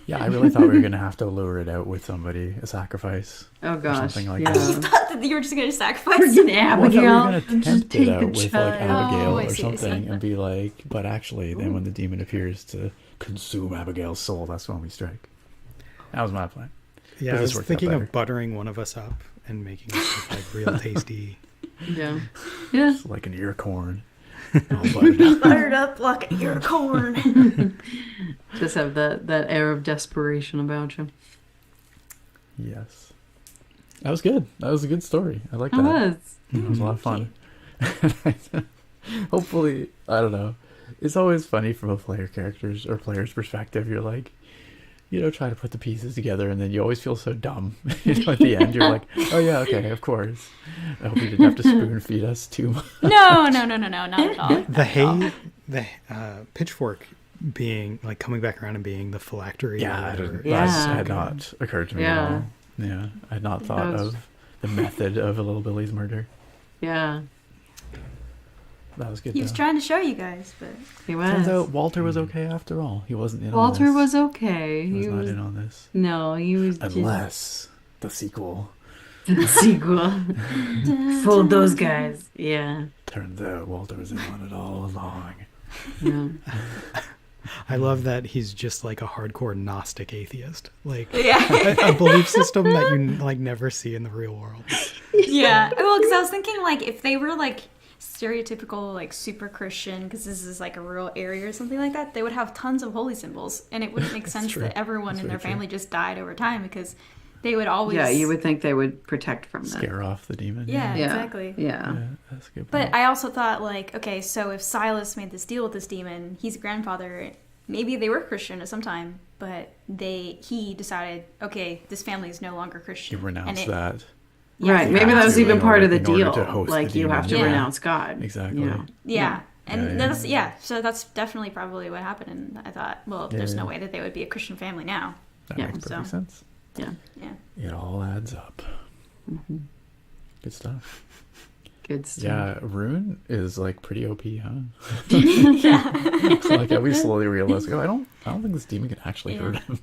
Yeah, I really thought we were going to have to lure it out with somebody, a sacrifice. Oh gosh, something like yeah. that. You thought that you were just going to sacrifice? Freaking Well, I thought we Abigail. were going to and just tempt it take out a with like child. Abigail Oh, I or see, I see. something and be like, but actually, then when the demon appears to consume Abigail's soul, that's when we strike. That was my plan. Yeah, But I this was worked out thinking better. of buttering one of us up and making it look like real tasty. Yeah, yeah. It's like an ear of corn. All buttered up. Buttered up like a ear of corn. Just have that air of desperation about you. Yes. That was good. That was a good story. I like It that. was. It was a lot of fun. Hopefully, I don't know. It's always funny from a player character's or player's perspective. You're like, try to put the pieces together, and then you always feel so dumb. At the end, you're like, oh yeah, okay, of course. I hope you didn't have to spoon feed us too much. No, not at all. The pitchfork being like coming back around and being the phylactery. Yeah, or whatever. Yeah. that had not occurred to me at all. Yeah, I had not thought was- of the method of a little Billy's murder. Yeah, That was good. He was though. trying to show you guys, but he was. Turns out Walter was okay after all. He wasn't in Walter on this. was okay. He was He not was. in on this. No, he was just Unless the sequel the sequel. Fooled those guys. Yeah. turns out Walter was in on it all along. Yeah. I love that he's just like a hardcore Gnostic atheist, like yeah. a belief system that you like never see in the real world. Yeah. Well, because I was thinking like if they were like stereotypical like super Christian, because this is like a rural area or something like that, they would have tons of holy symbols, and it wouldn't make sense true. that everyone That's in their very true. family just died over time because they would always. Yeah, you would think they would protect from that. Scare off the demon. Yeah, Yeah. exactly. Yeah. Yeah, that's a good. But point. I also thought like, okay, so if Silas made this deal with this demon, he's a grandfather. Maybe they were Christian at some time, but he decided, okay, this family is no longer Christian. You renounce And that. Yeah, Right. Maybe have that was to even in part order- of the in order deal. to host Like the you have to demon. Yeah. renounce God. Exactly. You know? Yeah. And Yeah, that's so that's definitely probably what happened. And I thought, well, there's no Yeah. way that they would be a Christian family now. That Yeah, makes perfect so- sense. Yeah. Yeah. It all adds up. Mm-hmm. Good stuff. Good stuff. Yeah, Rune is like pretty OP, huh? Yeah. So, like we slowly realized, I don't think this demon can actually hurt him.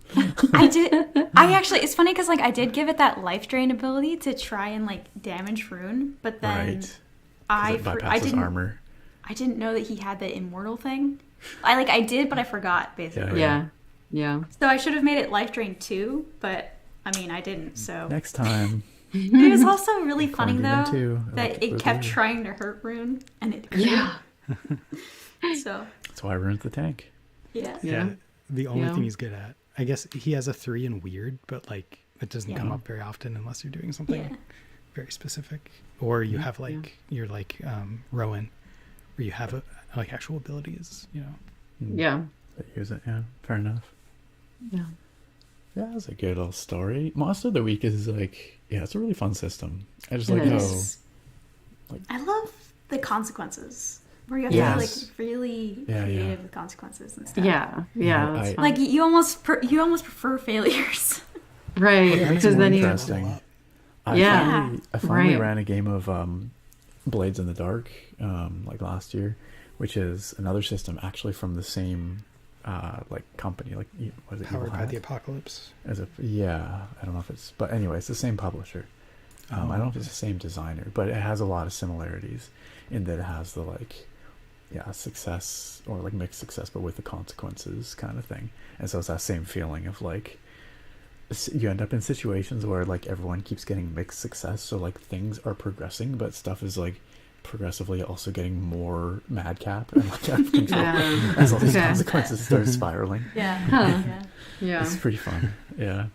I actually, it's funny because like I did give it that life drain ability to try and like damage Rune, but then Right. I It bypasses armor. I didn't know that he had the immortal thing. I did, but I forgot basically. Yeah. Yeah. So I should have made it life drain too, but I mean I didn't. So Next time. it was also really funny Demon though too. I that like it with kept you. trying to hurt Rune and it couldn't. Yeah. So That's why Rune's the tank. yeah. Yeah, the only Yeah. thing he's good at, I guess, he has a 3 in weird, but like it doesn't come Yeah. up very often unless you're doing something Yeah. very specific, or you have like you're like Rowan, where you have like actual abilities, Yeah. But use it, yeah. Fair enough. Yeah. Yeah, that's a good little story. Monster of the Week is like, yeah, it's a really fun system. I just It like is. I love the consequences where you have Yes. to be like really Yeah, creative yeah. with consequences and stuff. Yeah. Yeah. I- That's fun. Like you almost prefer failures. right. Yeah, Because then you. interesting. I Yeah. finally Right. ran a game of Blades in the Dark like last year, which is another system actually from the same like company, like what is it? powered Evil by Hat? the apocalypse. Yeah, I don't know if it's, but anyway, it's the same publisher. I don't know if it's the same designer, but it has a lot of similarities in that it has the like, yeah, success or like mixed success, but with the consequences kind of thing. And so it's that same feeling of like, you end up in situations where like everyone keeps getting mixed success, so like things are progressing, but stuff is like progressively also getting more madcap and like out of control Yeah. as all these Okay. consequences start spiraling. Yeah. Huh. Yeah. Yeah. It's pretty fun. Yeah.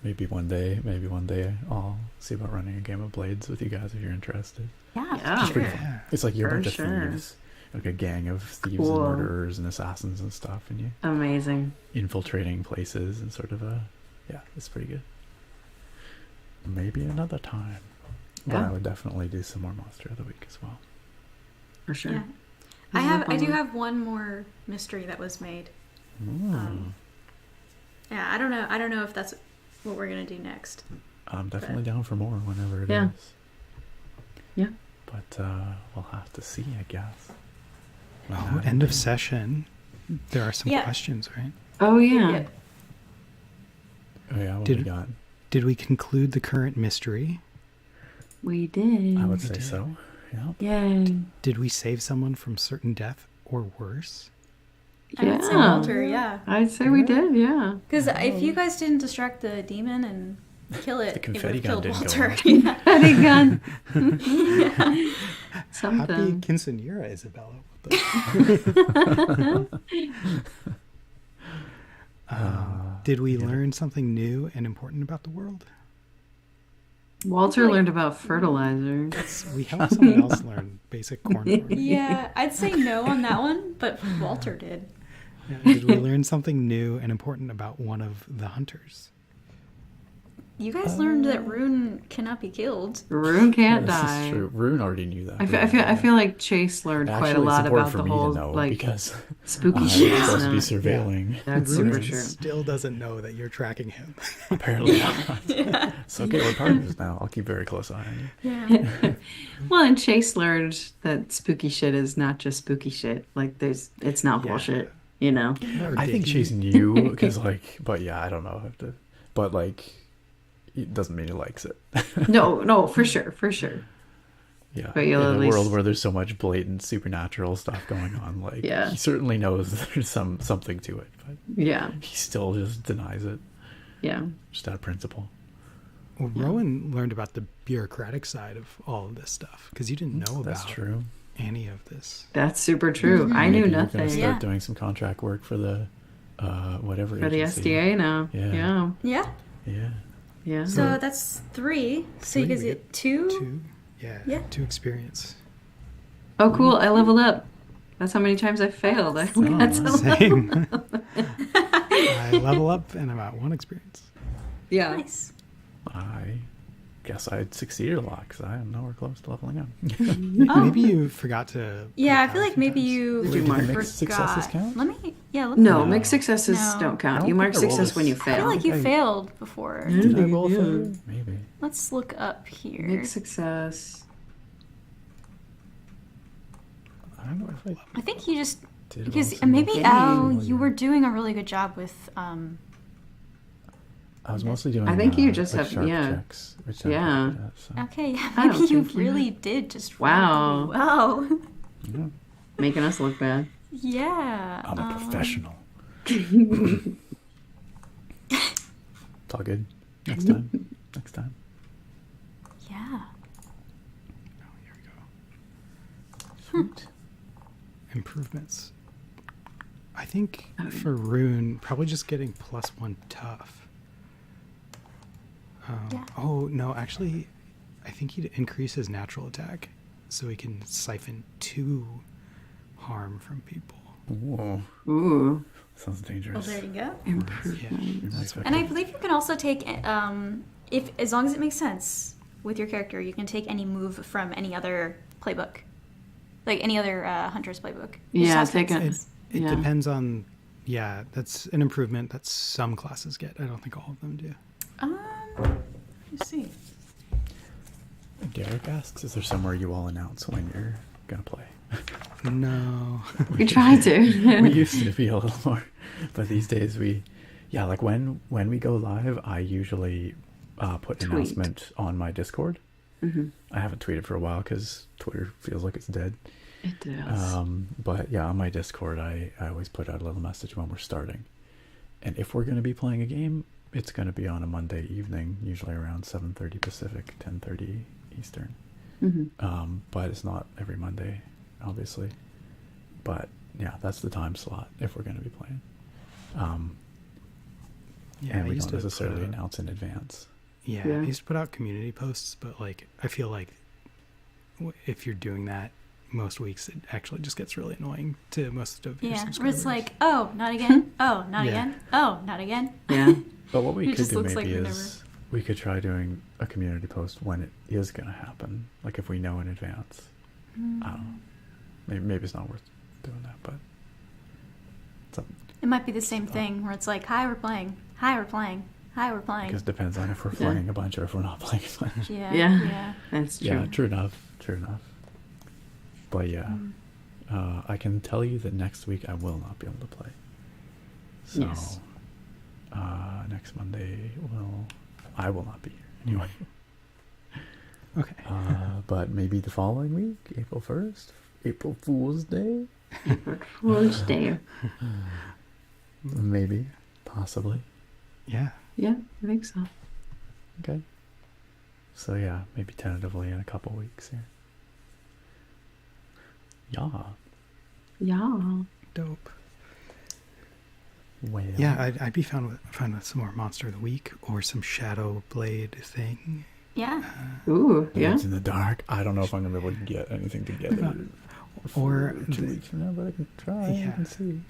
Maybe one day I'll see about running a game of Blades with you guys if you're interested. Yeah. Yeah. for sure. Yeah. It's like you're a For bunch of sure. thieves, like a gang of thieves Cool. and murderers and assassins and stuff, and you Amazing. infiltrating places and sort of it's pretty good. Maybe another time. But Yeah. I would definitely do some more Monster of the Week as well. For sure. Yeah. This is a I fun do one. have one more mystery that was made. Mm. Yeah, I don't know if that's what we're gonna do next. I'm definitely down for more whenever it is. Yeah. Yeah. but we'll have to see, I guess. Oh, end of session. There are some Yeah. questions, right? Oh yeah. Yeah. Oh yeah, what Did- we got? Did we conclude the current mystery? We did. I would say did. so. Yeah. Yay. Did we save someone from certain death or worse? I would say Yeah. Walter, yeah. I'd say we did, yeah. Because if you guys didn't distract the demon and kill it, The it confetti would have gun killed didn't go Walter. off. Yeah. Petty gun. Yeah. Happy Something. quinceanera, Isabella. What the- Did we learn something new and important about the world? Walter learned about fertilizer. We helped someone else learn basic corn farming. Yeah, I'd say no on that one, but Walter did. Yeah, did we learn something new and important about one of the hunters? You guys learned that Rune cannot be killed. Rune can't This die. is true. Rune already knew that. I feel like Chase learned quite a Actually, lot it's important about for the me whole to know like because spooky I'm shit. supposed to be stuff. surveilling. That's Rune super true. still doesn't know that you're tracking him. Apparently not. It's okay, we're partners now. I'll keep very close eye on you. Yeah. Well, and Chase learned that spooky shit is not just spooky shit. Like it's not Yeah. bullshit, you know. Or I did think he? Chase knew because but yeah, I don't know. But it doesn't mean he likes it. No, for sure. Yeah, But in you'll a at least- world where there's so much blatant supernatural stuff going on, Yeah. he certainly knows there's something to it, but Yeah, he still just denies it, yeah. just out of principle. Well, Rowan learned about the bureaucratic side of all of this stuff because you didn't know That's about true. any of this. That's super true. I Maybe knew we're gonna nothing start Yeah. doing some contract work for the whatever for the agency. SDA now. Yeah. Yeah, Yeah. Yeah. yeah. So that's 3. So you Three, guys we get 2? Two, Yeah. 2 experience. Oh, cool! I leveled up. That's how many times I failed. I Oh, got to same. I level up and I'm at 1 experience. Yeah. Nice. I guess I succeeded a lot because I am nowhere close to leveling up. Oh. Maybe you forgot to. Yeah, I put feel out a like few maybe times. you Did you mark mixed successes forgot. count? Let me No, No. mixed successes No. don't I count. don't You mark think I rolled success when you a- I feel fail. like you I- failed before. Did I roll a Yeah. failure? Maybe. Let's look up here. Mixed success. I don't know if I I think you just did. because roll some maybe failures. you were doing a really good job with I was mostly doing. I think you just like have- sharp yeah. checks, which I'm Yeah. good at, so. Okay, yeah, I maybe don't you think you- really did just Wow. really well. Yeah. Making us look bad. Yeah. I'm a professional. It's all good. Next time. Next time. Yeah. Oh, here we go. Sweet. Improvements. I think Oh, for Rune, probably just getting +1 tough. Yeah. Oh, no, actually, I think he'd increase his natural attack so he can siphon 2 harm from people. Whoa. Ooh, Sounds Well, dangerous. there you go. improvement. Really And I effective. believe you can also take if as long as it makes sense with your character, you can take any move from any other playbook, like any other hunter's playbook. It just Yeah, has to take make it. sense. It Yeah. depends on, yeah, that's an improvement that some classes get. I don't think all of them do. Let's see. Derek asks, is there somewhere you all announce when you're going to play? No. We try we to. used to be a little more, but these days like when we go live, I usually put an Tweet. announcement on my Discord. Mm-hmm. I haven't tweeted for a while because Twitter feels like it's dead. It does. But yeah, on my Discord, I always put out a little message when we're starting. And if we're going to be playing a game, it's going to be on a Monday evening, usually around 7:30 Pacific, 10:30 Eastern. Mm-hmm. But it's not every Monday, obviously. But yeah, that's the time slot if we're going to be playing. Yeah, And I we used don't to necessarily put out- announce in advance. Yeah, Yeah. I used to put out community posts, but like I feel like if you're doing that most weeks, it actually just gets really annoying to most of your Yeah, where subscribers. it's like, oh, not again. Oh, not Yeah. again. Oh, not again. Yeah. But what we It could just do looks like maybe we is we could try doing a community post when it is going to happen. Like if we know in advance. I don't know. Maybe it's not worth doing that, but it's up, It might be the same thing where it's like, hi, we're playing. Hi, we're playing. Hi, we're playing. because it depends on if we're Yeah. playing a bunch or if we're not playing a bunch. Yeah. Yeah. Yeah. That's true. Yeah, true enough. True enough. But yeah, I can tell you that next week I will not be able to play. So, Yes. Next Monday, I will not be here anyway. Okay. But maybe the following week, April 1st, April Fool's Day, Fool's Day. maybe, possibly. Yeah. Yeah, I think so. Okay. So yeah, maybe tentatively in a couple weeks here. Yeah. Yeah. Dope. Well. Yeah, I'd be fine with some more Monster of the Week or some Shadow Blade thing. Yeah. Ooh, yeah. Blades in the dark. I don't know if I'm gonna be able to get anything together. Or for 2 weeks from now, but I can try. Yeah. I can see.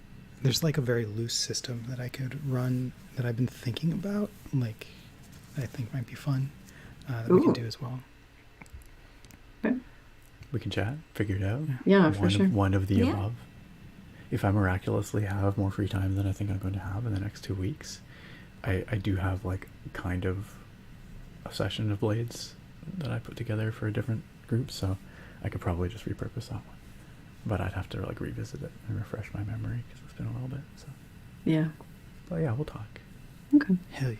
There's like a very loose system that I could run that I've been thinking about, like I think might be fun that we can Ooh. do as well. We can chat, figure it out. Yeah, for sure. One of the Yeah. above. If I miraculously have more free time than I think I'm going to have in the next 2 weeks, I do have like kind of a session of Blades that I put together for a different group, so I could probably just repurpose that one. But I'd have to like revisit it and refresh my memory because it's been a little bit. So, Yeah. but yeah, we'll talk. Okay. Hell yeah.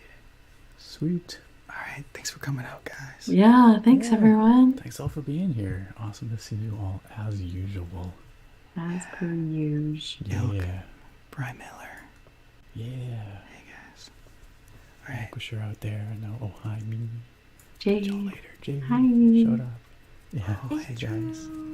Sweet. All right. Thanks for coming out, guys. Yeah, thanks Yeah. everyone. Thanks all for being here. Awesome to see you all as usual. As per usual. Elk. Yeah. Bry Miller. Yeah. Hey, guys. All right. Wish you're out there. I know. Oh, hi, me. Jay. Catch y'all later. Jay. Hi. Shut up. Yeah. Oh, Hey, guys. True.